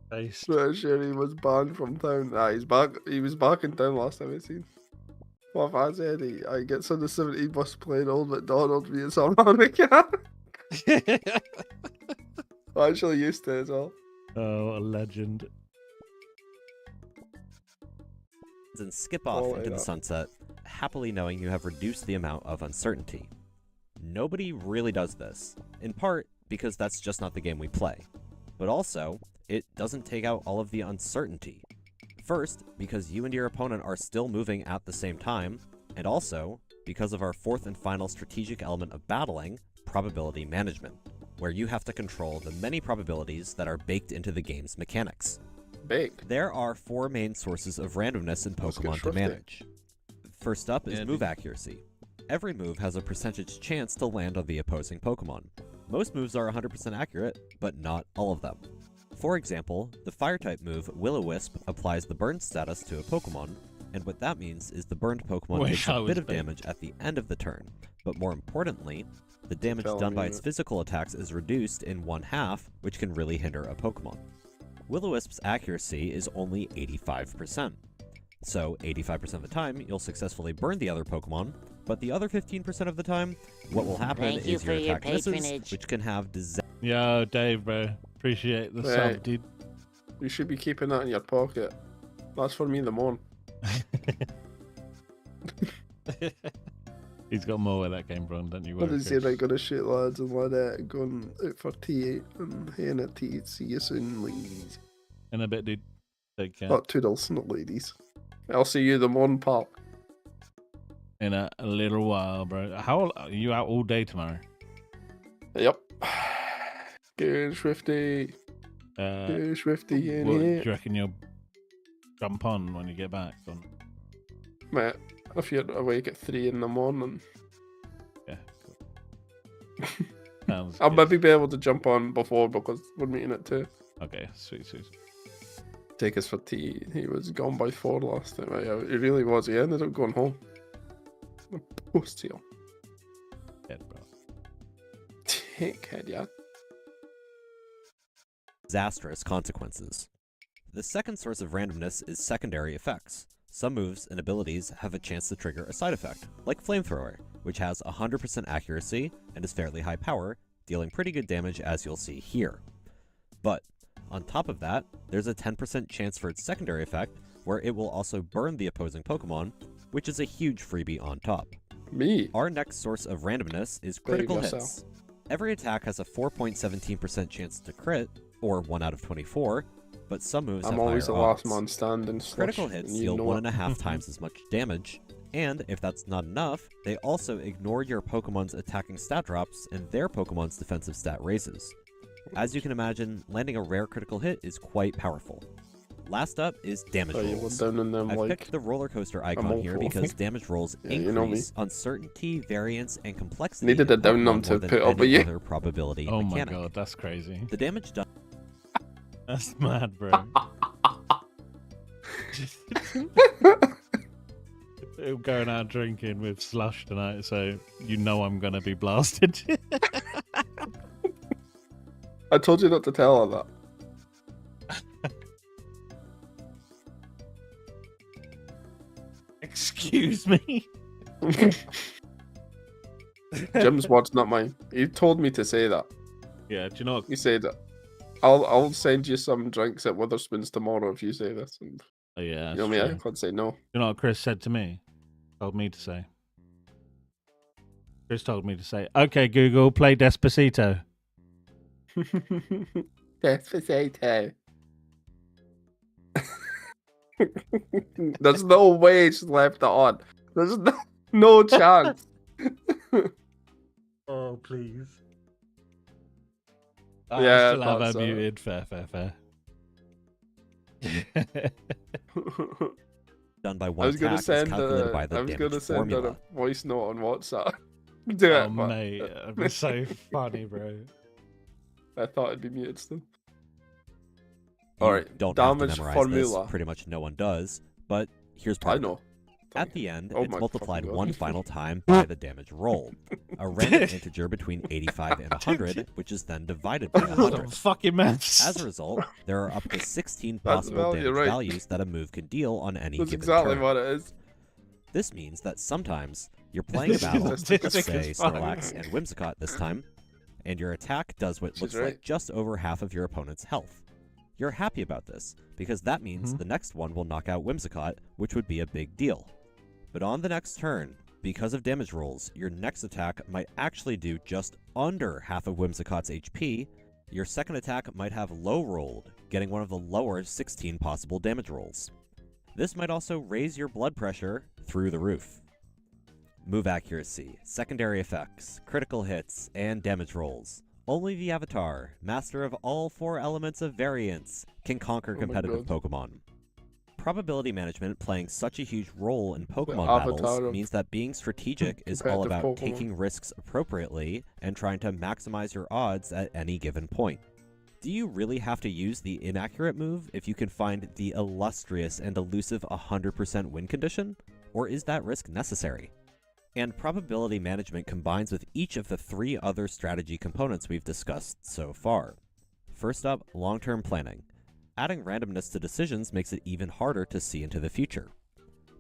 Based. Pretty sure he was banned from town. Ah, he's back. He was back in town last time I seen. What if I said I get on the 17 bus playing Old MacDonald via some harmonica? I actually used to as well. Oh, what a legend. And skip off Oh, into yeah. the sunset, happily knowing you have reduced the amount of uncertainty. Nobody really does this, in part because that's just not the game we play, but also, it doesn't take out all of the uncertainty. First, because you and your opponent are still moving at the same time, and also, because of our fourth and final strategic element of battling, probability management, where you have to control the many probabilities that are baked into the game's mechanics. Baked. There are 4 main sources of randomness in Let's get Pokemon to thrifty. manage. First up is Yeah, move dude. accuracy. Every move has a percentage chance to land on the opposing Pokemon. Most moves are 100% accurate, but not all of them. For example, the Fire-type move Will-O-Wisp applies the burn status to a Pokemon, and what that means is the burned Pokemon Wish takes I a was bit of baked. damage at the end of the turn, but more importantly, the damage Telling done by me its that- physical attacks is reduced in 1/2, which can really hinder a Pokemon. Will-O-Wisp's accuracy is only 85%. So 85% of the time, you'll successfully burn the other Pokemon, but the other 15% of the time, what will happen Thank you is your for your attack misses, patronage. which can have disaster. Yo, Dave, bro. Appreciate the Right. sub, dude. You should be keeping that in your pocket. That's for me in the morning. He's got more where that came from, don't you What worry. is he Chris. like? Gonna shoot lads and ladette going out for tea and haying at tea. See you soon, ladies. In a bit, dude. Take care. Not toodles, not ladies. I'll see you the morning, pal. In a little while, bro. How are you out all day tomorrow? Yep. Good Swifty. Good Swifty in What, do here. you reckon you'll jump on when you get back? Or... Mate, if you're awake at 3 in the morning, Yeah. Cool. Sounds I'll good. maybe be able to jump on before because we're meeting at 2. Okay, sweet, sweet. Take us for tea. He was gone by 4 last time. He really was. He ended up going home. Post here. Yeah, bro. Take care, yeah. disastrous consequences. The second source of randomness is secondary effects. Some moves and abilities have a chance to trigger a side effect, like Flamethrower, which has 100% accuracy and is fairly high power, dealing pretty good damage as you'll see here. But, on top of that, there's a 10% chance for its secondary effect, where it will also burn the opposing Pokemon, which is a huge freebie on top. Me. Our next source of randomness is There you critical go, hits. Every attack has a 4.17% chance to crit, or 1 out of 24, but some moves I'm have always the higher last odds. man standing. Slush, Critical hits and you deal know one it. and a half times as much damage, and if that's not enough, they also ignore your Pokemon's attacking stat drops and their Pokemon's defensive stat raises. As you can imagine, landing a rare critical hit is quite powerful. Last up is damage Oh, you went rolls. down in them I've like. picked the roller coaster icon all here for because me. damage rolls Yeah, you know me. increase uncertainty, variance, and complexity. Needed in a down Pokemon num to more than put up any with you. other probability Oh my mechanic. god, that's crazy. The damage done That's mad, bro. I'm going out drinking with Slush tonight, so you know I'm gonna be blasted. I told you not to tell her Excuse me. that. Jim's words, not mine. He told me to say that. Yeah, do you know what? He said, I'll send you some drinks at Witherspoon's tomorrow if you say this. And, Oh, yeah, you know that's me, I true. can't say no. You know what Chris said to me? Told me to say. Chris told me to say, okay, Google, play Despacito. Despacito. There's no way she's left it on. There's no chance. Oh, please. Yeah, I I still have thought her so. muted. Fair. done by I one was gonna attack is send calculated by the I was damage gonna send her formula. a voice note on WhatsApp. Do Oh, it, but mate, that'd be so funny, bro. I thought it'd be muted still. You Alright, don't have to damage memorize formula. this, pretty much no one does, but here's part I of it. know. At the end, Oh it's my multiplied fucking God. one final time by the damage roll, a random integer between 85 and 100, which is then divided by What 100. the fucking maths? As a result, there are up to 16 That's possible well, damage you're right. values that a move can deal on any That's given exactly turn. what it is. This means that sometimes you're playing a battle, let's Statistic say is fine. Snorlax and Whimsicott this time, and your attack does what She's looks right. like just over half of your opponent's health. You're happy about this, because that means Mhm. the next one will knock out Whimsicott, which would be a big deal. But on the next turn, because of damage rolls, your next attack might actually do just under half of Whimsicott's HP. Your second attack might have low rolled, getting one of the lower 16 possible damage rolls. This might also raise your blood pressure through the roof. Move accuracy, secondary effects, critical hits, and damage rolls. Only the Avatar, master of all 4 elements of variance, can conquer Oh my competitive God. Pokemon. Probability management playing such a huge role in Pokemon Avatar battles of means that being strategic is all competitive about Pokemon. taking risks appropriately and trying to maximize your odds at any given point. Do you really have to use the inaccurate move if you can find the illustrious and elusive 100% win condition? Or is that risk necessary? And probability management combines with each of the 3 other strategy components we've discussed so far. First up, long-term planning. Adding randomness to decisions makes it even harder to see into the future.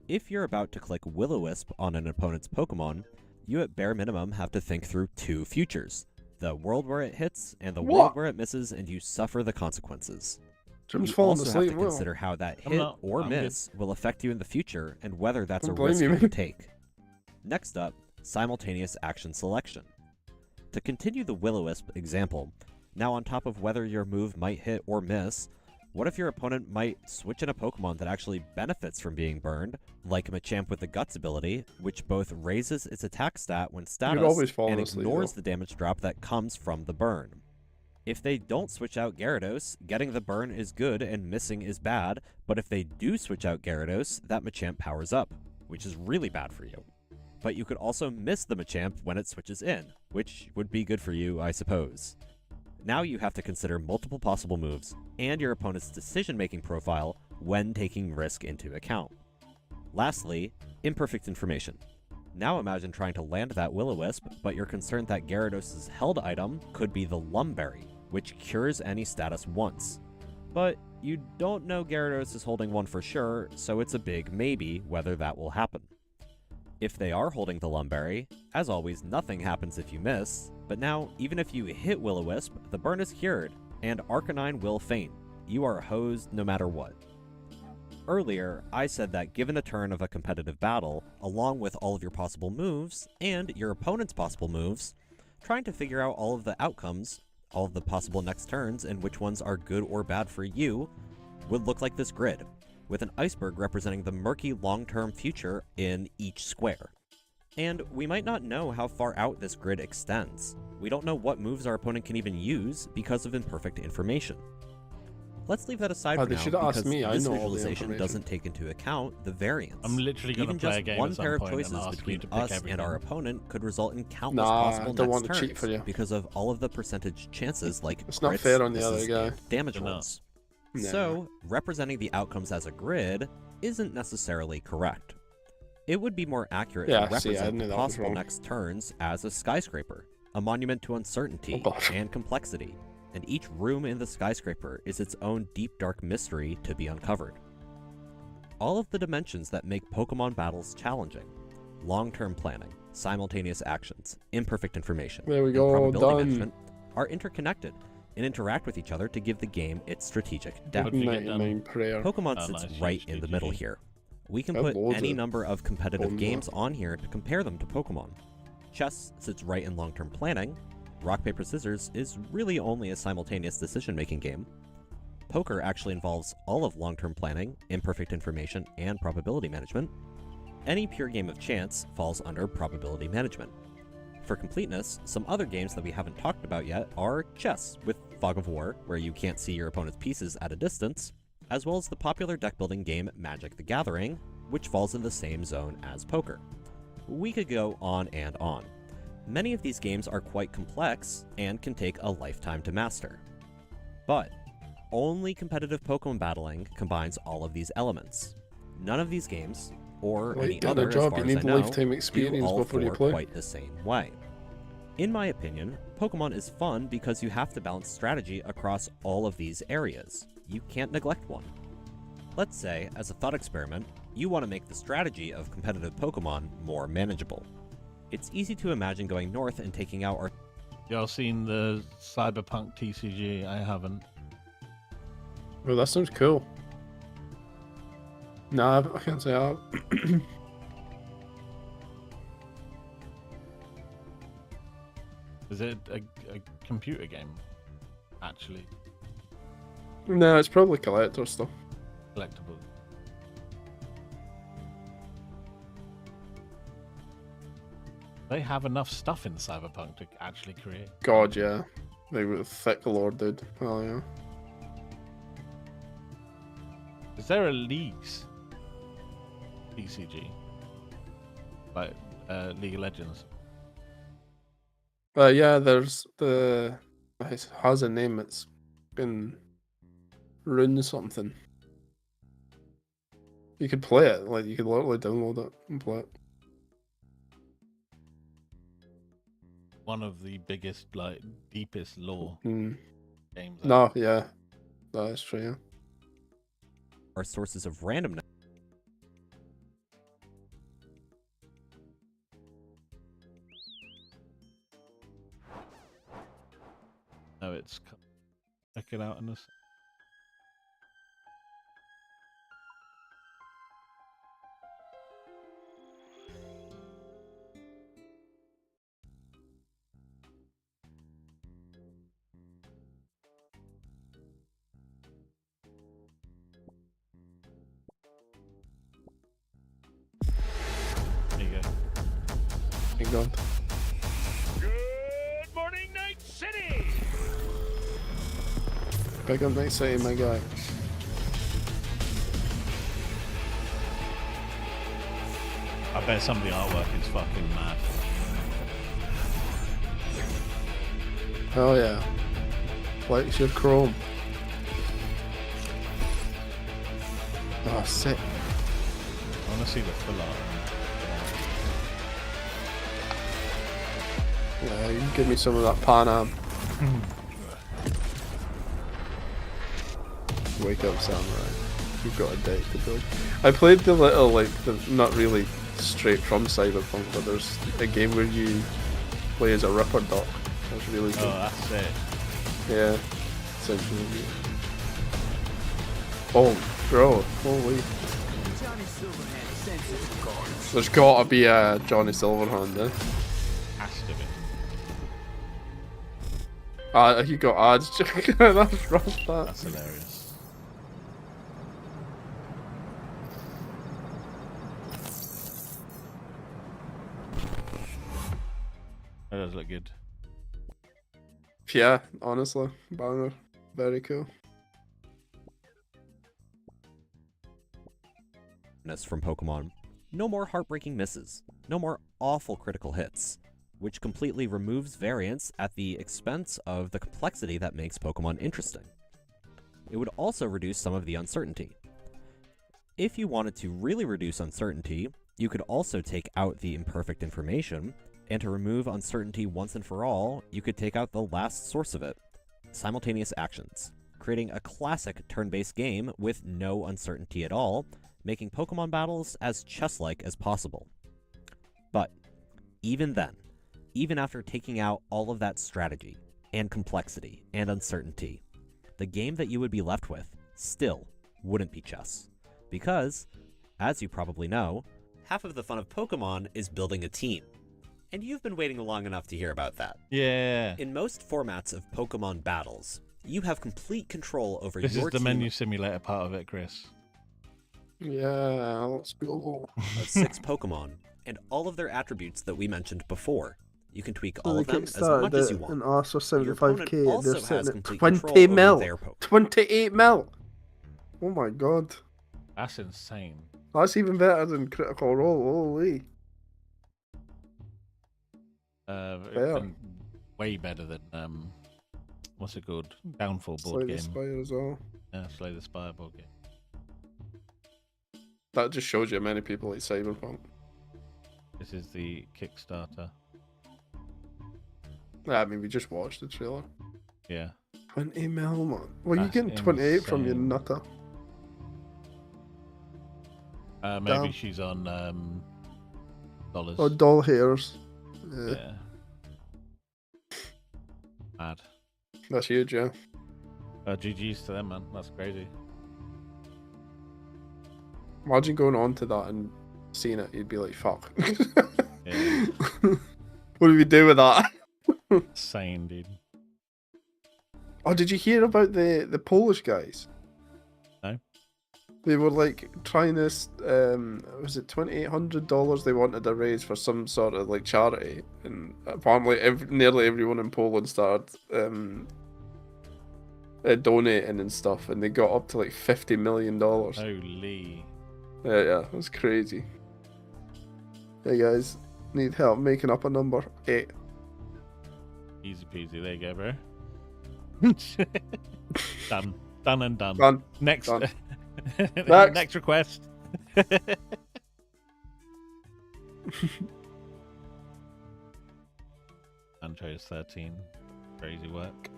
If you're about to click Will-O-Wisp on an opponent's Pokemon, you at bare minimum have to think through 2 futures. The world where it hits, and the world What? where it misses, and you suffer the consequences. Jim's You falling also asleep. have to consider how that I'm hit not- or I'm good. miss will affect you in the future, and whether that's a Don't blame risk you, you man. can take. Next up, simultaneous action selection. To continue the Will-O-Wisp example, now on top of whether your move might hit or miss, what if your opponent might switch in a Pokemon that actually benefits from being burned, like Machamp with the Guts ability, which both raises its attack stat when status always fall and asleep, ignores though. the damage drop that comes from the burn. If they don't switch out Gyarados, getting the burn is good and missing is bad, but if they do switch out Gyarados, that Machamp powers up, which is really bad for you. But you could also miss the Machamp when it switches in, which would be good for you, I suppose. Now you have to consider multiple possible moves and your opponent's decision-making profile when taking risk into account. Lastly, imperfect information. Now imagine trying to land that Will-O-Wisp, but you're concerned that Gyarados' held item could be the Lumberry, which cures any status once. But you don't know Gyarados is holding one for sure, so it's a big maybe whether that will happen. If they are holding the Lum Berry, as always, nothing happens if you miss, but now, even if you hit Will-O-Wisp, the burn is cured, and Arcanine will faint. You are hosed no matter what. Earlier, I said that given a turn of a competitive battle, along with all of your possible moves, and your opponent's possible moves, trying to figure out all of the outcomes, all of the possible next turns, and which ones are good or bad for you, would look like this grid, with an iceberg representing the murky long-term future in each square. And we might not know how far out this grid extends. We don't know what moves our opponent can even use because of imperfect information. Let's leave that aside for they now should have asked because me, I this know all the visualization information. doesn't take into account the variance. I'm literally going to Even play just a game one at some pair of point and choices ask you between to pick us everything. and our opponent could result in countless Nah, possible I don't next want to cheat turns for you. because of all of the percentage chances like It's not crits, fair on the other misses, guy. and damage They're not. rolls. Nah. So, representing the outcomes as a grid isn't necessarily correct. It would be more accurate Yeah, to see, I represent knew the that was possible wrong. next turns as a skyscraper, a monument to uncertainty Oh, God. and complexity, and each room in the skyscraper is its own deep dark mystery to be uncovered. All of the dimensions that make Pokemon battles challenging, long-term planning, simultaneous actions, imperfect information, There we and go, probability done. management are interconnected and interact with each other to give the game its strategic depth. How'd you get done? 99 prayer. Pokemon Oh, sits nice. right GG, in the middle GG. here. We can Got put loads any of number of competitive Pokemon. games on here to compare them to Pokemon. Chess sits right in long-term planning. Rock, paper, scissors is really only a simultaneous decision-making game. Poker actually involves all of long-term planning, imperfect information, and probability management. Any pure game of chance falls under probability management. For completeness, some other games that we haven't talked about yet are chess, with Fog of War, where you can't see your opponent's pieces at a distance, as well as the popular deck-building game Magic the Gathering, which falls in the same zone as poker. We could go on and on. Many of these games are quite complex and can take a lifetime to master. But only competitive Pokemon battling combines all of these elements. None of these games, or Like, any get a other job, as far you as need I know, lifetime do experience all before you four play. quite the same way. In my opinion, Pokemon is fun because you have to balance strategy across all of these areas. You can't neglect one. Let's say, as a thought experiment, you want to make the strategy of competitive Pokemon more manageable. It's easy to imagine going north and taking out our Y'all seen the Cyberpunk TCG? I haven't. Well, that sounds cool. Nah, I can't say I have. Is it a computer game? Actually, No, it's probably collector stuff. collectible. They have enough stuff in Cyberpunk to actually create. God, yeah. They were thick lord, dude. Oh, yeah. Is there a Leagues TCG? Like League of Legends? Yeah, there's the... It has a name, it's been... Rune something. You could play it, like, you could literally download it and play it. One of the biggest, like, deepest lore Mm. games. No, yeah. That is true, yeah. sources of randomness. No, it's check it out in this. There you go. Thank God. Good morning, Night City! Big up Night City, my guy. I bet some of the artwork is fucking mad. Hell yeah. Flex your chrome. Oh, sick. I want to see the full art. Yeah, you can give me some of that Pan Am. Wake Up Samurai. You've got a deck to build. I played the little, like, the not really straight from Cyberpunk, but there's a game where you play as a Ripper Doc. That's really cool. Oh, that's it. Yeah. Sounds really good. Oh, bro, holy. There's gotta be a Johnny Silverhand there. Has to be. You got ads. That's rough, that. That's hilarious. That does look good. Yeah, honestly, banger. Very cool. From Pokemon. No more heartbreaking misses. No more awful critical hits, which completely removes variance at the expense of the complexity that makes Pokemon interesting. It would also reduce some of the uncertainty. If you wanted to really reduce uncertainty, you could also take out the imperfect information, and to remove uncertainty once and for all, you could take out the last source of it, simultaneous actions, creating a classic turn-based game with no uncertainty at all, making Pokemon battles as chess-like as possible. But even then, even after taking out all of that strategy, and complexity, and uncertainty, the game that you would be left with still wouldn't be chess. Because, as you probably know, half of the fun of Pokemon is building a team. And you've been waiting long enough to hear about that. Yeah. In most formats of Pokemon battles, you have complete control over This your is the team menu simulator part of it, Chris. Yeah, let's go. of 6 Pokemon, and all of their attributes that we mentioned before. You can tweak all So of they them as kickstarted much as it you want. and asked for Your opponent 75k. also They're has sitting at complete 20 control over mil. their Pokemon. 28 mil! Oh my god. That's insane. That's even better than Critical Role, holy. Fair. And way better than what's it called? Downfall board Slay game. the Spire as well. Yeah, Slay the Spire board game. That just shows you how many people like Cyberpunk. This is the Kickstarter. Yeah, I mean, we just watched the trailer. Yeah. 20 mil, man. Well, you That's getting 28 from your insane. nutter. Maybe Damn. she's on dollars. Oh, doll hairs. Yeah. Yeah. Mad. That's huge, yeah. GG's to them, man. That's crazy. Imagine going on to that and seeing it, you'd be like, fuck. Yeah. What do we do with that? Insane, dude. Oh, did you hear about the Polish guys? No. They were like trying this, was it $2,800 they wanted to raise for some sort of like charity, and apparently nearly everyone in Poland started donating and stuff, and they got up to like $50 million. Holy. Yeah, that's crazy. Hey guys, need help making up a number? 8. Easy peasy. There you go, bro. Done. Done and done. Done. Next. Done. Next. Next. request. Ancho's 13. Crazy work.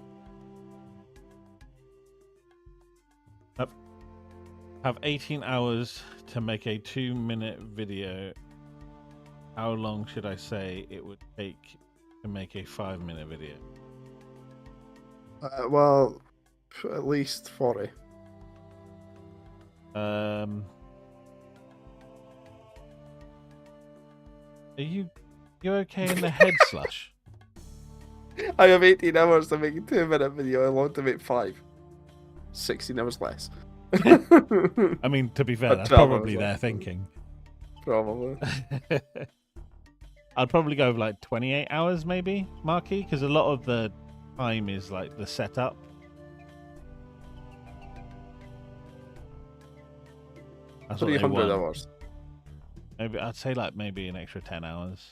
Have 18 hours to make a 2-minute video. How long should I say it would take to make a 5-minute video? Well, at least 40. Are you okay in the head, Slush? I have 18 hours to make a 2-minute video. I want to make 5. 16 hours less. I mean, to be fair, that's 12 probably hours their less. thinking. Probably. I'd probably go with like 28 hours, maybe, Marky, because a lot of the time is like the setup. That's what they 300 want. hours. Maybe I'd say like maybe an extra 10 hours.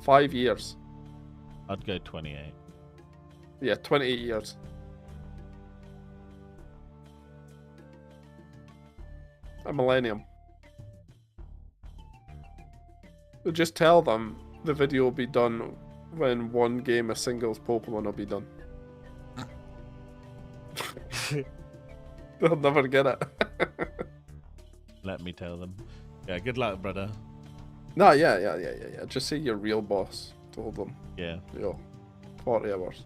5 years. I'd go 28. Yeah, 28 years. A millennium. We'll just tell them the video will be done when one game of singles Pokemon will be done. They'll never get it. Let me tell them. Yeah, good luck, brother. No, yeah. Just say your real boss told them. Yeah. 40 hours.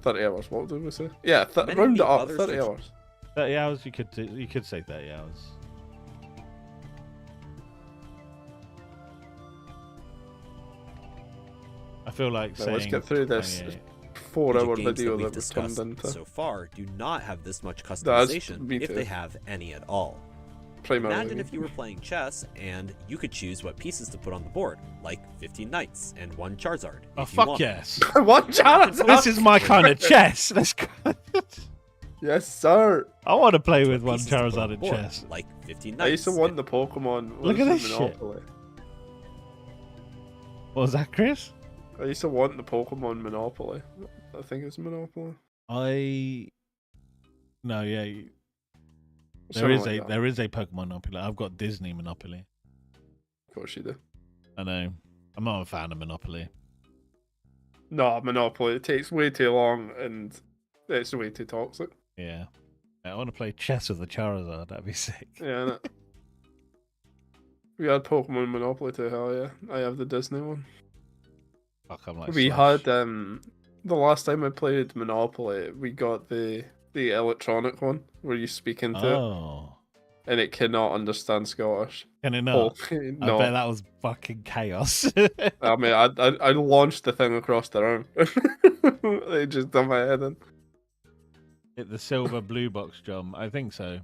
30 hours, what did we say? Yeah, Many of round it the up, other 30 situ- hours. 30 hours, you could say 30 hours. I feel like Now, saying let's get through this 28. 4-hour games video we've that was turned discussed into so far do not have this much That's- customization, me if too. they have any at all. primarily. Imagine if you were playing chess and you could choose what pieces to put on the board, like 15 knights and 1 Charizard. Oh, if you fuck want. yes. What chance? This is my kind of chess. Let's go. Yes, sir. I want to play Choose with what 1 pieces to put on Charizard the in board, chess. like 15 I knights. used to want the Pokemon. Look was at in this shit. Monopoly. What was that, Chris? I used to want the Pokemon Monopoly. I think it's Monopoly. No, yeah. There Something is like a that. there is a Pokemon Monopoly. I've got Disney Monopoly. Of course you do. I know. I'm not a fan of Monopoly. No, Monopoly. It takes way too long and it's way too toxic. Yeah. I want to play chess with a Charizard. That'd be sick. Yeah, innit? We had Pokemon Monopoly too, hell yeah. I have the Disney one. Fuck, I'm like We Slash. had the last time I played Monopoly, we got the electronic one where you speak into it Oh. and it cannot understand Scottish. Can it not? Oh, I no. bet that was fucking chaos. I mean, I launched the thing across the room. They just done my head in. Hit the silver blue box, John. I think so.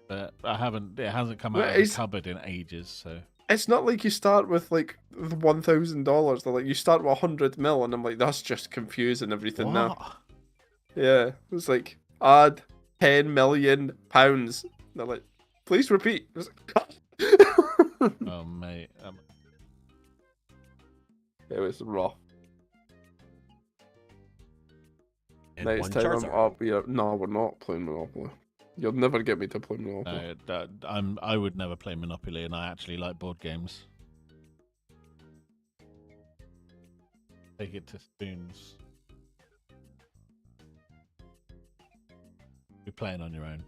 But it hasn't come Well, out of the it's- cupboard in ages, so. It's not like you start with like $1,000. They're like you start with 100 mil, and I'm like, that's just confusing everything now. What? Yeah, it was like add 10 million pounds. They're like, please repeat. I was like, Oh, mate. It was rough. And Next 1 time I'm Charizard. up here, no, we're not playing Monopoly. You'll never get me to play Monopoly. No, I would never play Monopoly, and I actually like board games. Take it to spoons. You're playing on your own.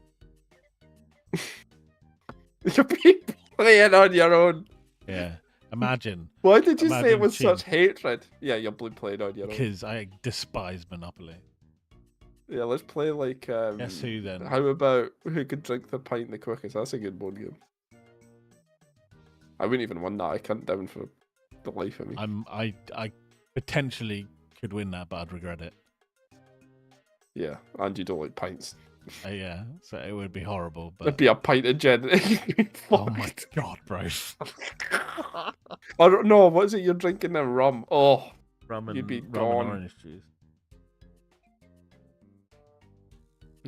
You'll be playing on your own. Yeah. Imagine, Why did you say Imagine it with such cheating. hatred? Yeah, you'll be playing on your own. because I despise Monopoly. Yeah, let's play like. Guess who then? How about who could drink the pint the quickest? That's a good board game. I wouldn't even win that. I can't down for the life of me. I potentially could win that, but I'd regret it. Yeah, and you don't like pints. Yeah, so it would be horrible. It'd But be a pint of gin. oh my god, bro! Or no, what is it? You're drinking now? Rum. Oh, Rum You'd be rum gone. and orange juice.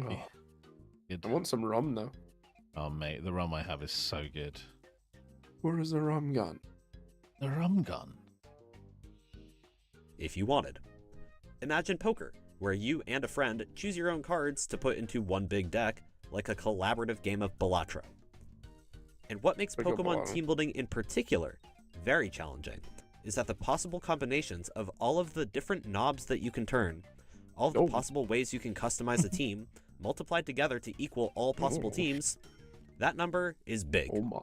oh, Good. I want some rum now. Oh mate, the rum I have is so good. Where is the rum gone? The rum gun. If you wanted. Imagine poker, where you and a friend choose your own cards to put into one big deck, like a collaborative game of Bellatra. And what makes Big of Pokemon Bellatra. team building in particular very challenging is that the possible combinations of all of the different knobs that you can turn, all of the Oh. possible ways you can customize a team, multiplied together to equal all possible Oh. teams, that number is big. Oh my.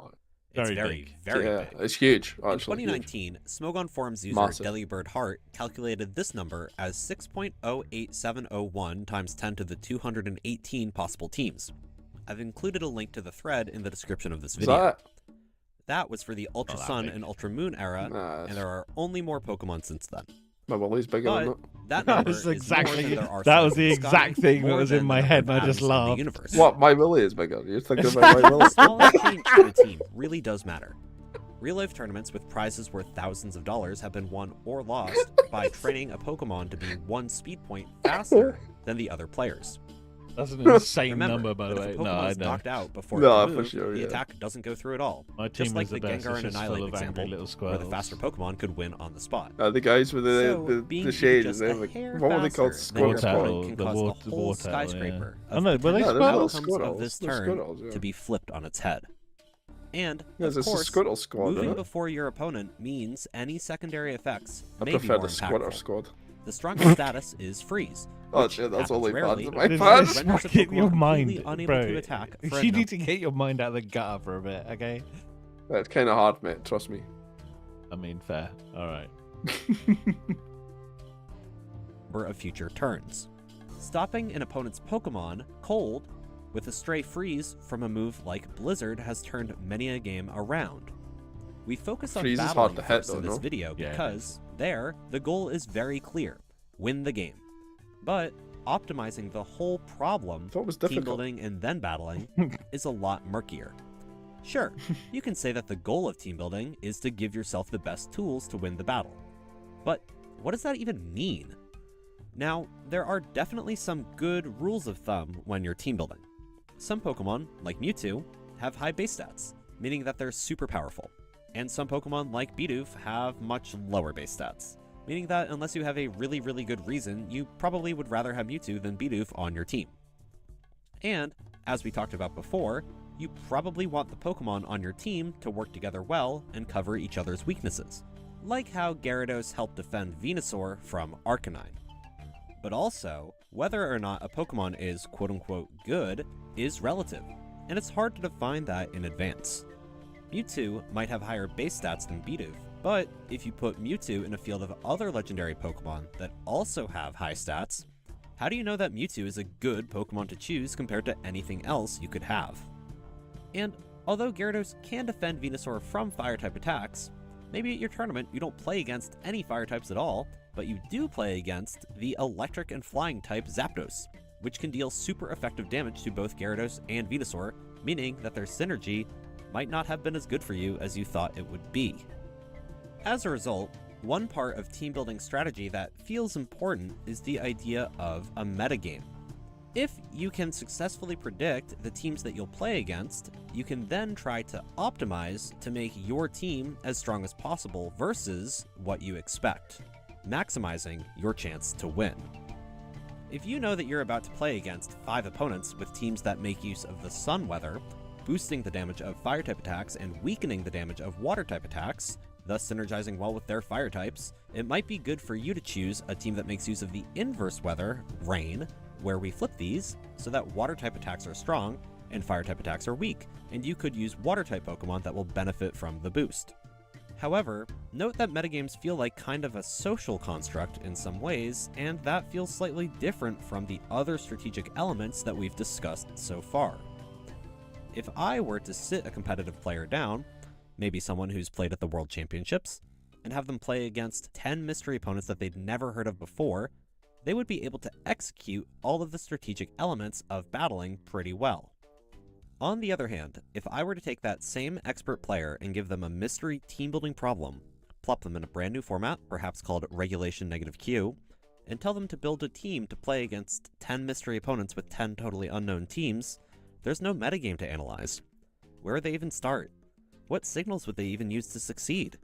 It's Very very, big. very yeah, big. it's huge. In Actually, huge. 2019, Smogon Forums user Massive. Delibird Hart calculated this number as 6.08701 times 10 to the 218 possible teams. I've included a link to the thread in the description of this Is video. that? That was for the Ultra that Sun big. and Ultra Moon era, Nah, and there are only more Pokemon since then. my willy's bigger than But that. that That number was is more exactly- than there are that was suns in the sky, exact thing that more was in than my the head, number and I of just atoms in the laughed. universe. What? My willy is bigger. You're thinking about my willy? The smallest change to a team really does matter. Real-life tournaments with prizes worth thousands of dollars have been won or lost by training a Pokemon to be 1 speed point faster than the other players. That's an insane Remember, number, by the that way. if a No, I Pokemon is know. knocked out before No, it can for move, sure, the yeah. attack doesn't go through at all. My Just team like was the the best. Gengar It's and just full Annihilate of angry example, little where the squirrels. faster Pokemon could win on the spot. The guys with So, the being shades. just They a have, like, hair what were they called? faster than your Squirtle Wartortle, opponent can the cause War- a whole Wartortle, yeah. skyscraper Oh, of no, were they potential Yeah, they're little Squirtles? outcomes of this They're turn Squirtles, yeah. to be flipped on its head. And, Yes, of it's a course, Squirtle squad, moving isn't it? before your opponent means any secondary effects I may be prefer more the Squitter impactful. squad. The strongest status is Freeze. Oh which shit, that's happens only rarely, bad in my This pants. is renders a fucking your Pokemon mind, completely unable bro. to attack for a You need to get your mind out of the gutter for a bit, okay? It's kind of hard, mate. Trust me. I mean, fair. All right. number of future turns. Stopping an opponent's Pokemon cold with a Stray Freeze from a move like Blizzard has turned many a game around. We focus on Freeze is battling hard to hit, first in though, this no? video Yeah, it because there, the goal is very clear. Win the game. But optimizing the whole problem, Thought it was team difficult. building and then battling, is a lot murkier. Sure, you can say that the goal of team building is to give yourself the best tools to win the battle. But what does that even mean? Now, there are definitely some good rules of thumb when you're team building. Some Pokemon, like Mewtwo, have high base stats, meaning that they're super powerful. And some Pokemon, like Bidoof, have much lower base stats, meaning that unless you have a really, really good reason, you probably would rather have Mewtwo than Bidoof on your team. And, as we talked about before, you probably want the Pokemon on your team to work together well and cover each other's weaknesses, like how Gyarados helped defend Venusaur from Arcanine. But also, whether or not a Pokemon is quote-unquote good is relative, and it's hard to define that in advance. Mewtwo might have higher base stats than Bidoof, but if you put Mewtwo in a field of other legendary Pokemon that also have high stats, how do you know that Mewtwo is a good Pokemon to choose compared to anything else you could have? And although Gyarados can defend Venusaur from Fire-type attacks, maybe at your tournament you don't play against any Fire-types at all, but you do play against the Electric and Flying-type Zapdos, which can deal super effective damage to both Gyarados and Venusaur, meaning that their synergy might not have been as good for you as you thought it would be. As a result, one part of team building strategy that feels important is the idea of a metagame. If you can successfully predict the teams that you'll play against, you can then try to optimize to make your team as strong as possible versus what you expect, maximizing your chance to win. If you know that you're about to play against 5 opponents with teams that make use of the Sun weather, boosting the damage of Fire-type attacks and weakening the damage of Water-type attacks, thus synergizing well with their Fire types, it might be good for you to choose a team that makes use of the inverse weather, Rain, where we flip these so that Water-type attacks are strong and Fire-type attacks are weak, and you could use Water-type Pokemon that will benefit from the boost. However, note that metagames feel like kind of a social construct in some ways, and that feels slightly different from the other strategic elements that we've discussed so far. If I were to sit a competitive player down, maybe someone who's played at the World Championships, and have them play against 10 mystery opponents that they'd never heard of before, they would be able to execute all of the strategic elements of battling pretty well. On the other hand, if I were to take that same expert player and give them a mystery team-building problem, plop them in a brand new format, perhaps called Regulation -Q, and tell them to build a team to play against 10 mystery opponents with 10 totally unknown teams, there's no metagame to analyze. Where would they even start? What signals would they even use to succeed?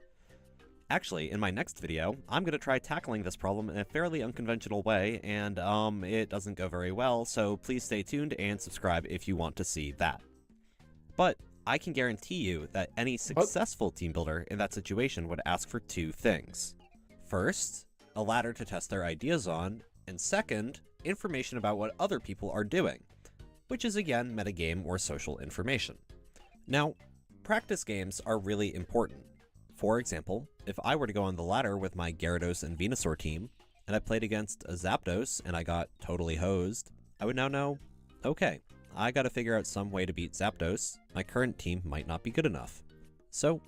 Actually, in my next video, I'm going to try tackling this problem in a fairly unconventional way, and it doesn't go very well, so please stay tuned and subscribe if you want to see that. But I can guarantee you that any successful team builder in that situation would ask for 2 things. First, a ladder to test their ideas on, and second, information about what other people are doing, which is again metagame or social information. Now, practice games are really important. For example, if I were to go on the ladder with my Gyarados and Venusaur team, and I played against a Zapdos and I got totally hosed, I would now know, okay, I gotta figure out some way to beat Zapdos, my current team might not be good enough. So,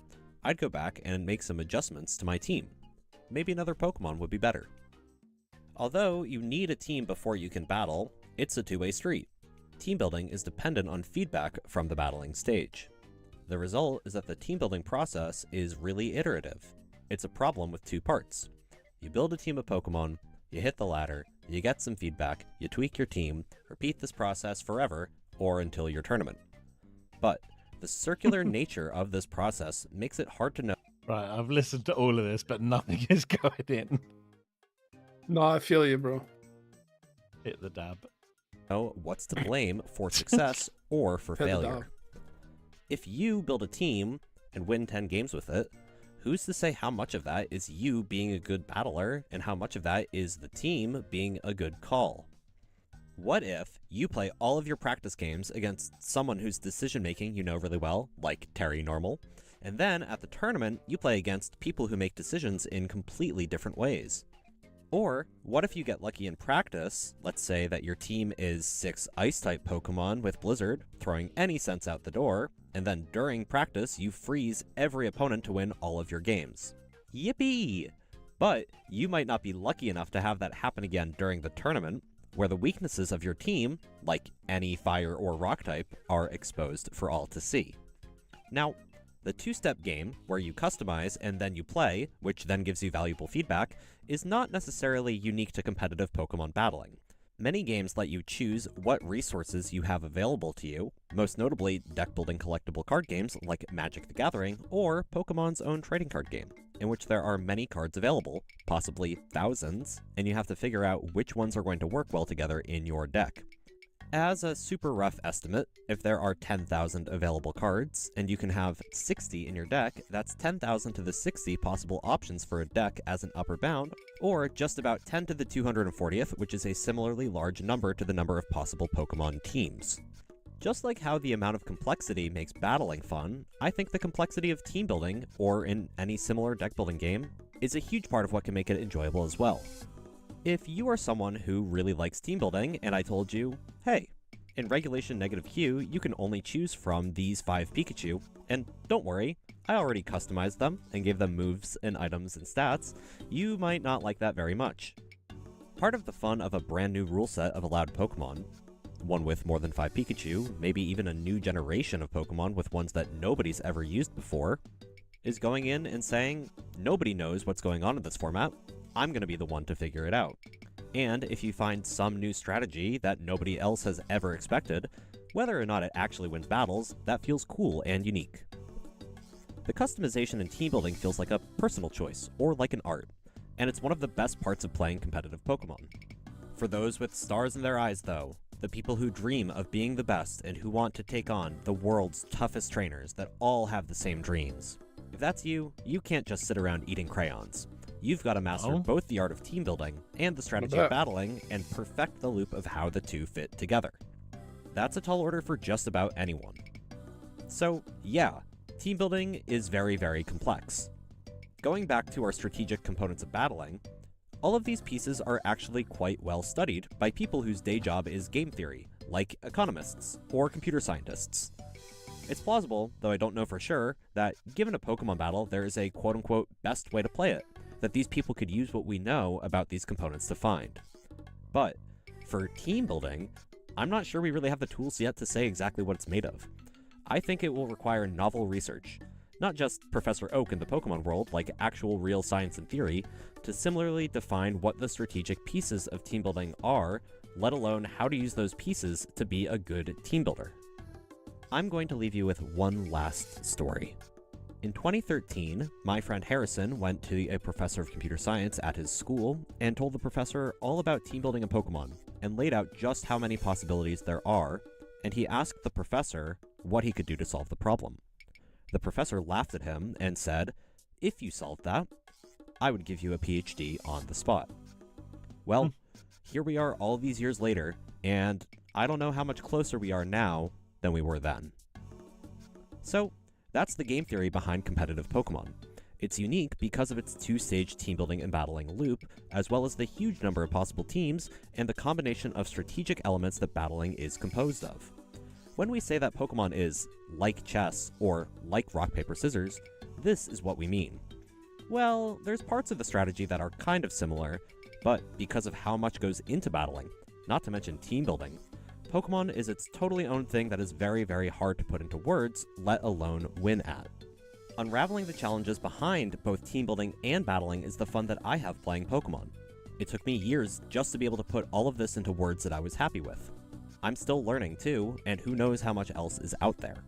I'd go back and make some adjustments to my team. Maybe another Pokemon would be better. Although you need a team before you can battle, it's a two-way street. Team building is dependent on feedback from the battling stage. The result is that the team building process is really iterative. It's a problem with 2 parts. You build a team of Pokemon, you hit the ladder, you get some feedback, you tweak your team, repeat this process forever, or until your tournament. But the circular nature of this process makes it hard to know Right, I've listened to all of this, but nothing is going in. No, I feel you, bro. Hit the dab. what's to blame for success or for Hit the failure. dog. If you build a team and win 10 games with it, who's to say how much of that is you being a good battler and how much of that is the team being a good call? What if you play all of your practice games against someone whose decision-making you know really well, like Terry Normal, and then at the tournament you play against people who make decisions in completely different ways? Or what if you get lucky in practice, let's say that your team is 6 Ice-type Pokemon with Blizzard, throwing any sense out the door, and then during practice you freeze every opponent to win all of your games. Yippee! But you might not be lucky enough to have that happen again during the tournament, where the weaknesses of your team, like any fire or rock type, are exposed for all to see. Now, the two-step game, where you customize and then you play, which then gives you valuable feedback, is not necessarily unique to competitive Pokemon battling. Many games let you choose what resources you have available to you, most notably deck-building collectible card games like Magic the Gathering or Pokemon's own trading card game, in which there are many cards available, possibly thousands, and you have to figure out which ones are going to work well together in your deck. As a super rough estimate, if there are 10,000 available cards, and you can have 60 in your deck, that's 10,000 to the 60 possible options for a deck as an upper bound, or just about 10 to the 240th, which is a similarly large number to the number of possible Pokemon teams. Just like how the amount of complexity makes battling fun, I think the complexity of team building, or in any similar deck building game, is a huge part of what can make it enjoyable as well. If you are someone who really likes team building, and I told you, hey, in Regulation -Q, you can only choose from these 5 Pikachu, and don't worry, I already customized them and gave them moves and items and stats, you might not like that very much. Part of the fun of a brand new rule set of allowed Pokemon, one with more than 5 Pikachu, maybe even a new generation of Pokemon with ones that nobody's ever used before, is going in and saying, nobody knows what's going on in this format, I'm going to be the one to figure it out. And if you find some new strategy that nobody else has ever expected, whether or not it actually wins battles, that feels cool and unique. The customization in team building feels like a personal choice, or like an art, and it's one of the best parts of playing competitive Pokemon. For those with stars in their eyes, though, the people who dream of being the best and who want to take on the world's toughest trainers that all have the same dreams. If that's you, you can't just sit around eating crayons. You've got to master both the art of team building and the strategy of battling and perfect the loop of how the two fit together. That's a tall order for just about anyone. So, yeah, team building is very, very complex. Going back to our strategic components of battling, all of these pieces are actually quite well studied by people whose day job is game theory, like economists or computer scientists. It's plausible, though I don't know for sure, that given a Pokemon battle, there is a quote-unquote best way to play it, that these people could use what we know about these components to find. But for team building, I'm not sure we really have the tools yet to say exactly what it's made of. I think it will require novel research, not just Professor Oak in the Pokemon world, like actual real science and theory, to similarly define what the strategic pieces of team building are, let alone how to use those pieces to be a good team builder. I'm going to leave you with one last story. In 2013, my friend Harrison went to a professor of computer science at his school and told the professor all about team building in Pokemon, and laid out just how many possibilities there are, and he asked the professor what he could do to solve the problem. The professor laughed at him and said, "If you solved that, I would give you a PhD on the spot." Well, here we are all these years later, and I don't know how much closer we are now than we were then. So, that's the game theory behind competitive Pokemon. It's unique because of its two-stage team building and battling loop, as well as the huge number of possible teams and the combination of strategic elements that battling is composed of. When we say that Pokemon is like chess or like rock, paper, scissors, this is what we mean. Well, there's parts of the strategy that are kind of similar, but because of how much goes into battling, not to mention team building, Pokemon is its totally own thing that is very, very hard to put into words, let alone win at. Unraveling the challenges behind both team building and battling is the fun that I have playing Pokemon. It took me years just to be able to put all of this into words that I was happy with. I'm still learning too, and who knows how much else is out there.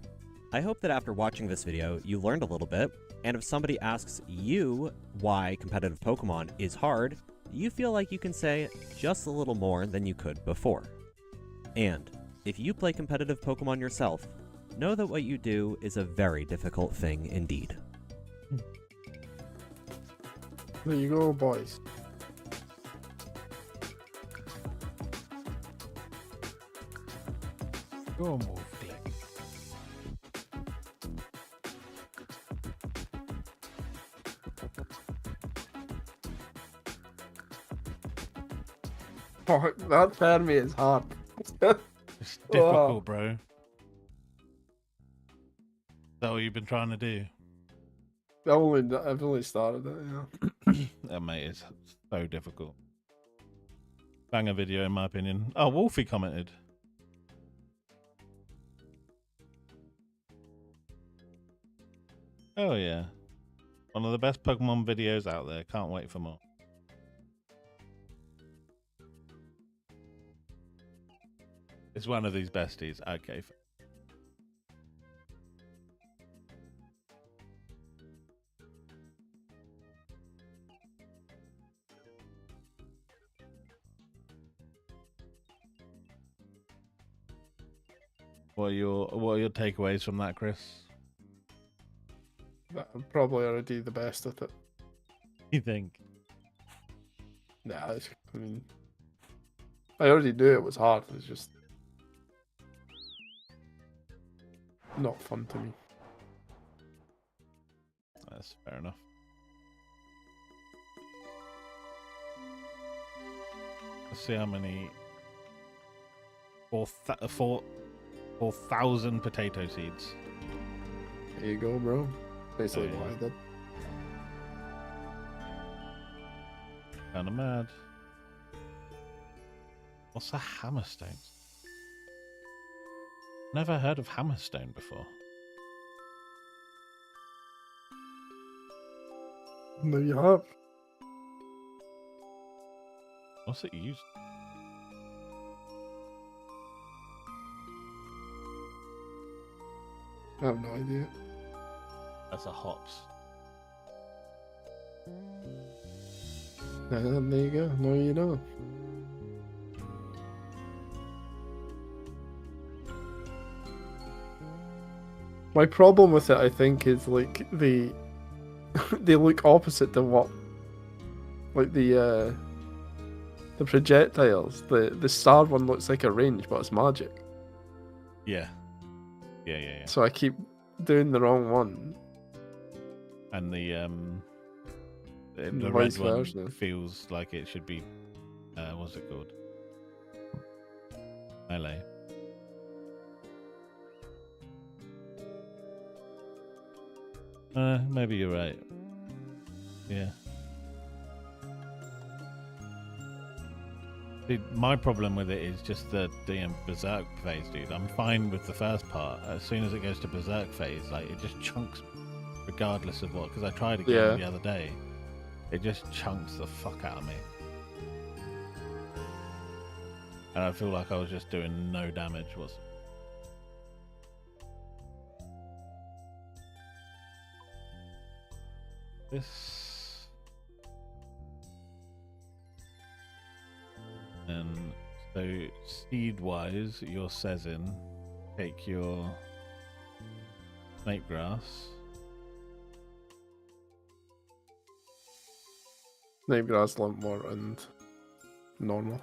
I hope that after watching this video, you learned a little bit, and if somebody asks you why competitive Pokemon is hard, you feel like you can say just a little more than you could before. And if you play competitive Pokemon yourself, know that what you do is a very difficult thing indeed. There you go, boys. Go on, Wolf Click. Oh, that Fermi is hard. It's difficult, bro. Is that what you've been trying to do? I've only started it, yeah. That mate is so difficult. Banger video, in my opinion. Oh, Wolfie commented. Oh yeah, one of the best Pokemon videos out there. Can't wait for more. It's one of these besties. Okay. What are your takeaways from that, Chris? I'm probably already the best at it. You think? Nah, I mean, I already knew it was hard. It's just not fun to me. That's fair enough. Let's see how many. 4,000 potato seeds. There you go, bro. Basically Oh, yeah. what I did. Kinda mad. What's a hammerstone? Never heard of hammerstone before. No, you have. What's it used? I have no idea. That's a hops. There you go. No, you don't. My problem with it, I think, is like they look opposite to what, like the projectiles. The star one looks like a range, but it's magic. Yeah. Yeah. So I keep doing the wrong one. And the Vice red one versa. feels like it should be. What's it called? Melee. Maybe you're right. Yeah. See, my problem with it is just the Berserk phase, dude. I'm fine with the first part. As soon as it goes to Berserk phase, like, it just chunks regardless of what. Because I tried again Yeah. the other day. It just chunks the fuck out of me. And I feel like I was just doing no damage. This. And so, seed-wise, your Sezin, take your snake grass. Snake grass, Limpwort, and normal.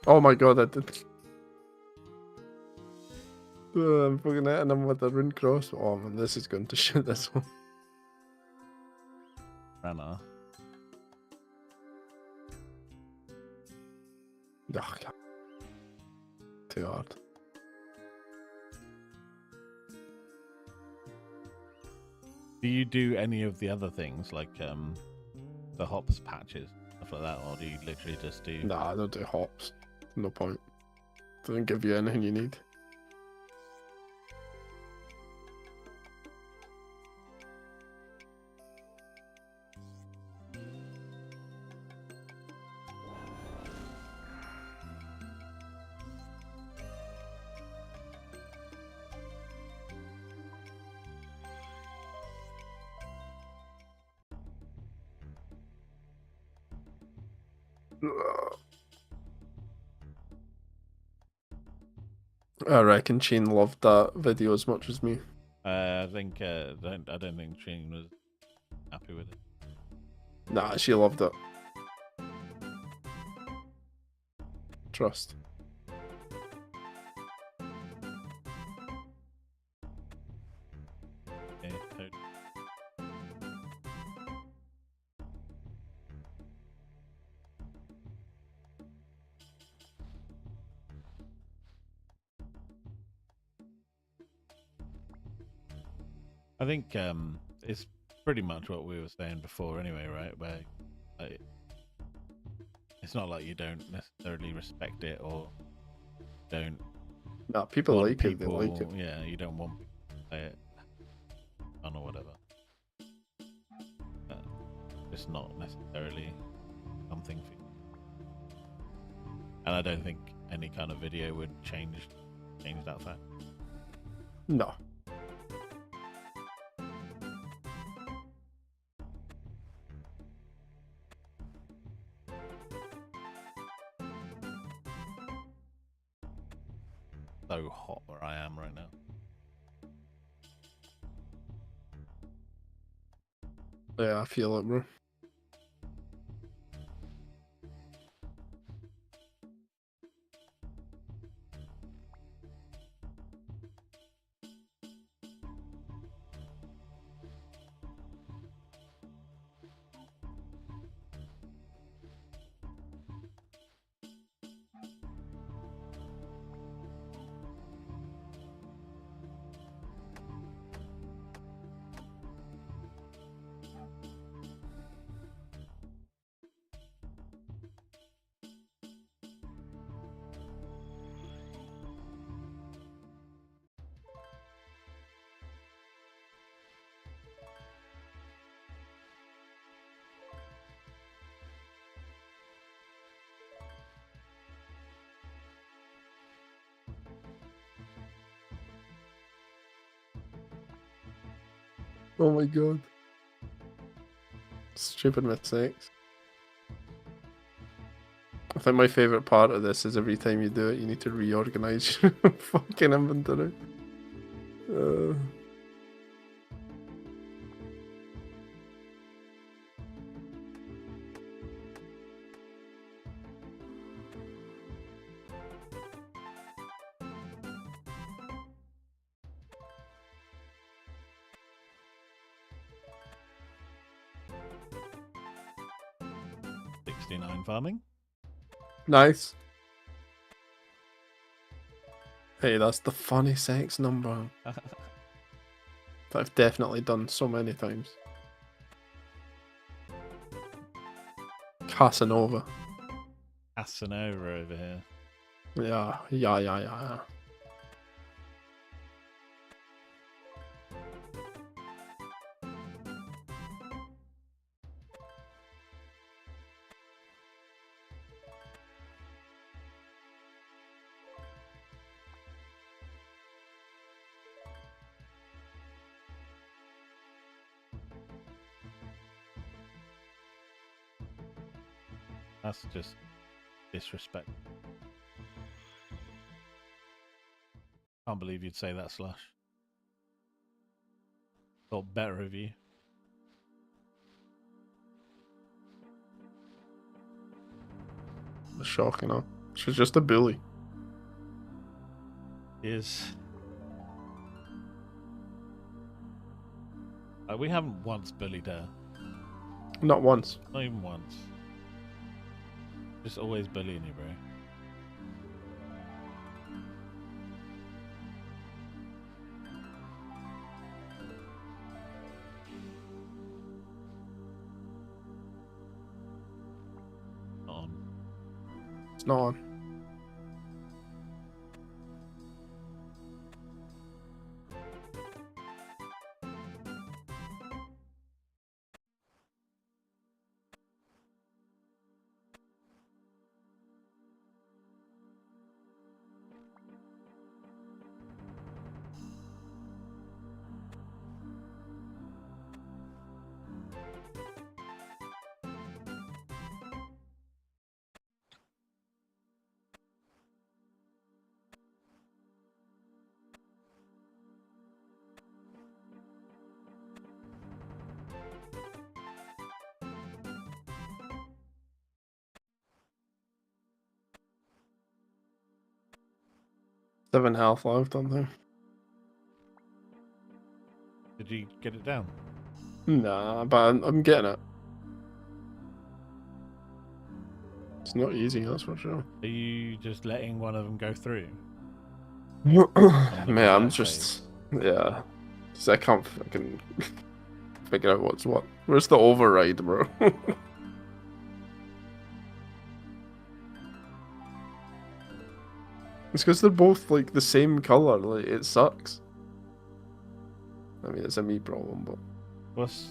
Oh my god, I did. I'm fucking hitting him with the rune cross. Oh man, this is going to shit this one. Rana. Ugh, too hard. Do you do any of the other things, like the hops patches, stuff like that, or do you literally just do... Nah, I don't do hops. No point. Doesn't give you anything you need. I reckon Shane loved that video as much as me. I think I don't think Shane was happy with it. Nah, she loved it. Trust. Yeah, totally. I think it's pretty much what we were saying before anyway, right? Where like, it's not like you don't necessarily respect it or don't Nah, people want like it. They people, like it. yeah, you don't want people to say it on or whatever. It's not necessarily something for you. And I don't think any kind of video would change that fact. No. So hot where I am right now. Yeah, I feel it, bro. Oh my god. Stupid mistakes. I think my favourite part of this is every time you do it, you need to reorganize your fucking inventory. Uh, $69 farming. nice. Hey, that's the funny sex number that I've definitely done so many times. Casanova. Casanova over here. Yeah. That's just disrespect. Can't believe you'd say that, Slush. Thought better of you. Shocking, huh? She's just a bully. Is we haven't once bullied her. Not once. Not even once. Just always bullying you, bro. Not on. It's not on. 7 health left, I think. Did you get it down? Nah, but I'm getting it. It's not easy, that's for sure. Are you just letting one of them go through? Man, I'm just... Yeah. I can't fucking figure out what's what. Where's the override, bro? It's because they're both like the same color. Like it sucks. I mean, it's a me problem, but What's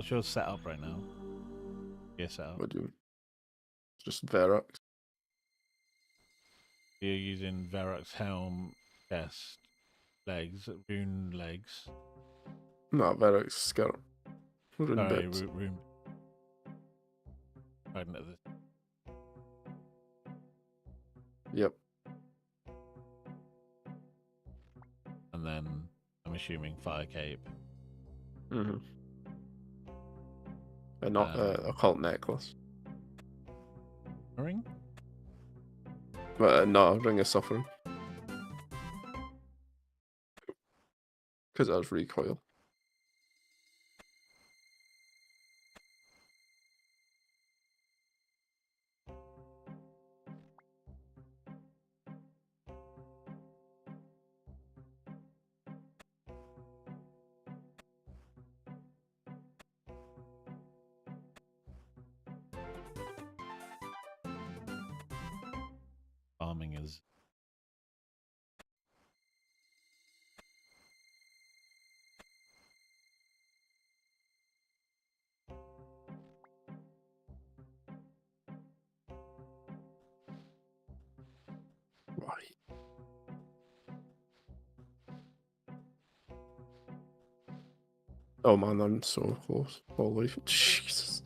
your setup right now? Your setup. what do you? Just Verax. You're using Varrock's helm, chest, legs, rune legs. No, Verax skirt. Rune Sorry, bits. rune. Pardon it, Yep. and then I'm assuming fire cape. Mm-hmm. And not occult necklace. Ring? But no, ring of suffering. Because that was recoil. Farming is. Right. Oh man, I'm so close. Holy Jesus.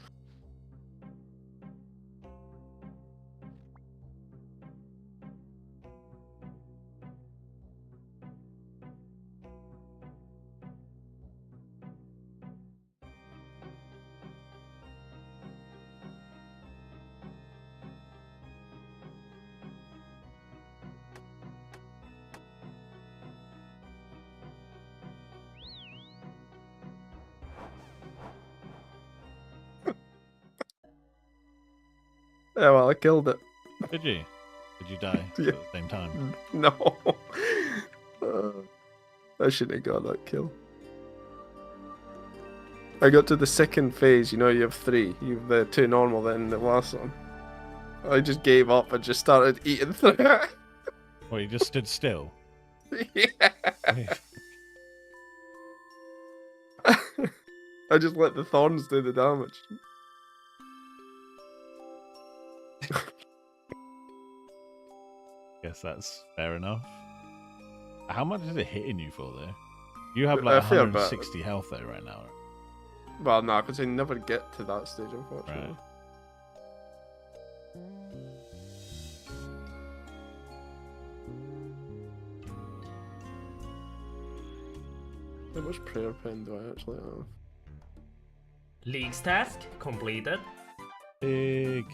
Yeah, well, I killed it. Did you? Did you die Yeah. at the same time? No. I shouldn't have got that kill. I got to the second phase, you know, you have 3. You have the 2 normal, then the last one. I just gave up and just started eating through it. Well, you just stood still. Yeah. I just let the thorns do the damage. Guess that's fair enough. How much is it hitting you for though? You have A like fair bit. 160 health though right now. Well, no, because I never get to that stage, unfortunately. Right. How much prayer pen do I actually have? League's task completed. Big.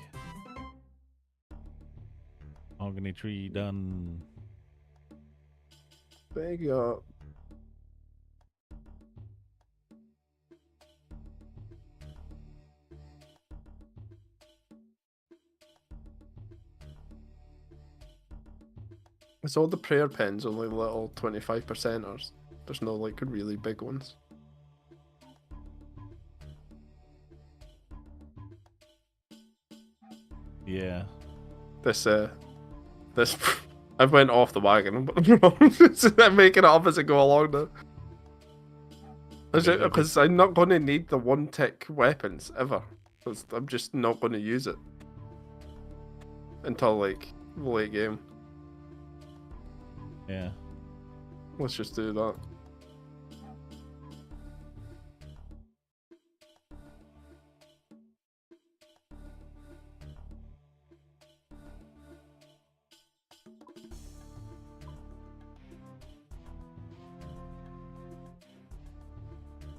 Mahogany tree done. Big up. It's all the prayer pens, only little 25%ers. There's no like really big ones. Yeah. This I've went off the wagon, but I'm making it up as I go along now. Because I'm not going to need the 1-tick weapons ever. Because I'm just not going to use it until like late game. Yeah. Let's just do that.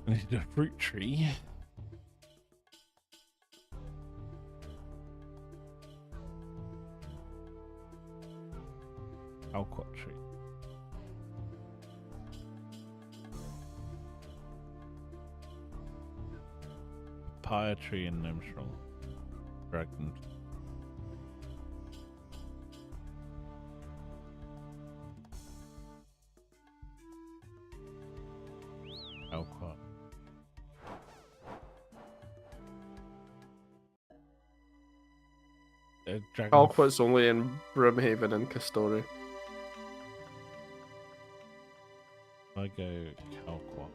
I need a fruit tree. Higher Tree and Nimshral. Dragon. Alqua. Dragon. Alqua's only in Brimhaven and Castoria. I go Calqua.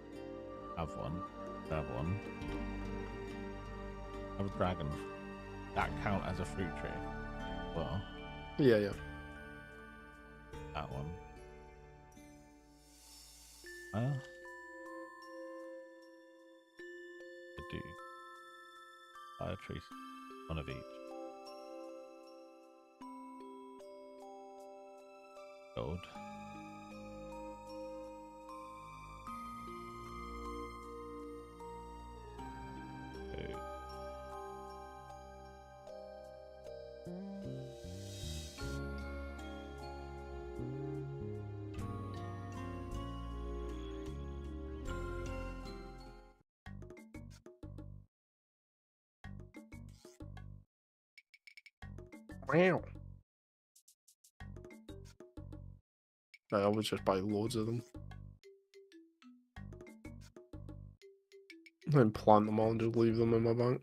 Have one. Have one. Have a dragon. That count as a fruit tree. Well, Yeah, yeah. that one. I do. Fire trees. One of each. Gold. Okay. Wow. I always just buy loads of them. Then plant them all and just leave them in my bank.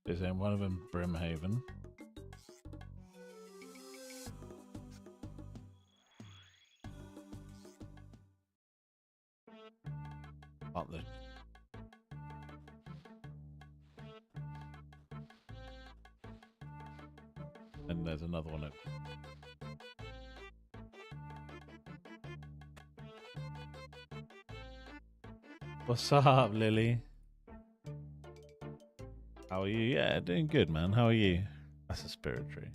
Is in one of them Brimhaven. Not the. And there's another one at. What's up, Lily? How are you? Yeah, doing good, man. How are you? That's a spirit tree.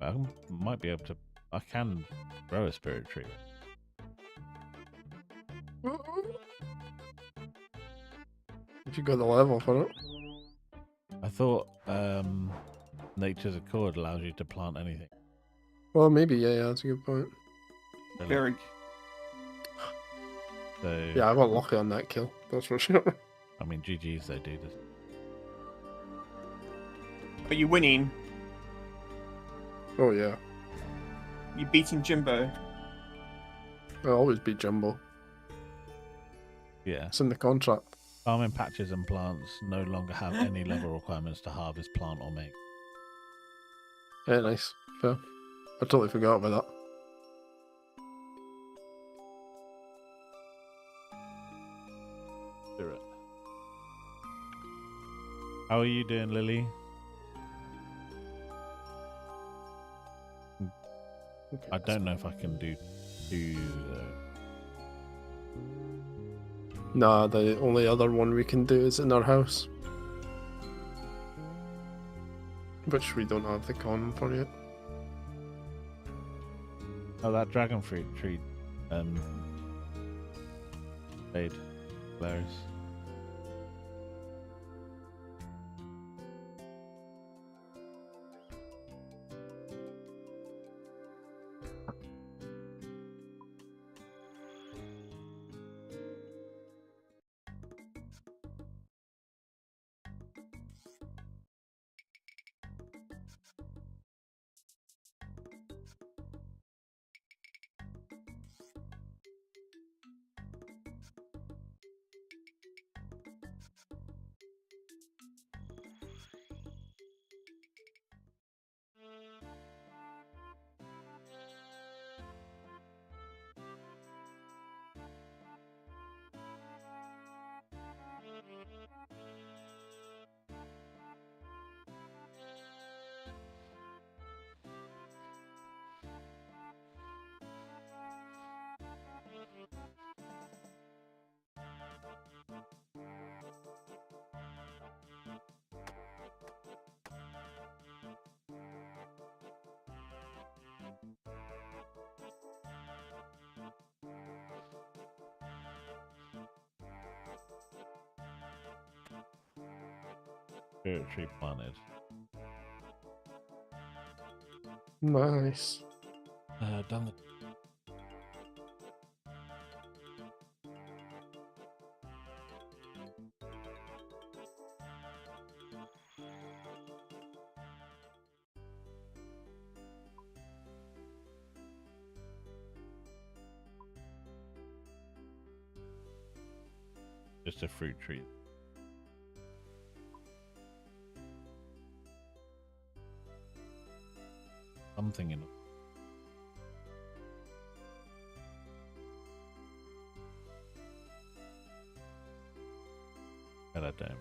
I might be able to. I can grow a spirit tree. If you got the level for it. I thought Nature's Accord allows you to plant anything. Well, maybe, yeah, that's a good point. Really. Very. So, Yeah, I got lucky on that kill, that's for sure. I mean, GG's they do this. Are you winning? Oh, yeah. You beating Jimbo? I always beat Jumbo. Yeah. It's in the contract. Farming patches and plants no longer have any level requirements to harvest, plant, or make. Yeah, nice. Fair. I totally forgot about that. Spirit. How are you doing, Lily? I don't know if I can do two though. Nah, the only other one we can do is in our house. Which we don't have the con for yet. Oh, that dragon fruit tree. Fade. Hilarious. Spirit tree planted. Nice. Done the. Just a fruit tree. Something in it. God damn.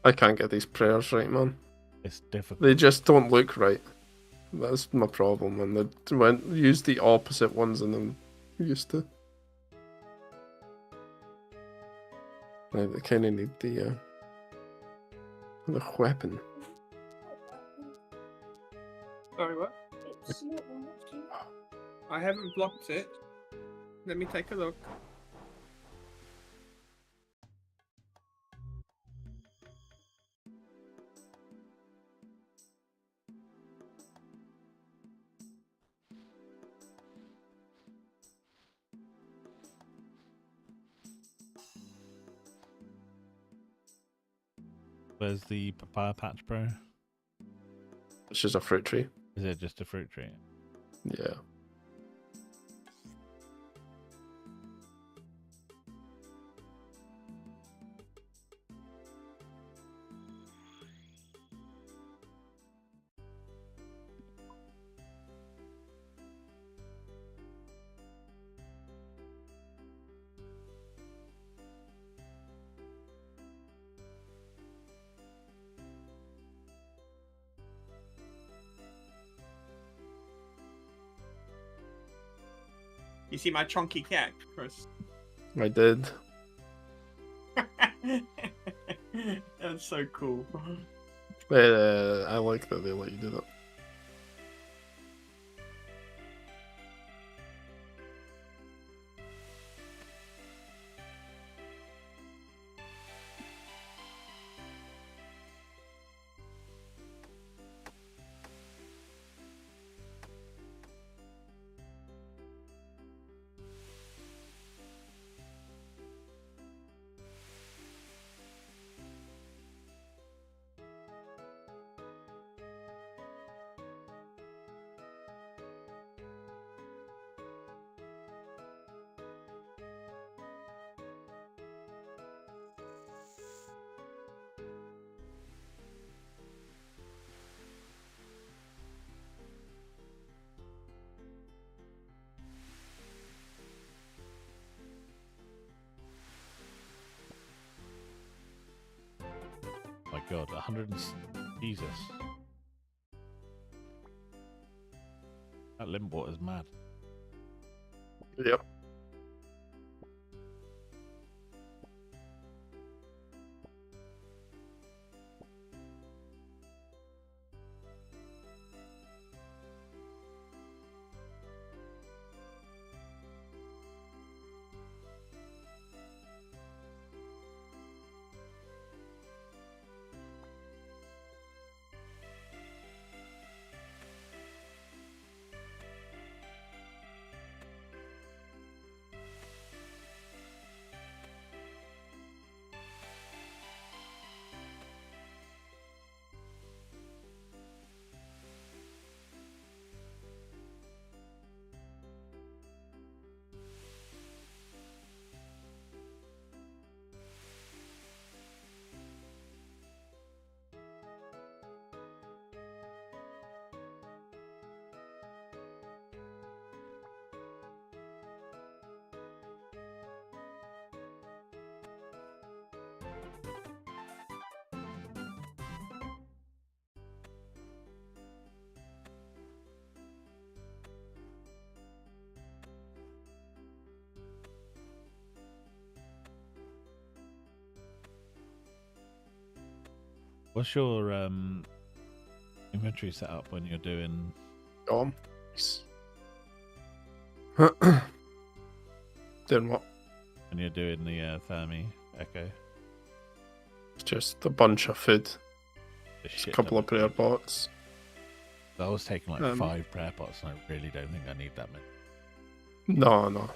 I can't get these prayers right, man. It's difficult. They just don't look right. That's my problem. And they used the opposite ones than I'm used to. Like, they kind of need the weapon. Sorry, what? I haven't blocked it. Let me take a look. Where's the papaya patch, bro? It's just a fruit tree. Is it just a fruit tree? Yeah. You see my chunky cat, Chris? I did. That's so cool. I like that they let you do that. My God, 100 Jesus. That Limbot is mad. Yep. What's your inventory setup when you're doing? Nice. Doing what? When you're doing the Thermi Echo? It's just a bunch of food. The Just a shit couple ton of prayer pots. I was taking like Um, 5 prayer pots, and I really don't think I need that many. No.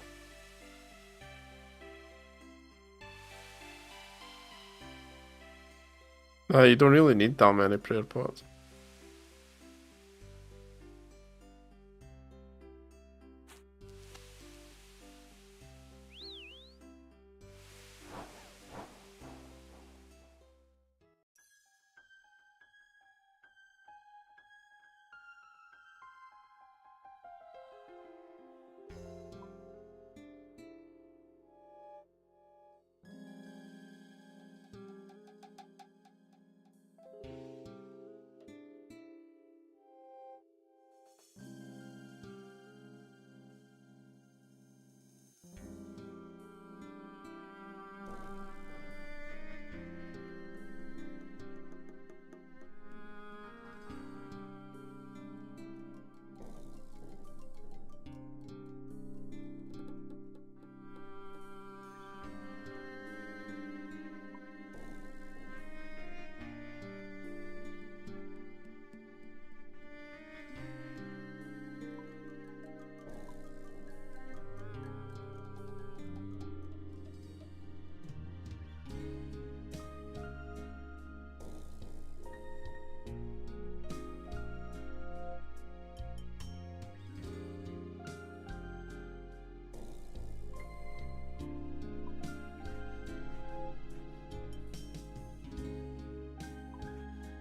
You don't really need that many prayer pots.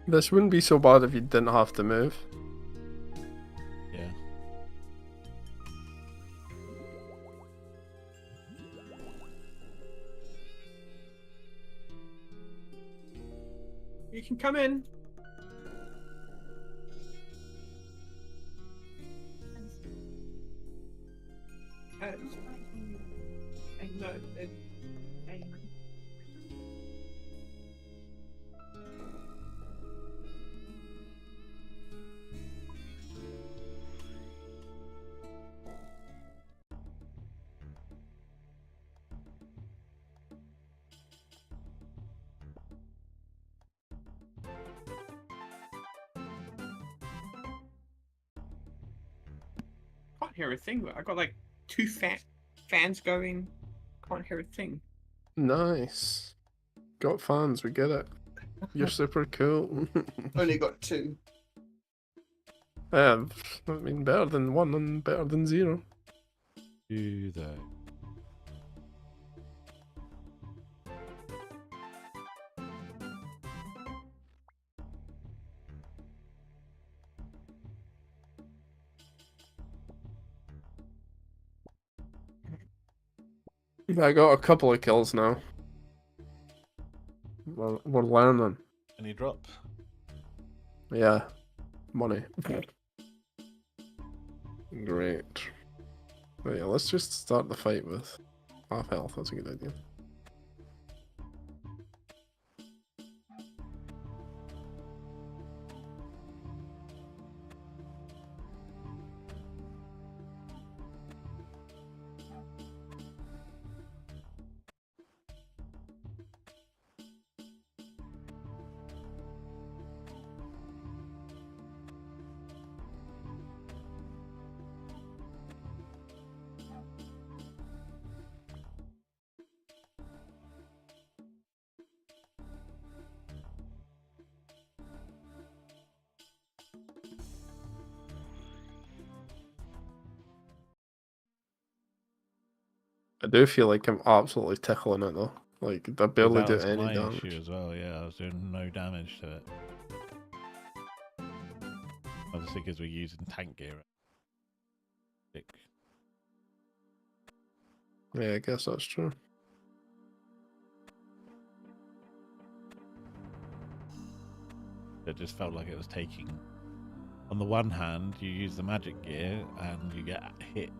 This wouldn't be so bad if you didn't have to move. Yeah. You can come in. Can't hear a thing. I got like 2 fans going. Can't hear a thing. Nice. Got fans, we get it. You're super cool. Only got 2. I mean, better than 1 and better than 0. Do they? I got a couple of kills now. We're learning. Any drop? Yeah. Money. Great. But yeah, let's just start the fight with half health. That's a good idea. I do feel like I'm absolutely tickling it though. Like, I barely That do was any my damage. issue as well. Yeah, I was doing no damage to it. Obviously, because we're using tank gear. Yeah, I guess that's true. It just felt like it was taking. On the one hand, you use the magic gear and you get hit Or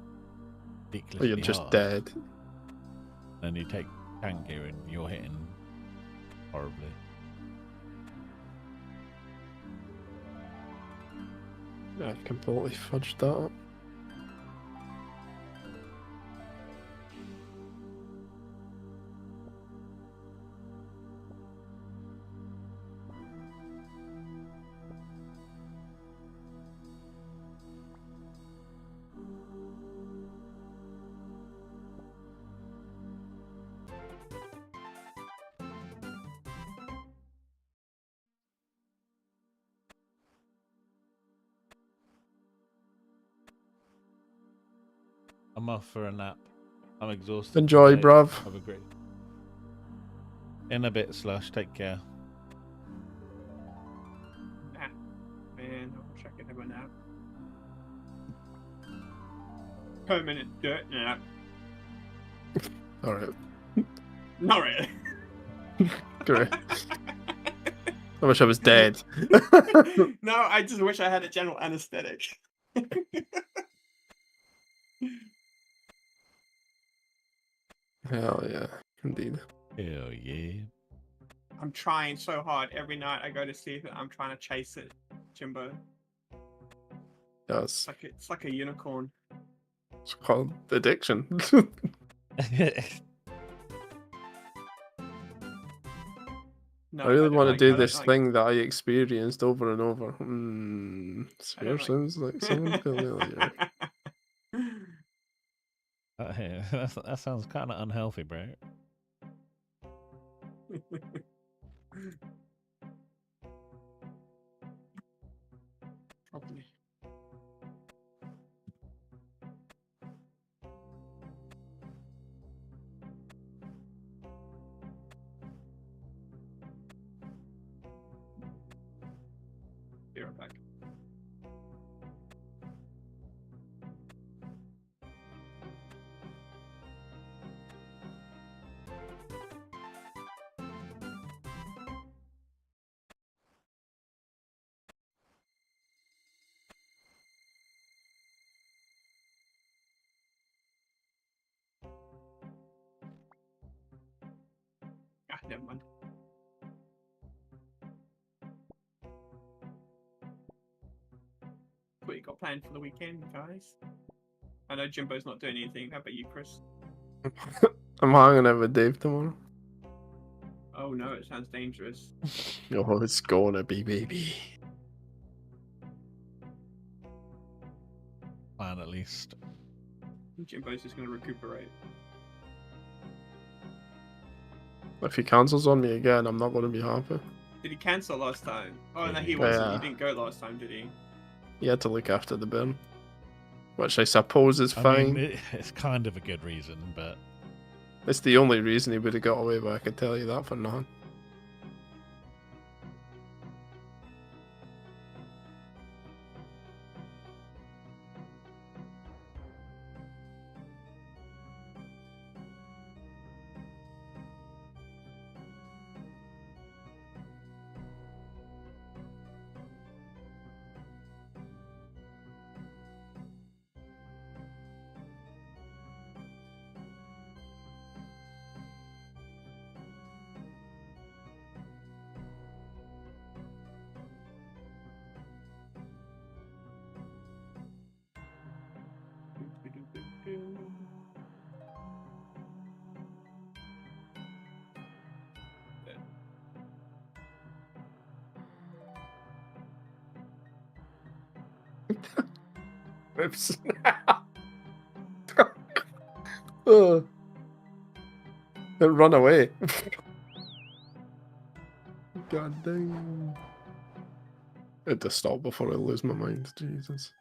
ridiculously you're just hard. dead. Then you take tank gear and you're hitting horribly. I've completely fudged that up. I'm off for a nap. I'm exhausted. Enjoy, today. bruv. Have a great. In a bit, Slush. Take care. Ah, man, I wish I could have a nap. Permanent dirt nap. Alright, Not really. great. I wish I was dead. No, I just wish I had a general anesthetic. Hell yeah, indeed. Hell yeah. I'm trying so hard every night I go to sleep. I'm trying to chase it, Jimbo. That's It's like a unicorn. it's called addiction. No, I really don't want to like- do I don't this like- thing that I experienced over and over. I don't Sphere like- sounds like someone familiar. That sounds kind of unhealthy, bro. Probably. Be right back. Ah, never mind. What you got planned for the weekend, guys? I know Jimbo's not doing anything. How about you, Chris? I'm hanging out with Dave tomorrow. Oh no, it sounds dangerous. Oh, it's gonna be, baby. Plan at least. Jimbo's just gonna recuperate. If he cancels on me again, I'm not gonna be happy. Did he cancel last time? Oh no, Yeah. he wasn't. Yeah. He didn't go last time, did he? He had to look after the bin, which I suppose is I fine. mean, it's kind of a good reason, but It's the only reason he would have got away with. I can tell you that for nothing. Oops. Oh. It run away. God damn. I had to stop before I lose my mind. Jesus.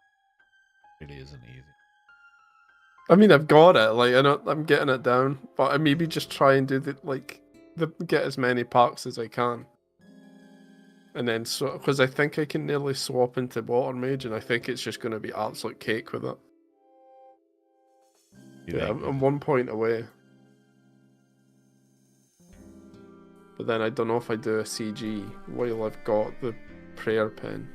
it really isn't easy. I mean, I've got it. Like, I'm getting it down, but I maybe just try and do get as many parks as I can, and then because I think I can nearly swap into Water Mage, and I think it's just going to be absolute cake with it. You Yeah, think? I'm 1 point away. But then I don't know if I do a CG while I've got the prayer pen.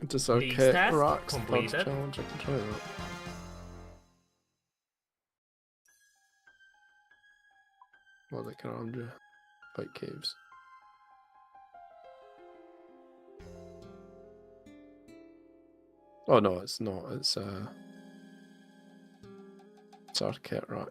Just our Leagues kit task racks completed. challenge. I can try that. Well, they can under Fight Caves. Oh no, it's not. It's Arquette Rat.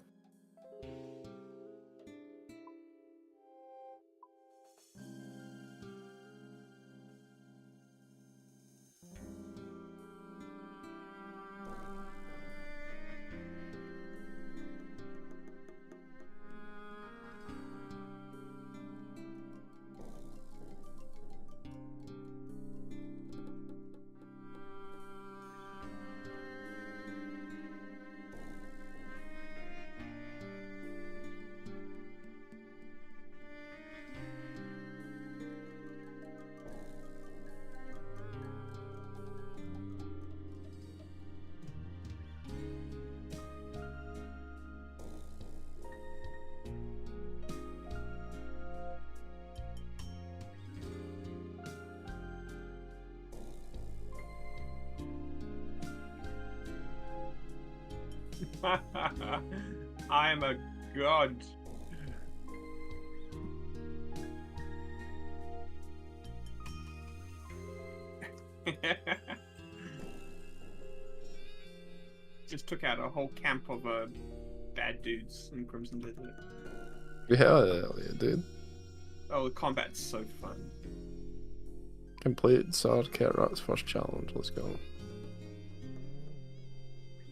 I am a god. Just took out a whole camp of bad dudes in Crimson Desert. Yeah, hell yeah, dude. Oh, the combat's so fun. Complete Arquette Rat's first challenge. Let's go.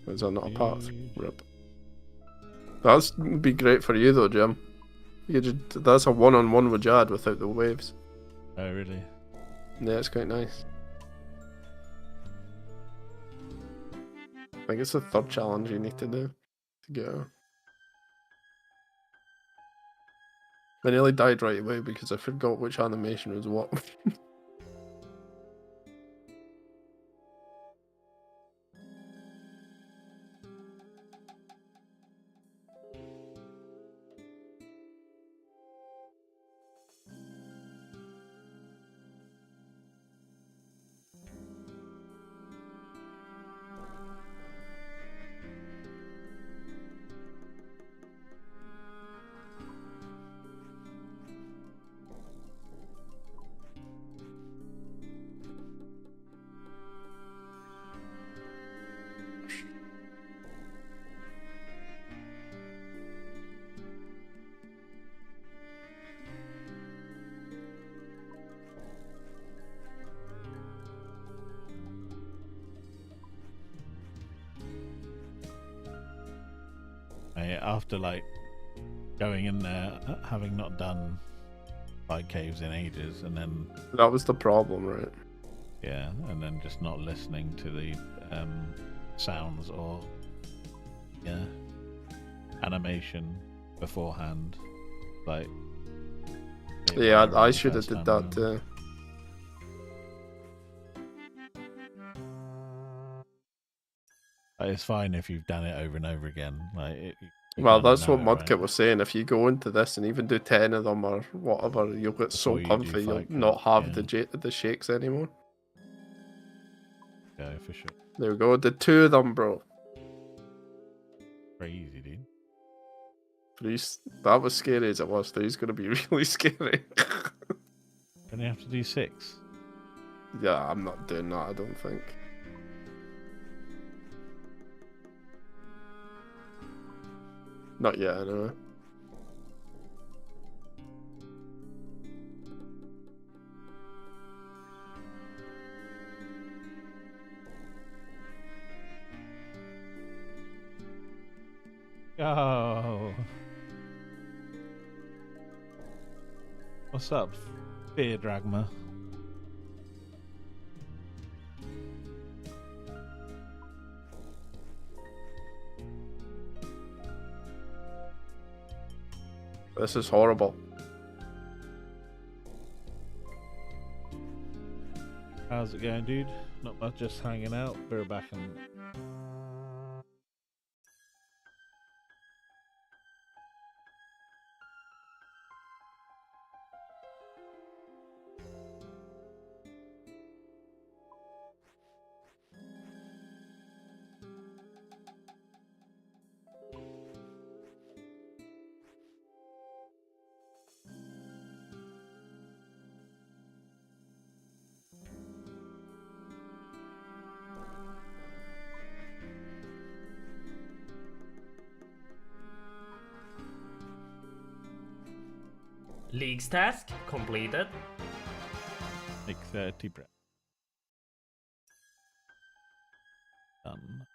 Is that not a path? Rip. That'd be great for you though, Jim. That's a one-on-one with Jad without the waves. Oh, really? Yeah, it's quite nice. I think it's the third challenge you need to do to go. I nearly died right away because I forgot which animation was what. After like going in there, having not done like caves in ages, and then That was the problem, right? yeah, and then just not listening to the sounds or animation beforehand, like Yeah, the I should have first did time that around. too. Like, it's fine if you've done it over and over again. Like you Well, kinda that's know what it, Mudkip right? was saying. If you go into this and even do 10 of them or whatever, you'll get so Before you do comfy you'll Fight not Club, have yeah. the shakes anymore. Yeah, for sure. There we go. Did 2 of them, bro. Very easy, dude. Three's, that was scary as it was. Three's going to be really scary. Don't you have to do 6? Yeah, I'm not doing that, I don't think. Not yet, anyway. Oh. What's up, Fear Dragma? This is horrible. How's it going, dude? Not much, just hanging out. We're back and League's task completed. Take 30 breath. Done.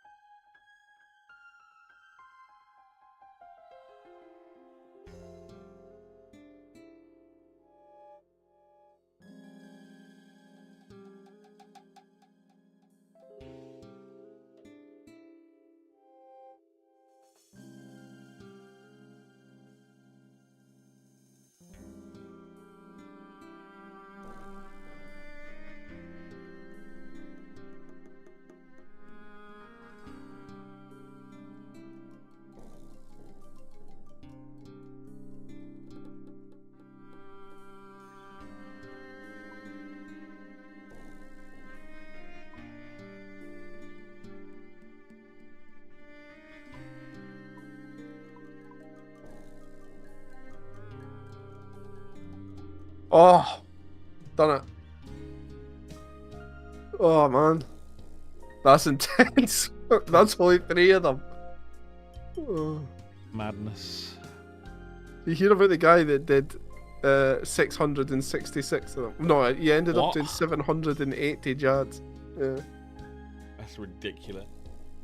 Oh, done it. Oh man, that's intense. That's only 3 of them. Oh. Madness. You hear about the guy that did 666 of them? No, he ended up What? doing 780 yards. Yeah. That's ridiculous.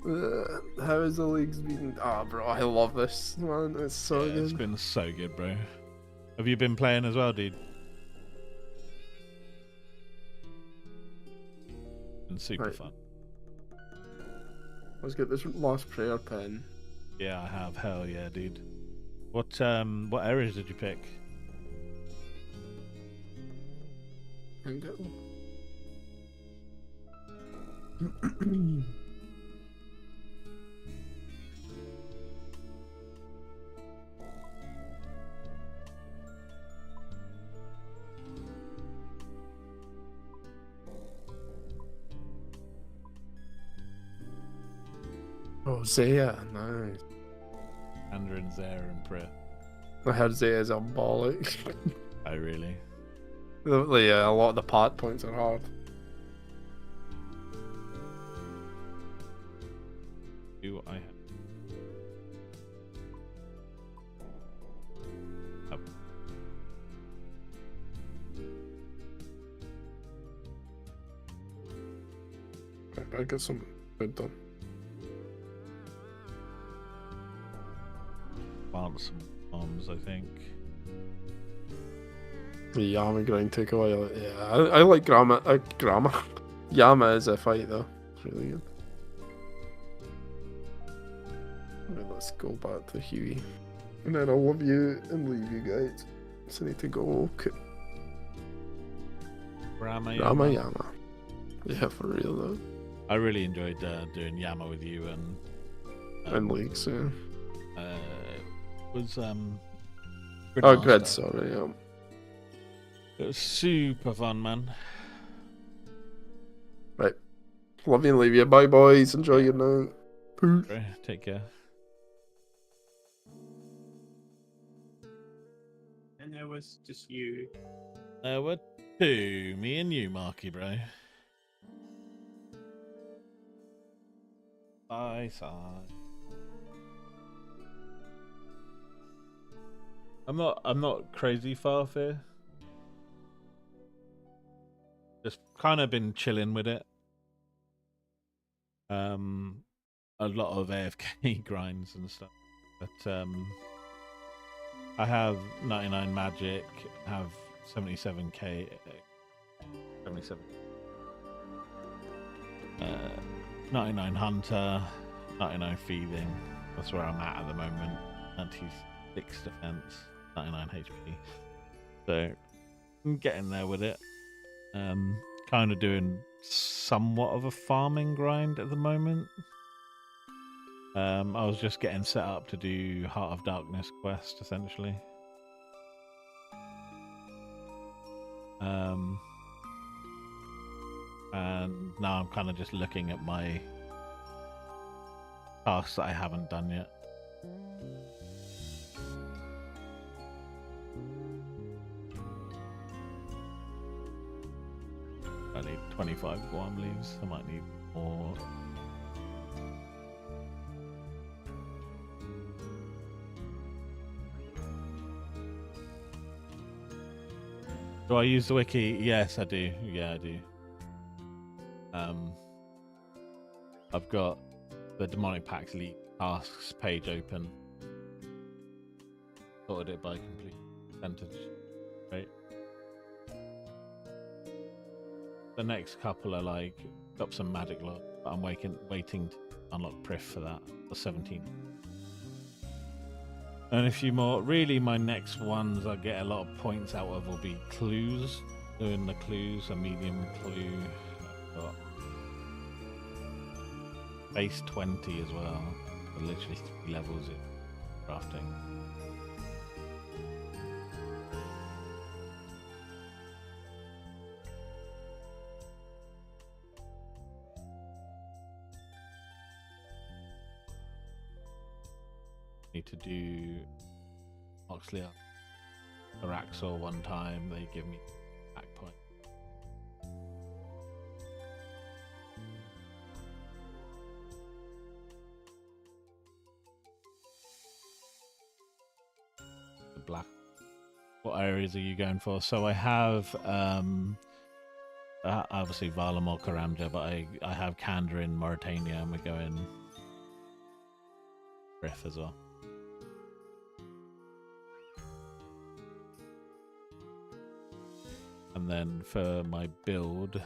How is the leagues been? Ah, bro, I love this, man. It's so Yeah, it's good. been so good, bro. Have you been playing as well, dude? Been super Right. fun. Let's get this last prayer pen. Yeah, I have. Hell yeah, dude. What areas did you pick? And go. Oh, Zaya, nice. Andrew and Zara and Priya. I heard Zaya's a bollock. Oh, really? Yeah, a lot of the part points are hard. Do I have? Oh. I get some good done. Plant some bombs, I think. The Yama grind take a while. Yeah, I like Grama. Yama is a fight though. It's really good. Right, let's go back to Huey. And then I'll love you and leave you guys. So I need to go cook Ramayama. Yama. Yeah, for real though. I really enjoyed doing Yama with you and And leaks, yeah. was Oh, Gridmaster. good, sorry, yeah. It was super fun, man. Right. Love you and leave you. Bye, boys. Enjoy your night. Peace. Bro, take care. And there was just you. There were 2, me and you, Marky, bro. Side. I'm not crazy far here. Just kind of been chilling with it. A lot of AFK grinds and stuff, but I have 99 magic, have 77k, 77. 99 hunter, 99 feeding. That's where I'm at the moment. 96 defense, 99 HP. So I'm getting there with it. Kind of doing somewhat of a farming grind at the moment. I was just getting set up to do Heart of Darkness quest essentially. And now I'm kind of just looking at my tasks that I haven't done yet. I need 25 Guam leaves. I might need more. Do I use the wiki? Yes, I do. Yeah, I do. I've got the Demonic Pact Elite tasks page open. Sorted it by complete percentage. Right. The next couple are like got some magic lock, but I'm waiting to unlock Prif for that. The 17. And a few more. Really, my next ones I get a lot of points out of will be clues. Doing the clues, a medium clue. I've got base 20 as well. So literally 3 levels in crafting. Need to do Oxley or Axel one time. They give me back point. The black. What areas are you going for? So I have obviously Valamol Karamja, but I have Kandra in Mauritania, and we're going Riff as well. And then for my build,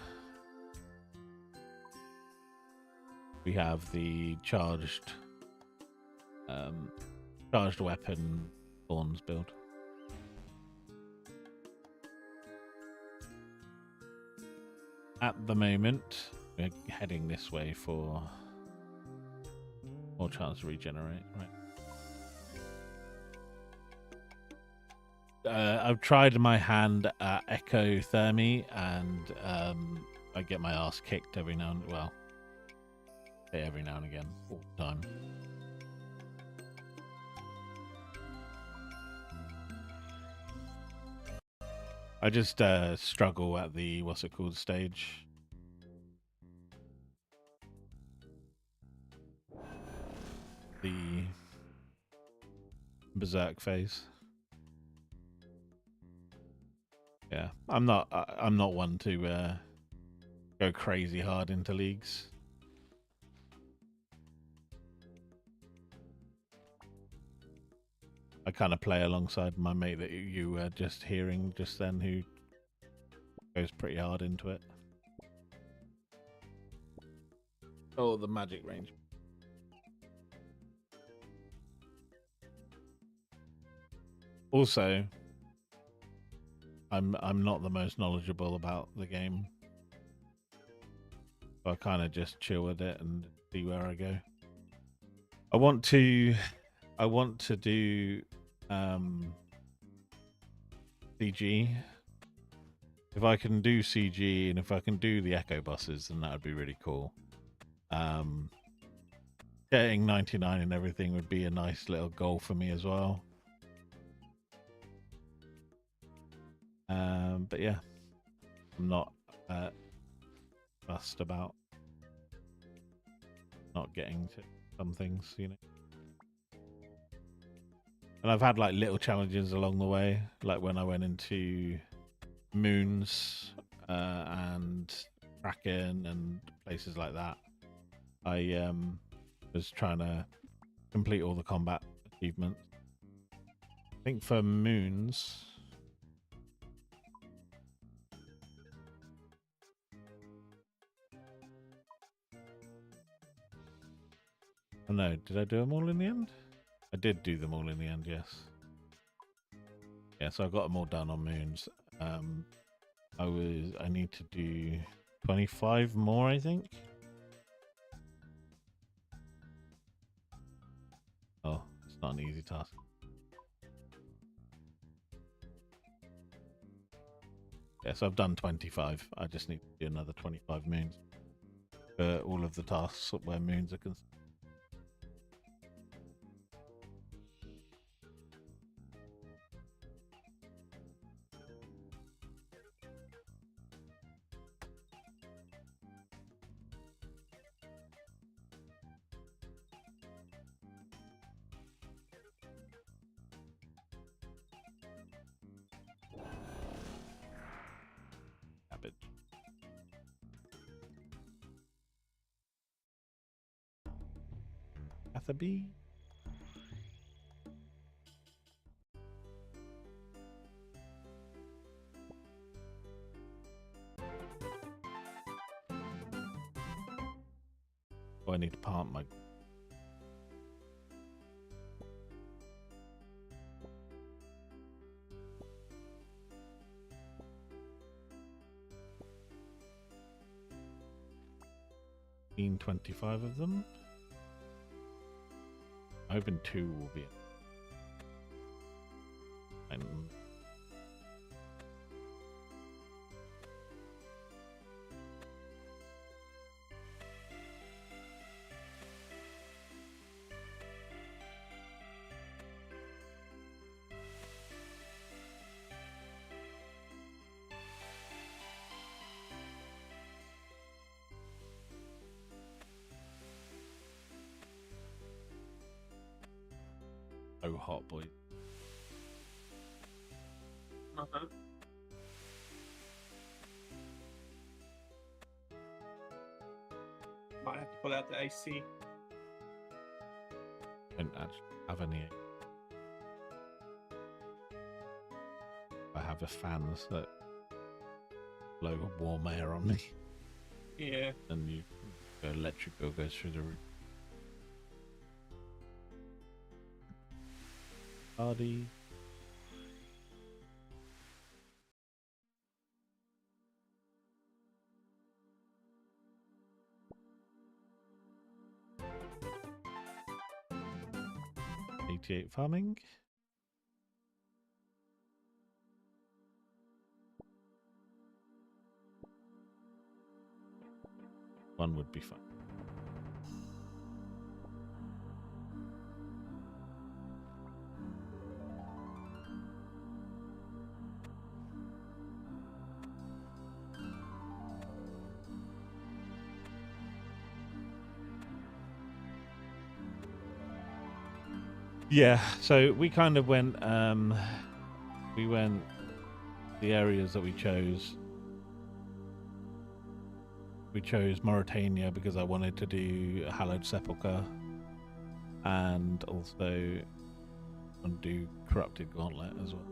we have the charged weapon Thorns build. At the moment, we're heading this way for more chance to regenerate, right? I've tried my hand at Ecothermy, and I get my ass kicked every now and every now and again, all the time. I just struggle at the stage. The Berserk phase. Yeah, I'm not one to go crazy hard into leagues. I kind of play alongside my mate that you were just hearing just then, who goes pretty hard into it. Oh, the magic range. Also, I'm not the most knowledgeable about the game, so I kind of just chill with it and see where I go. I want to do CG. If I can do CG and if I can do the Echo buses, then that would be really cool. Getting 99 and everything would be a nice little goal for me as well. But yeah, I'm not fussed about not getting to some things, you know. And I've had like little challenges along the way, like when I went into Moons and Kraken and places like that. I was trying to complete all the combat achievements. I think for Moons, oh no, did I do them all in the end? I did do them all in the end, yes. Yeah, so I got them all done on Moons. I need to do 25 more, I think. Oh, it's not an easy task. Yeah, so I've done 25. I just need to do another 25 Moons for all of the tasks where Moons are concerned. Mr. B. Oh, I need to plant my... Been 25 of them. I'm hoping 2 will be. And so hot, boy. Uh-huh. Might have to pull out the AC. Don't actually have any. I have a fans that blow warm air on me, Yeah. and you the electric bill goes through the roof. Hardy. $88 farming. One would be fine. Yeah, so we kind of went we went the areas that we chose. We chose Mauritania because I wanted to do a Hallowed Sepulchre and also want to do Corrupted Gauntlet as well.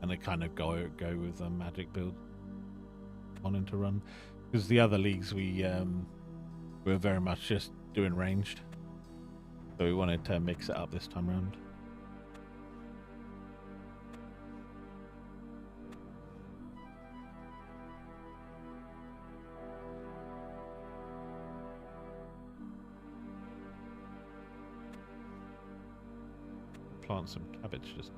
And they kind of go with the magic build wanting to run. Because the other leagues we were very much just doing ranged. So we wanted to mix it up this time around. Plant some cabbage just.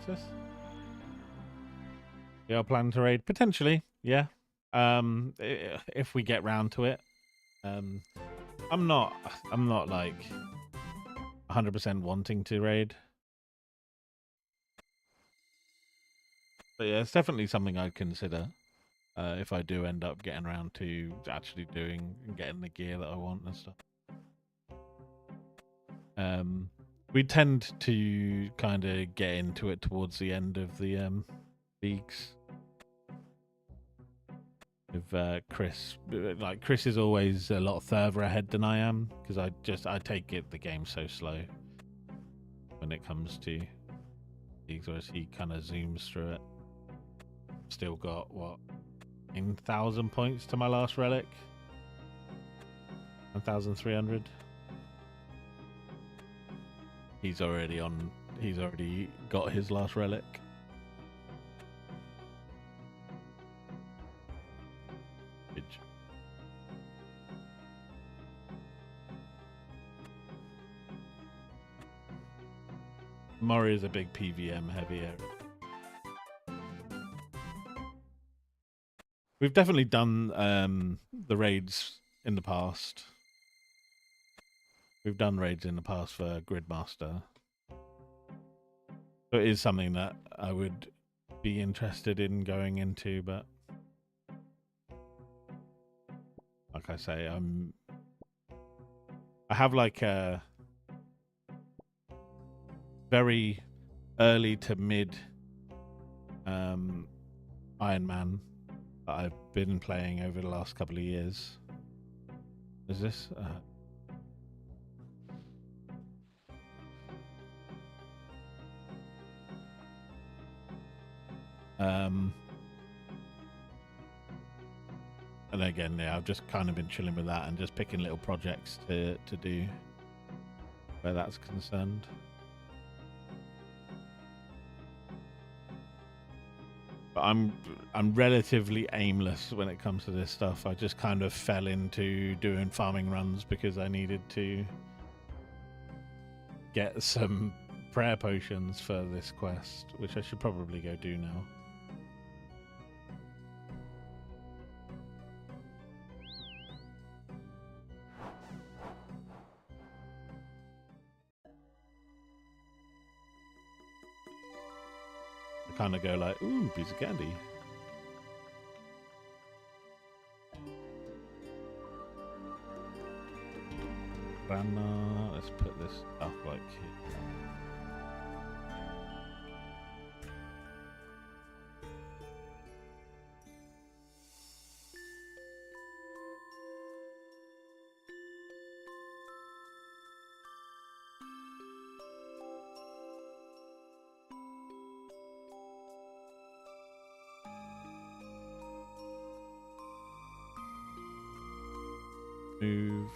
This? Yeah, plan to raid potentially. Yeah, if we get round to it. I'm not like 100% wanting to raid, but yeah, it's definitely something I'd consider if I do end up getting around to actually doing and getting the gear that I want and stuff. We tend to kind of get into it towards the end of the leagues. With Chris, like Chris is always a lot further ahead than I am because I take it the game so slow when it comes to leagues, whereas he kind of zooms through it. Still got what 9,000 points to my last relic. 1,300. He's already got his last relic. Murray is a big PVM heavy area. We've definitely done the raids in the past. We've done raids in the past for Gridmaster. So it is something that I would be interested in going into, but like I say, I have like a very early to mid Iron Man that I've been playing over the last couple of years. Is this? And again, yeah, I've just kind of been chilling with that and just picking little projects to do where that's concerned. But I'm relatively aimless when it comes to this stuff. I just kind of fell into doing farming runs because I needed to get some prayer potions for this quest, which I should probably go do now. Kind of go like, ooh, piece of candy. Rana, let's put this up like here. Move.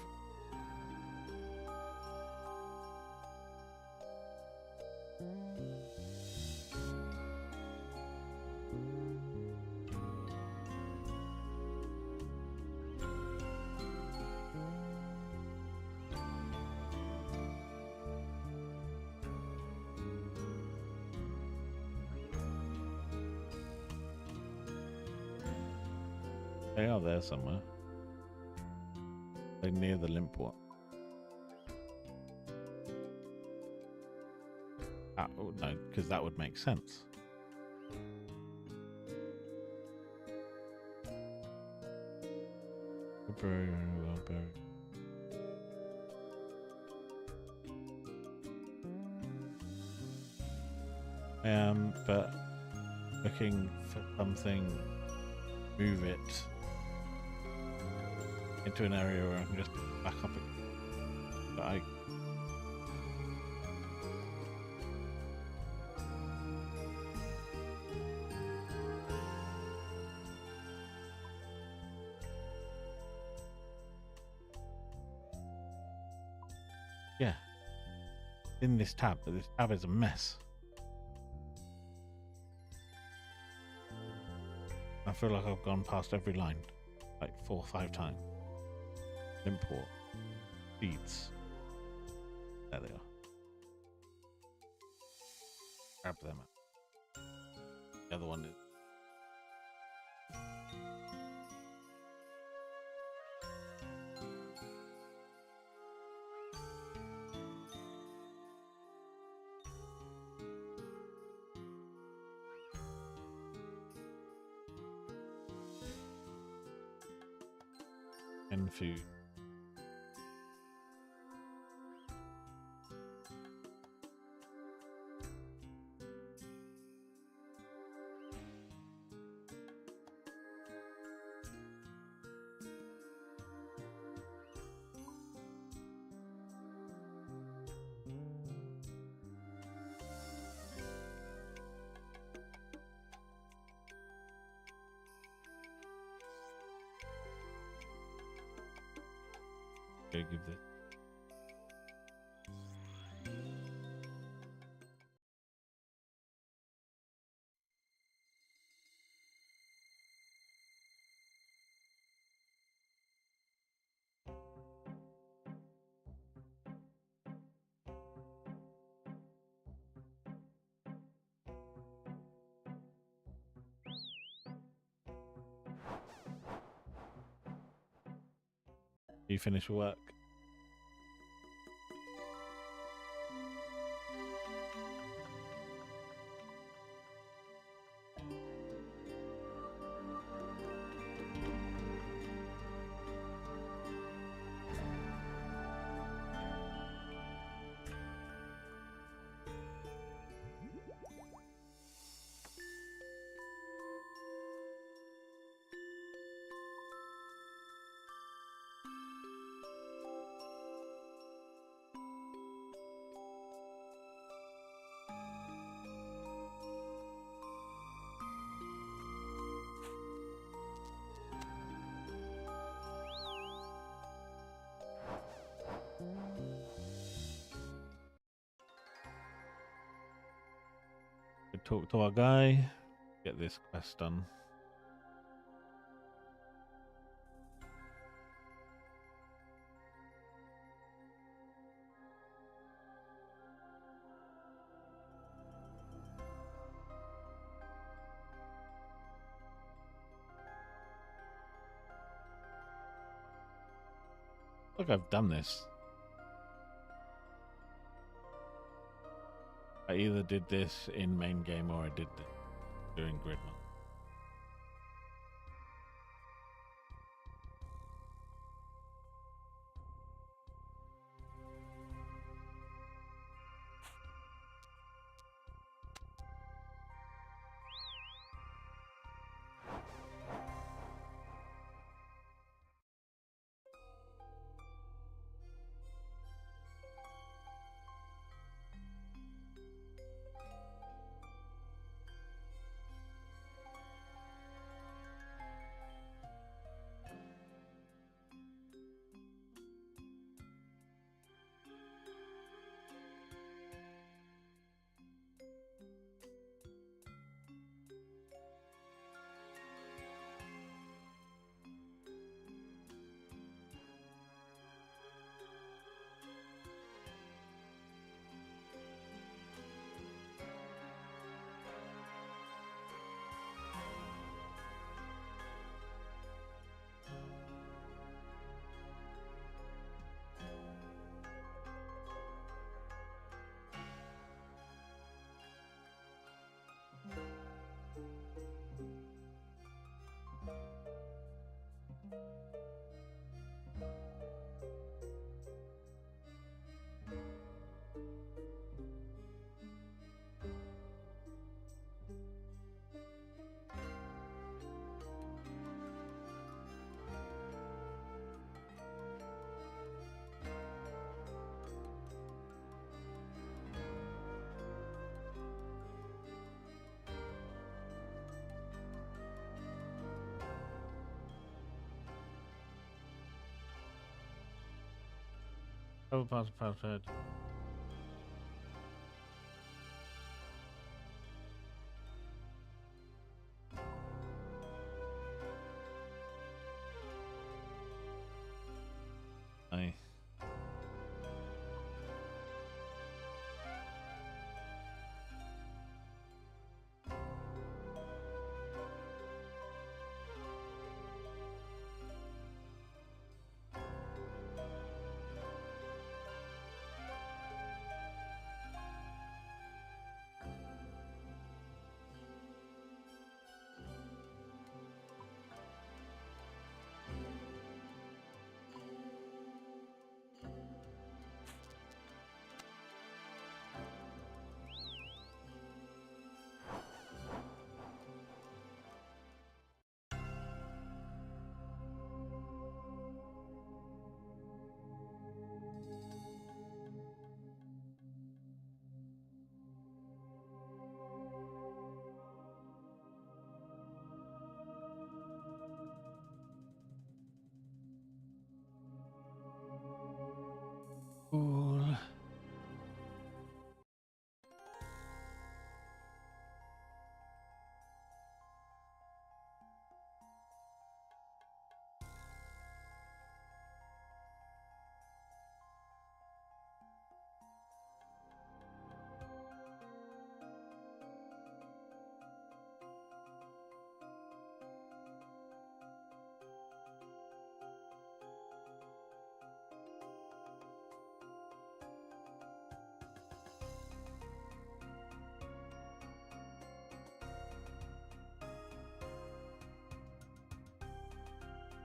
They are there somewhere. They're near the limp one. Oh, no, because that would make sense. But looking for something, move it into an area where I can just back up it. But yeah, in this tab, but this tab is a mess. I feel like I've gone past every line like 4 or 5 times. Import beats. There they are. Grab them out. The other one is and food. Go give this. You finish work. talk to our guy. Get this quest done. Look, I've done this. I either did this in main game or I did it during Gridman. Oh, password. Aye. Cool.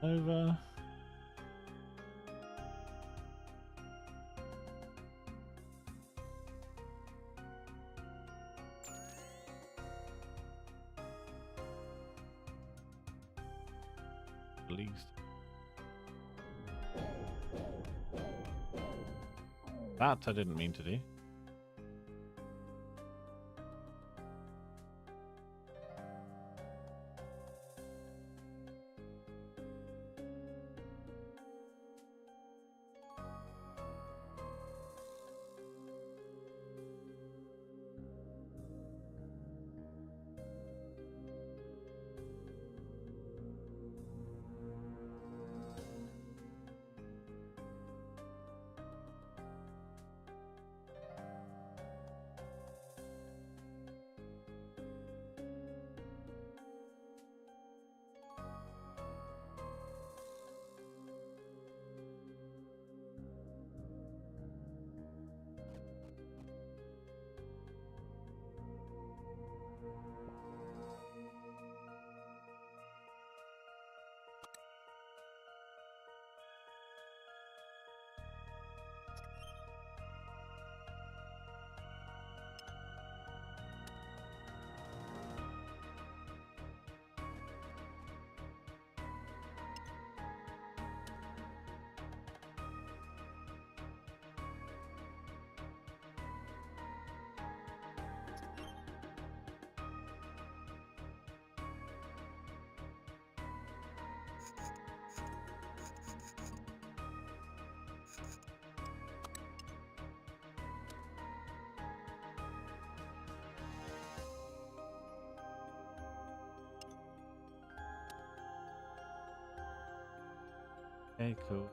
Over. At least. That I didn't mean to do. Okay, cool.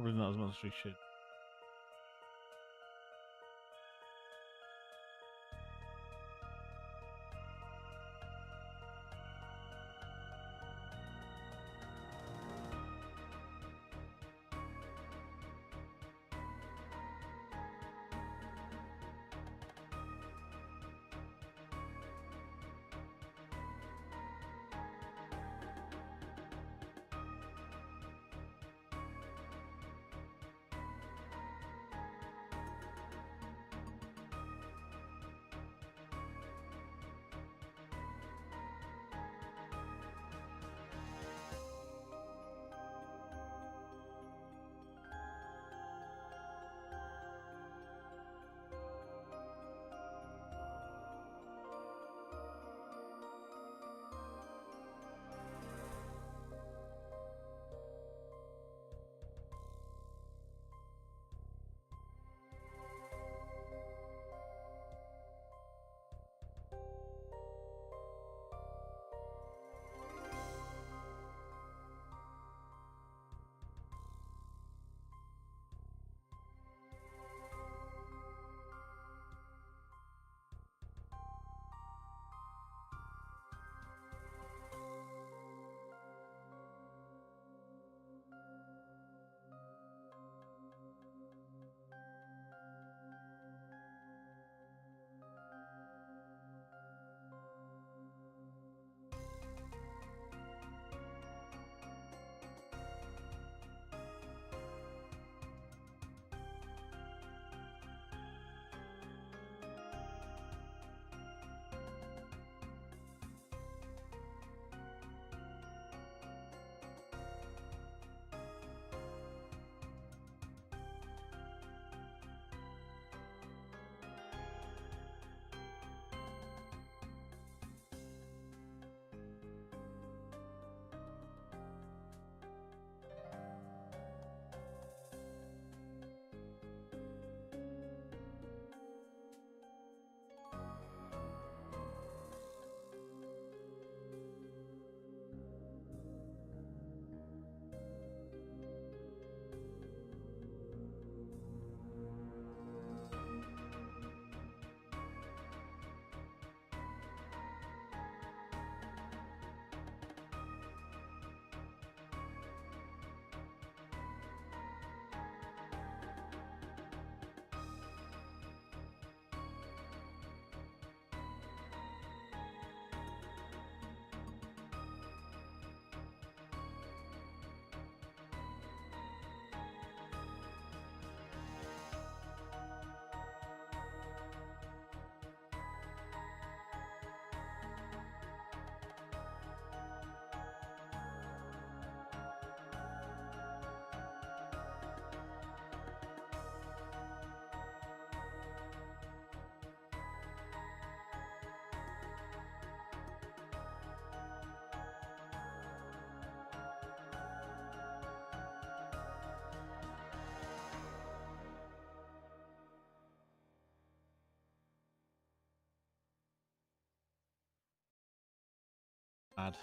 Probably not as much as we should. Bad.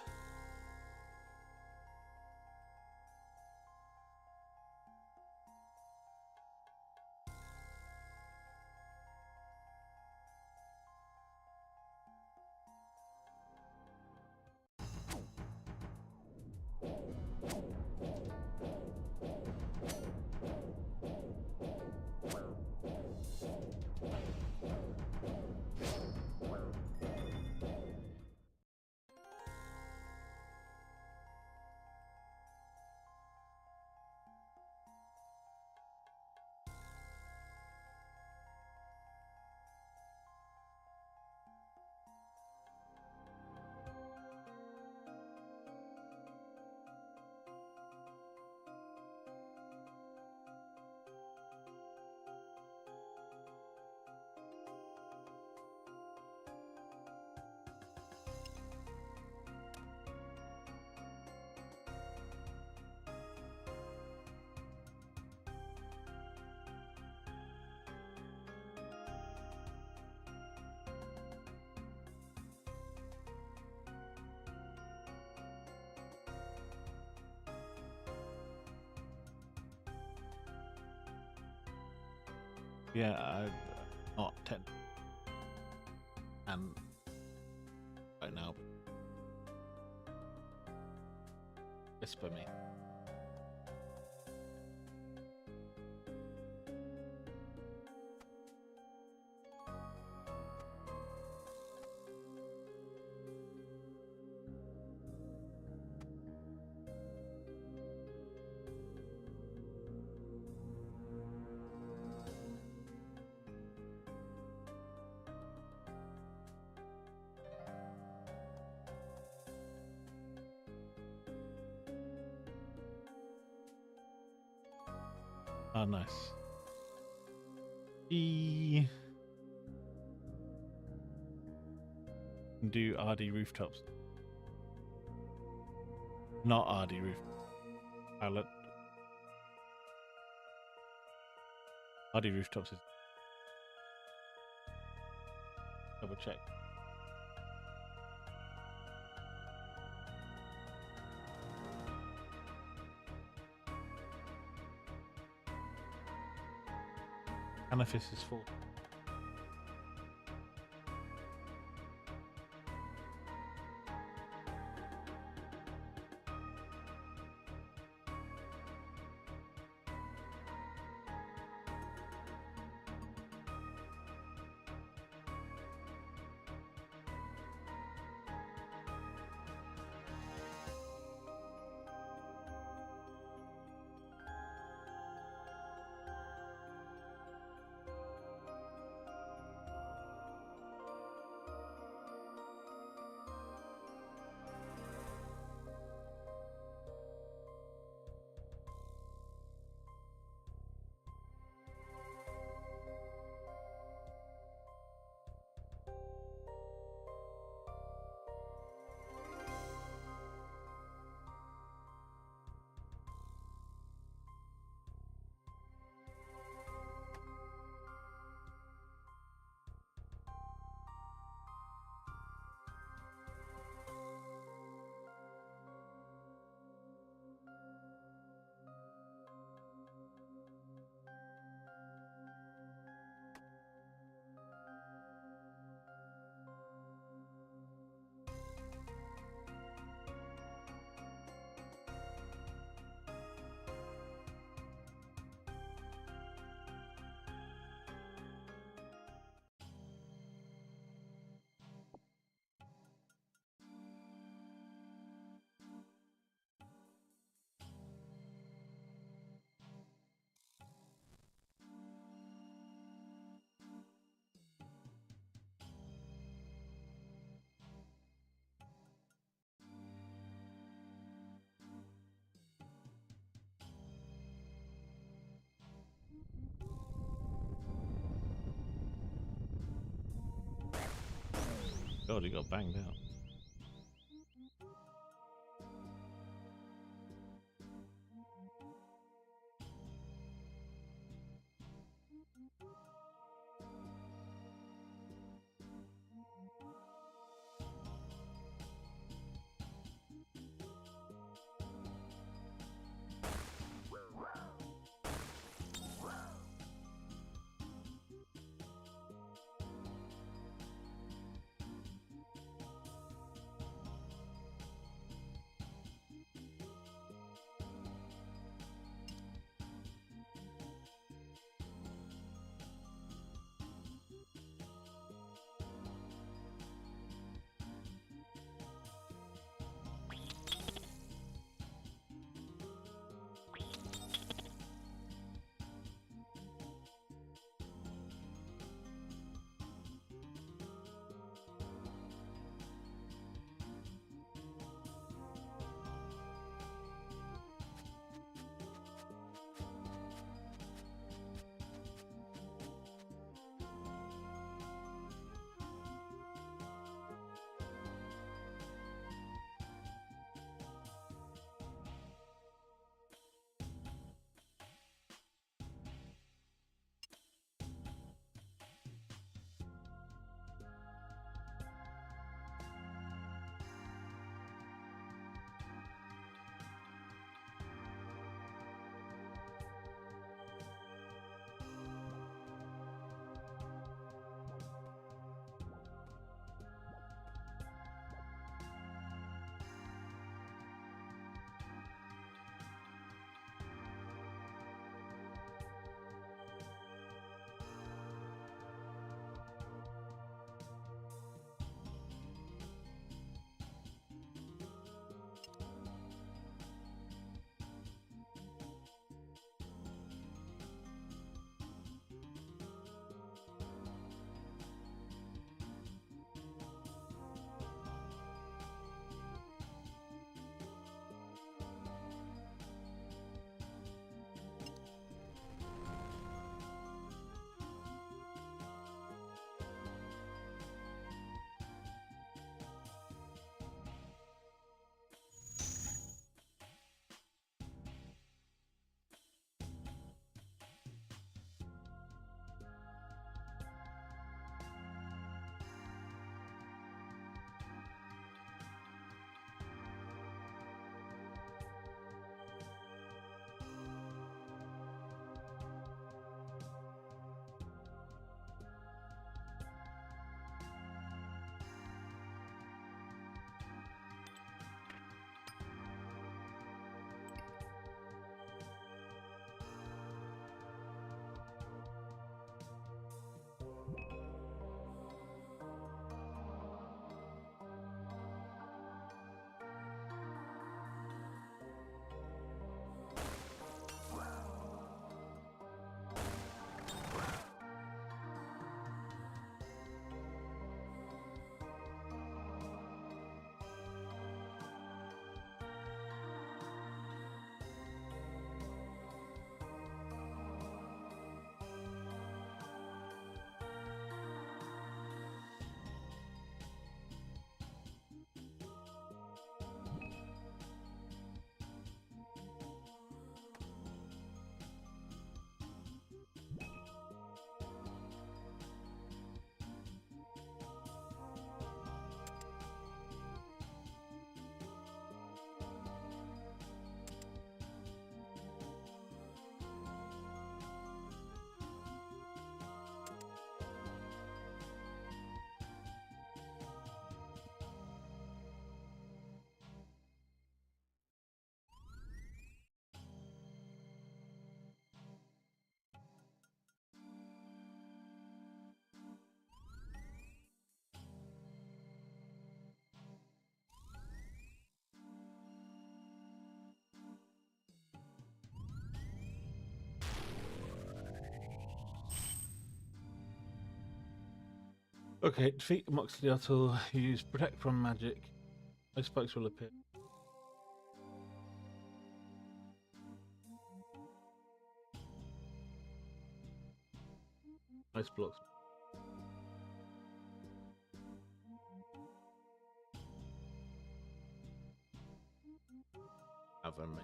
Yeah, not 10. And right now, whisper me. Oh, nice. Do RD rooftops. Not RD roof. Pilot. RD rooftops is. Double check. Anafis is full. God, he got banged out. Okay, defeat Moxidiotal, use Protect from Magic. Ice spikes will appear. Ice blocks. Have them, mate.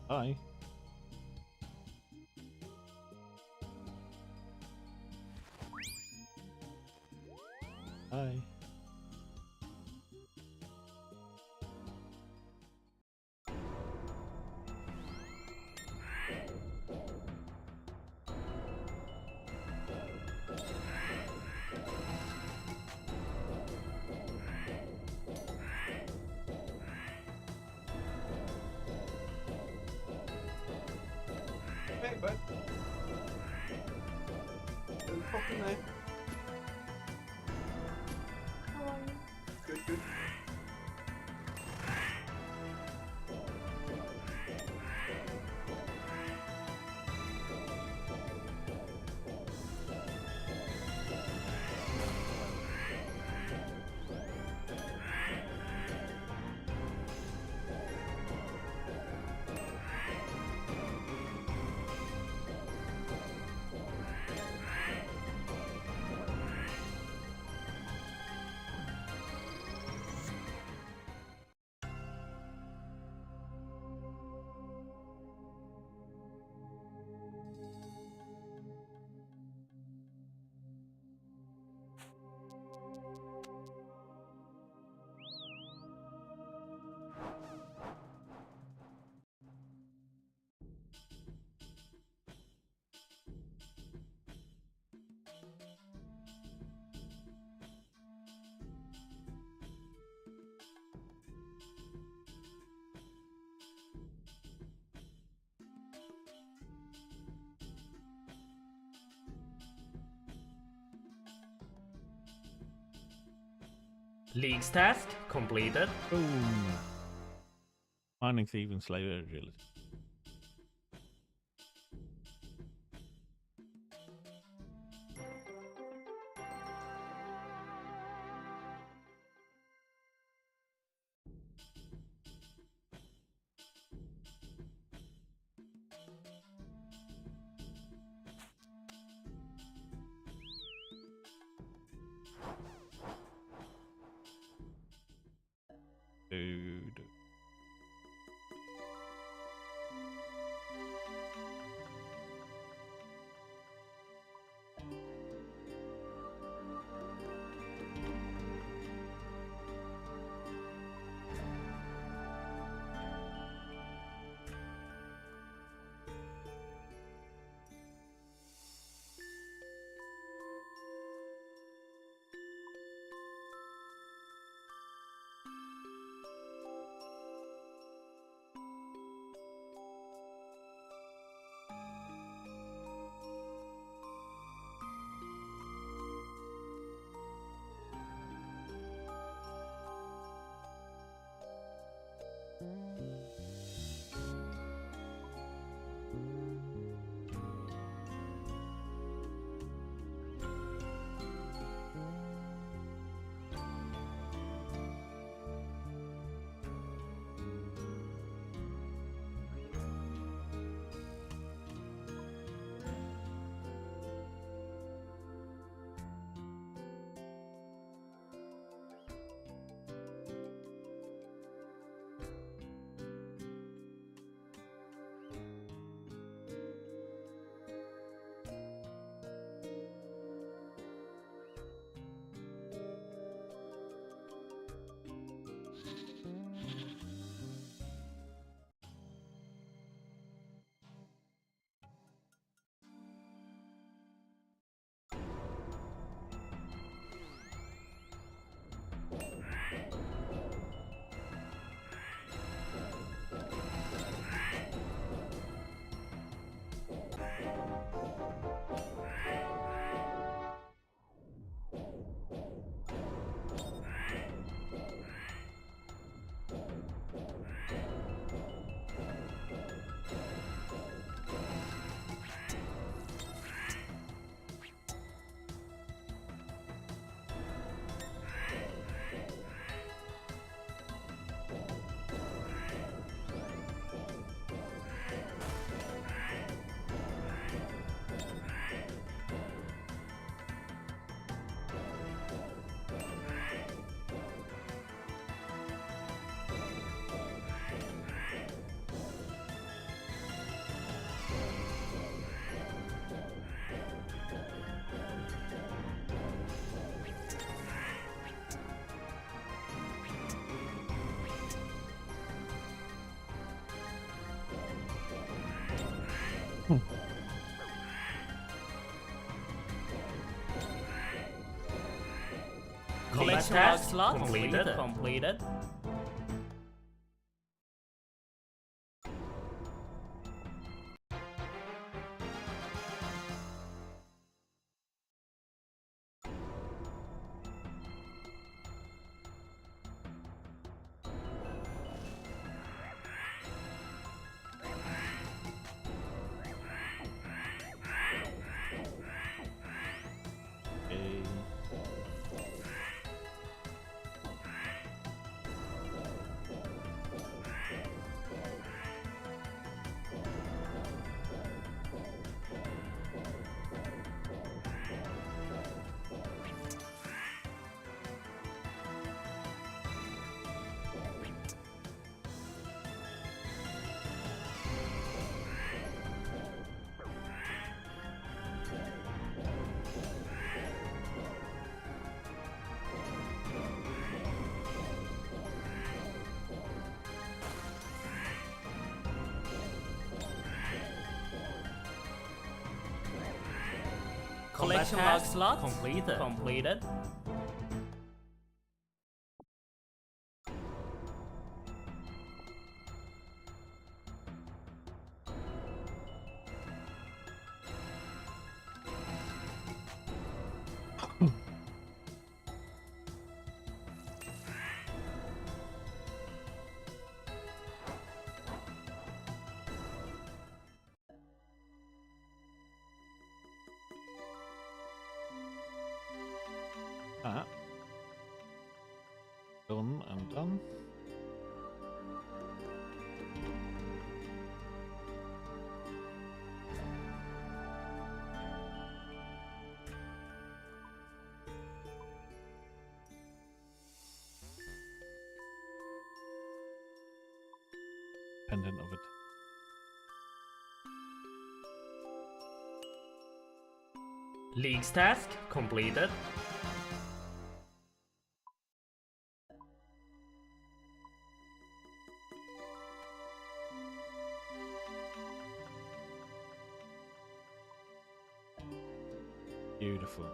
Hi. Hi. Hey, bud. Fucking night. Good, good. League's task completed. Boom. Mining Thief and Slaver Agility. Dude. Collection task slot completed. completed. Okay. Collection task slot completed. completed. That. Done and done. Pendant of it. League's task completed. Beautiful.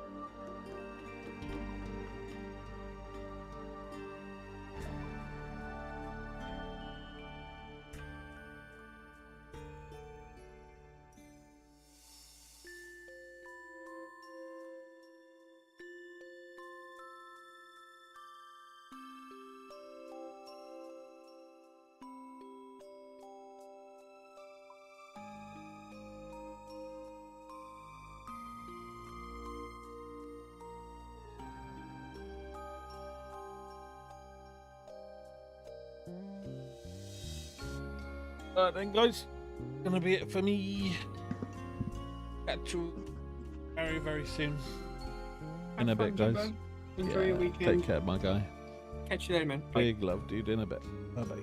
Then guys, gonna be it for me. Catch you very, very soon. In a Have bit, fun, guys. Jumbo. Enjoy your Yeah, weekend. Take care, my guy. Catch you later, man. Bye. Big love, dude. In a bit. Bye bye.